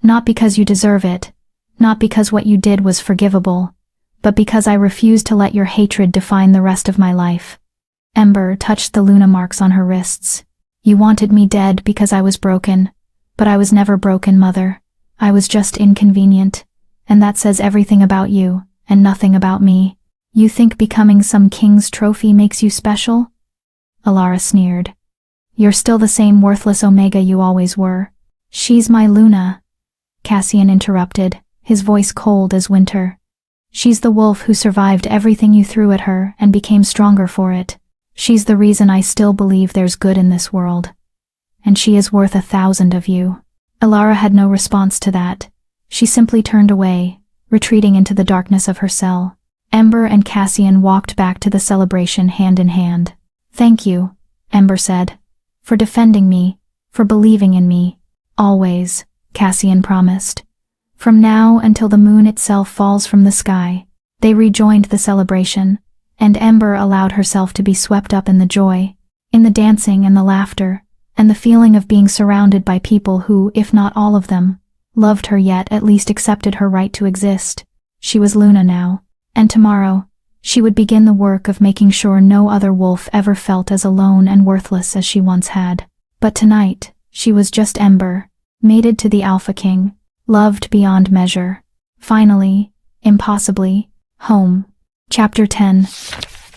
Not because you deserve it, not because what you did was forgivable, but because I refuse to let your hatred define the rest of my life." Ember touched the Luna marks on her wrists. "You wanted me dead because I was broken, but I was never broken, Mother. I was just inconvenient, and that says everything about you, and nothing about me. You think becoming some king's trophy makes you special?" Alara sneered. "You're still the same worthless Omega you always were." "She's my Luna," Cassian interrupted, his voice cold as winter. "She's the wolf who survived everything you threw at her and became stronger for it. She's the reason I still believe there's good in this world. And she is worth 1,000 of you." Alara had no response to that. She simply turned away, retreating into the darkness of her cell. Ember and Cassian walked back to the celebration hand in hand. "Thank you," Ember said, "for defending me, for believing in me. Always," Cassian promised. "From now until the moon itself falls from the sky." They rejoined the celebration, and Ember allowed herself to be swept up in the joy, in the dancing and the laughter, and the feeling of being surrounded by people who, if not all of them, loved her yet at least accepted her right to exist. She was Luna now, and tomorrow, she would begin the work of making sure no other wolf ever felt as alone and worthless as she once had. But tonight, she was just Ember, mated to the Alpha King, loved beyond measure. Finally, impossibly, home. Chapter 10.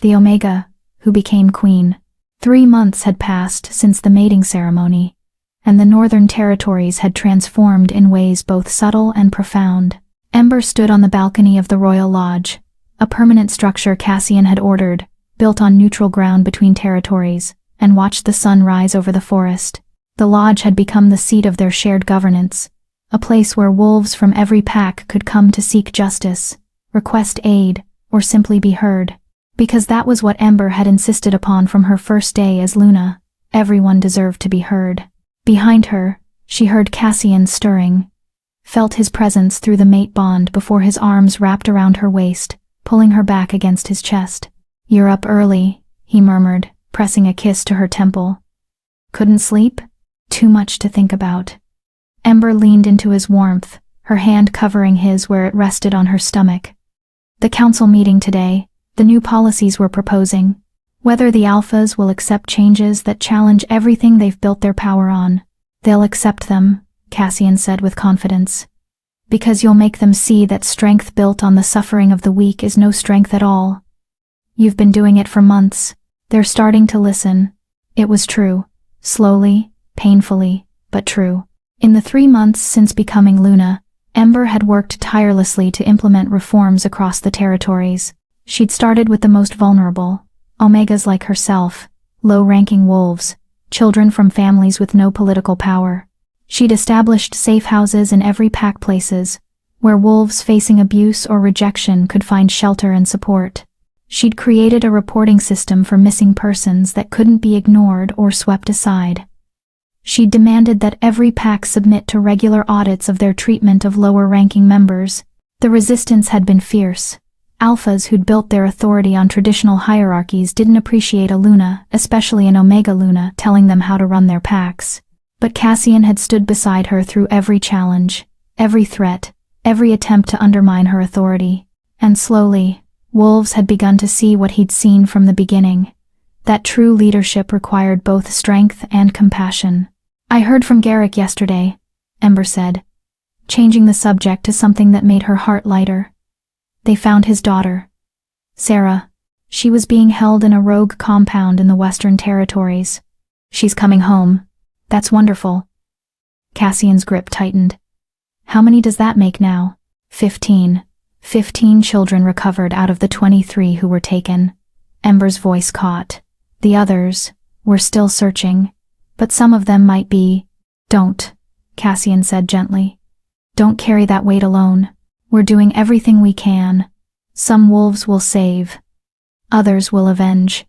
The Omega, who became queen. 3 months had passed since the mating ceremony, and the Northern Territories had transformed in ways both subtle and profound. Ember stood on the balcony of the Royal Lodge, a permanent structure Cassian had ordered, built on neutral ground between territories, and watched the sun rise over the forest. The lodge had become the seat of their shared governance, a place where wolves from every pack could come to seek justice, request aid, or simply be heard. Because that was what Ember had insisted upon from her first day as Luna. Everyone deserved to be heard. Behind her, she heard Cassian stirring, felt his presence through the mate bond before his arms wrapped around her waist, pulling her back against his chest. "You're up early," he murmured, pressing a kiss to her temple. "Couldn't sleep? Too much to think about." Ember leaned into his warmth, her hand covering his where it rested on her stomach. "The council meeting today, the new policies we're proposing. Whether the Alphas will accept changes that challenge everything they've built their power on." "They'll accept them," Cassian said with confidence. "Because you'll make them see that strength built on the suffering of the weak is no strength at all. You've been doing it for months. They're starting to listen." It was true. Slowly, painfully, but true. In the 3 months since becoming Luna, Ember had worked tirelessly to implement reforms across the territories. She'd started with the most vulnerable, Omegas like herself, low-ranking wolves, children from families with no political power. She'd established safe houses in every pack places, where wolves facing abuse or rejection could find shelter and support. She'd created a reporting system for missing persons that couldn't be ignored or swept aside. She'd demanded that every pack submit to regular audits of their treatment of lower-ranking members. The resistance had been fierce. Alphas who'd built their authority on traditional hierarchies didn't appreciate a Luna, especially an Omega Luna, telling them how to run their packs. But Cassian had stood beside her through every challenge, every threat, every attempt to undermine her authority. And slowly, wolves had begun to see what he'd seen from the beginning, that true leadership required both strength and compassion. "I heard from Garrick yesterday," Ember said. changing the subject to something that made her heart lighter. They found his daughter, Sarah. She was being held in a rogue compound in the Western Territories. She's coming home. That's wonderful. Cassian's grip tightened. How many does that make now? 15. 15 children recovered out of the 23 who were taken. Ember's voice caught. The others were still searching, but some of them might be. Don't, Cassian said gently. Don't carry that weight alone. We're doing everything we can. Some wolves will save. Others will avenge.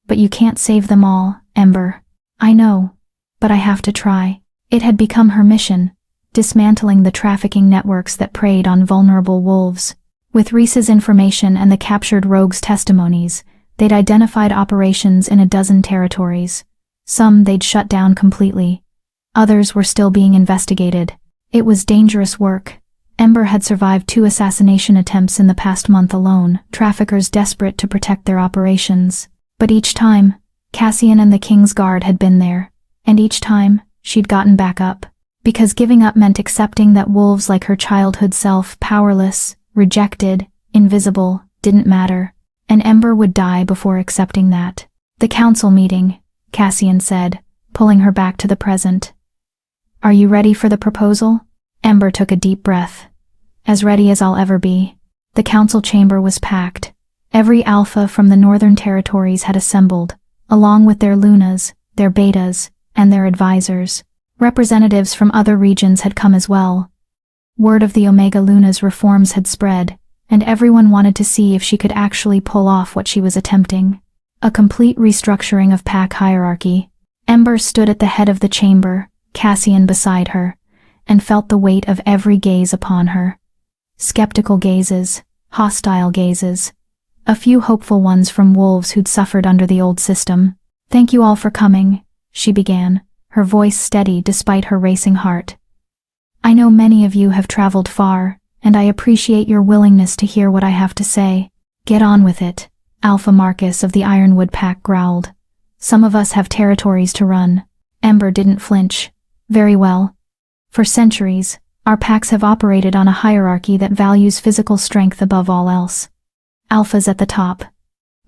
But you can't save them all, Ember. I know, but I have to try. It had become her mission, dismantling the trafficking networks that preyed on vulnerable wolves. With Reese's information and the captured rogues' testimonies, they'd identified operations in a dozen territories. Some they'd shut down completely. Others were still being investigated. It was dangerous work. Ember had survived 2 assassination attempts in the past month alone, traffickers desperate to protect their operations. But each time, Cassian and the King's Guard had been there, and each time, she'd gotten back up. Because giving up meant accepting that wolves like her childhood self, powerless, rejected, invisible, didn't matter. And Ember would die before accepting that. The council meeting, Cassian said, pulling her back to the present. Are you ready for the proposal? Ember took a deep breath. As ready as I'll ever be. The council chamber was packed. Every alpha from the Northern Territories had assembled, along with their lunas, their betas, and their advisors. Representatives from other regions had come as well. Word of the Omega Luna's reforms had spread, and everyone wanted to see if she could actually pull off what she was attempting. A complete restructuring of pack hierarchy. Ember stood at the head of the chamber, Cassian beside her, and felt the weight of every gaze upon her. Skeptical gazes, hostile gazes. A few hopeful ones from wolves who'd suffered under the old system. Thank you all for coming, she began, her voice steady despite her racing heart. I know many of you have traveled far, and I appreciate your willingness to hear what I have to say. Get on with it, Alpha Marcus of the Ironwood Pack growled. Some of us have territories to run. Ember didn't flinch. Very well. For centuries, our packs have operated on a hierarchy that values physical strength above all else. Alphas at the top,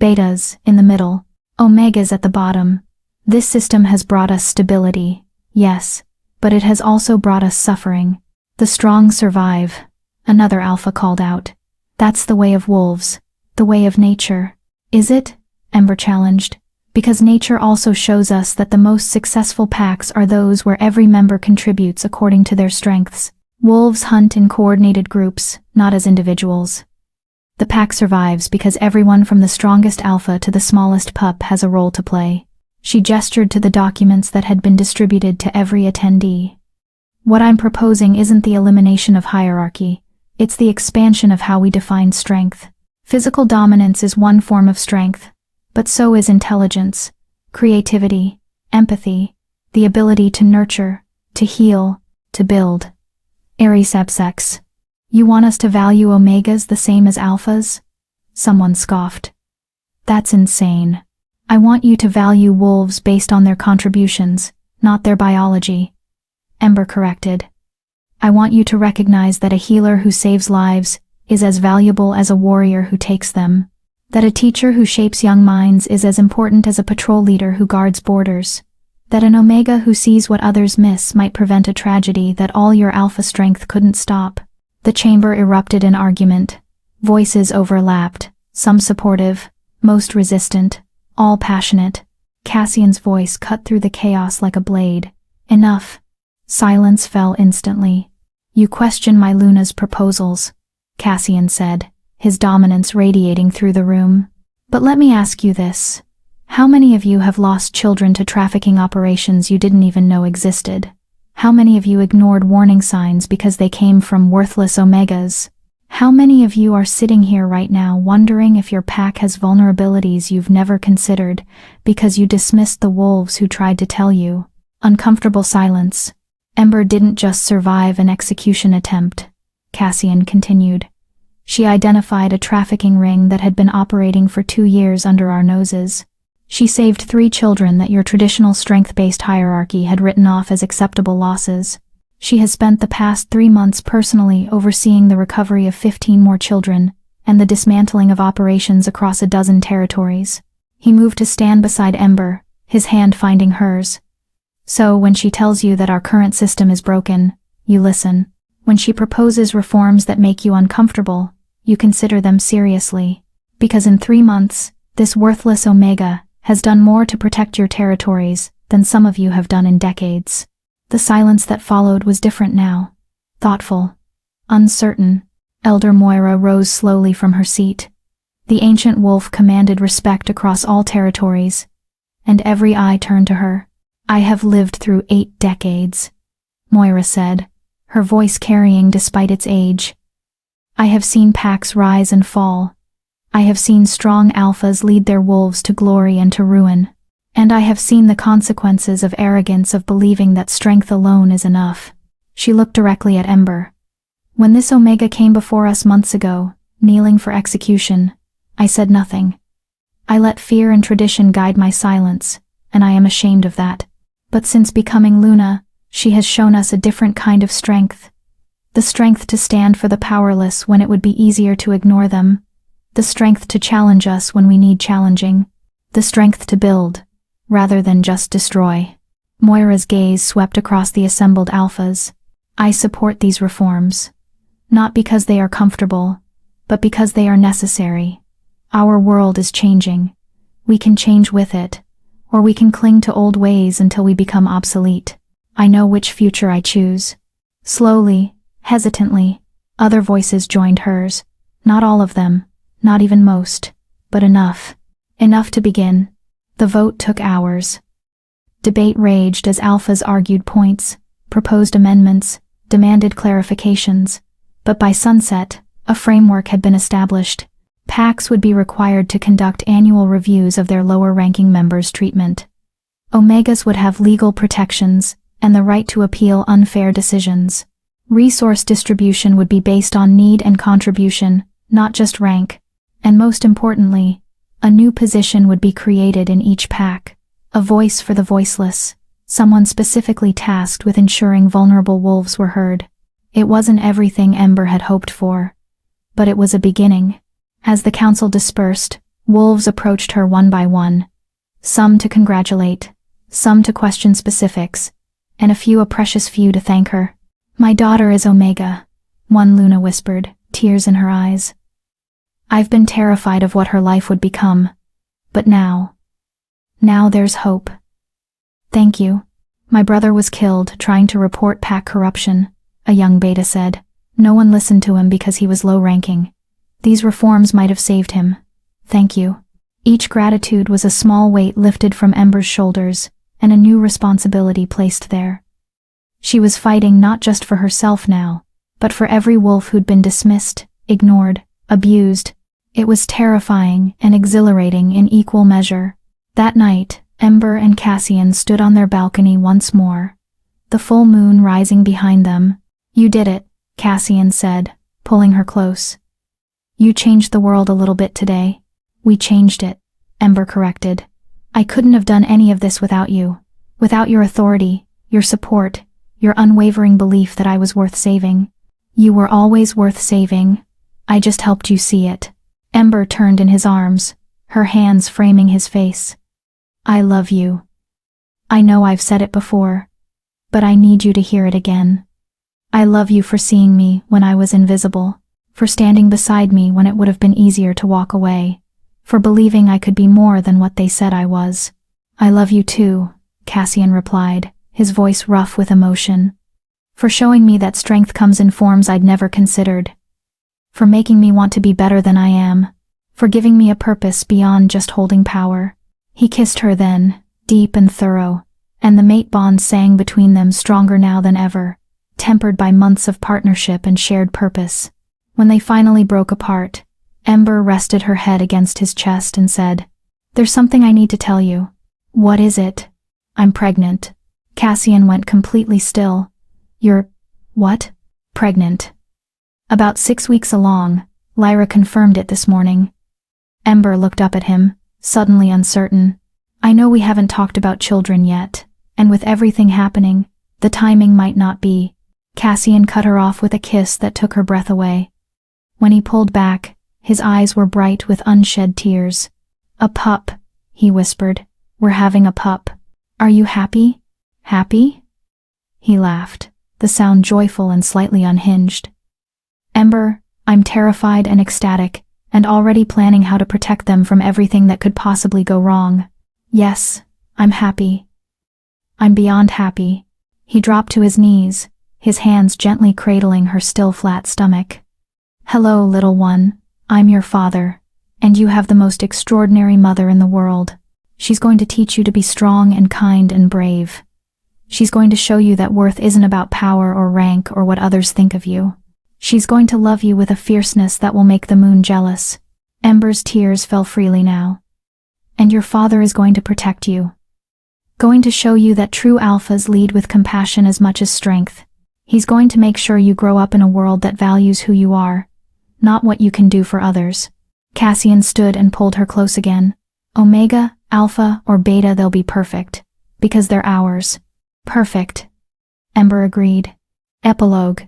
betas in the middle, omegas at the bottom. This system has brought us stability, yes, but it has also brought us suffering. The strong survive, another alpha called out. That's the way of wolves, the way of nature. Is it? Ember challenged. Because nature also shows us that the most successful packs are those where every member contributes according to their strengths. Wolves hunt in coordinated groups, not as individuals. The pack survives because everyone from the strongest alpha to the smallest pup has a role to play. She gestured to the documents that had been distributed to every attendee. What I'm proposing isn't the elimination of hierarchy, it's the expansion of how we define strength. Physical dominance is one form of strength, but so is intelligence, creativity, empathy, the ability to nurture, to heal, to build. Ares Absex. You want us to value omegas the same as alphas? Someone scoffed. That's insane. I want you to value wolves based on their contributions, not their biology. Ember corrected. I want you to recognize that a healer who saves lives is as valuable as a warrior who takes them. That a teacher who shapes young minds is as important as a patrol leader who guards borders. That an omega who sees what others miss might prevent a tragedy that all your alpha strength couldn't stop. The chamber erupted in argument. Voices overlapped, some supportive, most resistant, all passionate. Cassian's voice cut through the chaos like a blade. Enough. Silence fell instantly. You question my Luna's proposals, Cassian said, his dominance radiating through the room. But let me ask you this. How many of you have lost children to trafficking operations you didn't even know existed? How many of you ignored warning signs because they came from worthless omegas? How many of you are sitting here right now wondering if your pack has vulnerabilities you've never considered because you dismissed the wolves who tried to tell you? Uncomfortable silence. Ember didn't just survive an execution attempt, Cassian continued. She identified a trafficking ring that had been operating for 2 years under our noses. She saved 3 children that your traditional strength-based hierarchy had written off as acceptable losses. She has spent the past 3 months personally overseeing the recovery of 15 more children and the dismantling of operations across a dozen territories. He moved to stand beside Ember, his hand finding hers. So when she tells you that our current system is broken, you listen. When she proposes reforms that make you uncomfortable, you consider them seriously. Because in 3 months, this worthless Omega has done more to protect your territories than some of you have done in decades. The silence that followed was different now. Thoughtful. Uncertain. Elder Moira rose slowly from her seat. The ancient wolf commanded respect across all territories, and every eye turned to her. I have lived through 8 decades, Moira said, her voice carrying despite its age. I have seen packs rise and fall. I have seen strong alphas lead their wolves to glory and to ruin. And I have seen the consequences of arrogance of believing that strength alone is enough. She looked directly at Ember. When this Omega came before us months ago, kneeling for execution, I said nothing. I let fear and tradition guide my silence, and I am ashamed of that. But since becoming Luna, she has shown us a different kind of strength. The strength to stand for the powerless when it would be easier to ignore them. The strength to challenge us when we need challenging. The strength to build, rather than just destroy. Moira's gaze swept across the assembled alphas. I support these reforms. Not because they are comfortable, but because they are necessary. Our world is changing. We can change with it, or we can cling to old ways until we become obsolete. I know which future I choose. Slowly, hesitantly, other voices joined hers. Not all of them, not even most, but enough. Enough to begin. The vote took hours. Debate raged as alphas argued points, proposed amendments, demanded clarifications. But by sunset, a framework had been established. Packs would be required to conduct annual reviews of their lower-ranking members' treatment. Omegas would have legal protections and the right to appeal unfair decisions. Resource distribution would be based on need and contribution, not just rank. And most importantly, a new position would be created in each pack, a voice for the voiceless, someone specifically tasked with ensuring vulnerable wolves were heard. It wasn't everything Ember had hoped for, but it was a beginning. As the council dispersed, wolves approached her one by one, some to congratulate, some to question specifics, and a precious few to thank her. My daughter is Omega, one Luna whispered, tears in her eyes. I've been terrified of what her life would become, but now there's hope. Thank you. My brother was killed trying to report pack corruption, a young beta said. No one listened to him because he was low-ranking. These reforms might have saved him. Thank you. Each gratitude was a small weight lifted from Ember's shoulders, and a new responsibility placed there. She was fighting not just for herself now, but for every wolf who'd been dismissed, ignored, abused. It was terrifying and exhilarating in equal measure. That night, Ember and Cassian stood on their balcony once more, the full moon rising behind them. You did it, Cassian said, pulling her close. You changed the world a little bit today. We changed it, Ember corrected. I couldn't have done any of this without you. Without your authority, your support, your unwavering belief that I was worth saving. You were always worth saving. I just helped you see it. Ember turned in his arms, her hands framing his face. I love you. I know I've said it before, but I need you to hear it again. I love you for seeing me when I was invisible, for standing beside me when it would have been easier to walk away, for believing I could be more than what they said I was. I love you too, Cassian replied, his voice rough with emotion. For showing me that strength comes in forms I'd never considered. For making me want to be better than I am, for giving me a purpose beyond just holding power. He kissed her then, deep and thorough, and the mate bond sang between them stronger now than ever, tempered by months of partnership and shared purpose. When they finally broke apart, Ember rested her head against his chest and said, There's something I need to tell you. What is it? I'm pregnant. Cassian went completely still. You're... what? Pregnant. About 6 weeks along, Lyra confirmed it this morning. Ember looked up at him, suddenly uncertain. I know we haven't talked about children yet, and with everything happening, the timing might not be. Cassian cut her off with a kiss that took her breath away. When he pulled back, his eyes were bright with unshed tears. "A pup," he whispered. "We're having a pup. Are you happy? Happy?" He laughed, the sound joyful and slightly unhinged. "Ember, I'm terrified and ecstatic, and already planning how to protect them from everything that could possibly go wrong. Yes, I'm happy. I'm beyond happy." He dropped to his knees, his hands gently cradling her still flat stomach. "Hello, little one. I'm your father, and you have the most extraordinary mother in the world. She's going to teach you to be strong and kind and brave. She's going to show you that worth isn't about power or rank or what others think of you. She's going to love you with a fierceness that will make the moon jealous." Ember's tears fell freely now. "And your father is going to protect you. Going to show you that true alphas lead with compassion as much as strength. He's going to make sure you grow up in a world that values who you are, not what you can do for others." Cassian stood and pulled her close again. "Omega, Alpha, or Beta, they'll be perfect. Because they're ours." "Perfect," Ember agreed. Epilogue.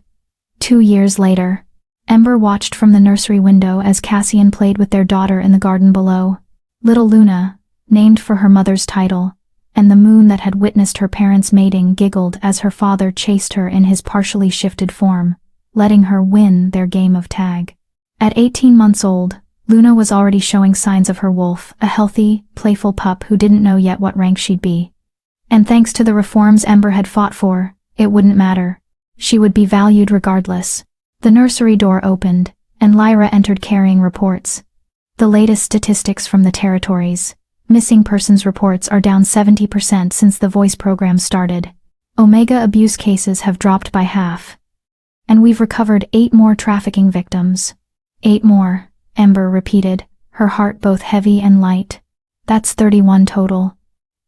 2 years later. Ember watched from the nursery window as Cassian played with their daughter in the garden below. Little Luna, named for her mother's title, and the moon that had witnessed her parents' mating giggled as her father chased her in his partially shifted form, letting her win their game of tag. At 18 months old, Luna was already showing signs of her wolf, a healthy, playful pup who didn't know yet what rank she'd be. And thanks to the reforms Ember had fought for, it wouldn't matter. She would be valued regardless. The nursery door opened, and Lyra entered carrying reports. The latest statistics from the territories. Missing persons reports are down 70% since the voice program started. Omega abuse cases have dropped by half. And we've recovered 8 more trafficking victims. 8 more, Ember repeated, her heart both heavy and light. That's 31 total.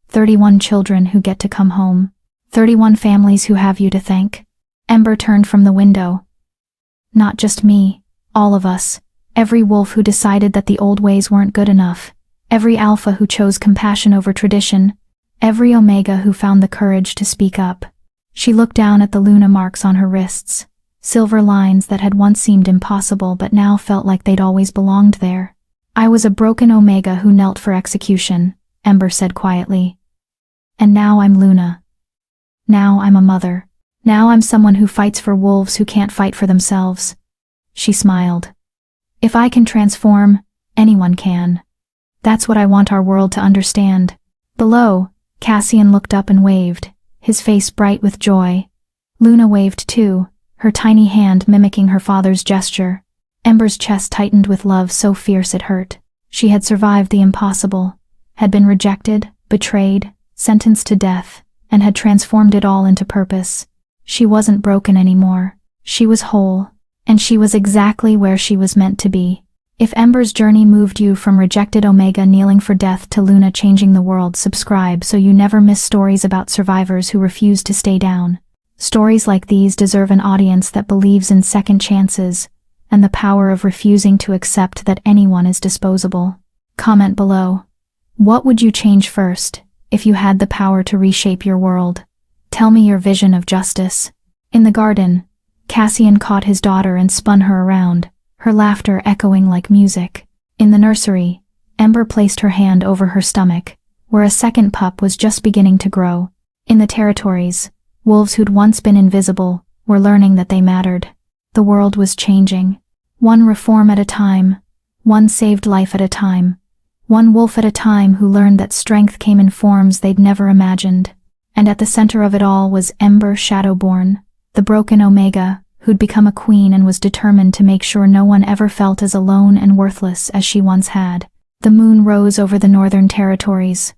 31 children who get to come home. 31 families who have you to thank. Ember turned from the window. Not just me, all of us. Every wolf who decided that the old ways weren't good enough. Every alpha who chose compassion over tradition. Every omega who found the courage to speak up. She looked down at the Luna marks on her wrists. Silver lines that had once seemed impossible but now felt like they'd always belonged there. "I was a broken omega who knelt for execution," Ember said quietly. "And now I'm Luna. Now I'm a mother. Now I'm someone who fights for wolves who can't fight for themselves." She smiled. "If I can transform, anyone can. That's what I want our world to understand." Below, Cassian looked up and waved, his face bright with joy. Luna waved too, her tiny hand mimicking her father's gesture. Ember's chest tightened with love so fierce it hurt. She had survived the impossible, had been rejected, betrayed, sentenced to death, and had transformed it all into purpose. She wasn't broken anymore. She was whole, and she was exactly where she was meant to be. If Ember's journey moved you from rejected Omega kneeling for death to Luna changing the world, subscribe so you never miss stories about survivors who refuse to stay down. Stories like these deserve an audience that believes in second chances and the power of refusing to accept that anyone is disposable. Comment below. What would you change first if you had the power to reshape your world? Tell me your vision of justice. In the garden, Cassian caught his daughter and spun her around, her laughter echoing like music. In the nursery, Ember placed her hand over her stomach, where a second pup was just beginning to grow. In the territories, wolves who'd once been invisible were learning that they mattered. The world was changing. One reform at a time, one saved life at a time, one wolf at a time who learned that strength came in forms they'd never imagined. And at the center of it all was Ember Shadowborn, the broken Omega, who'd become a queen and was determined to make sure no one ever felt as alone and worthless as she once had. The moon rose over the northern territories,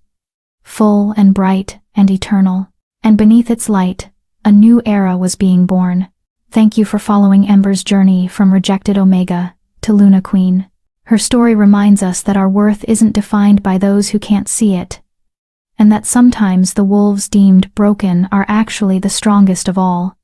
full and bright and eternal, and beneath its light, a new era was being born. Thank you for following Ember's journey from rejected Omega to Luna Queen. Her story reminds us that our worth isn't defined by those who can't see it, and that sometimes the wolves deemed broken are actually the strongest of all.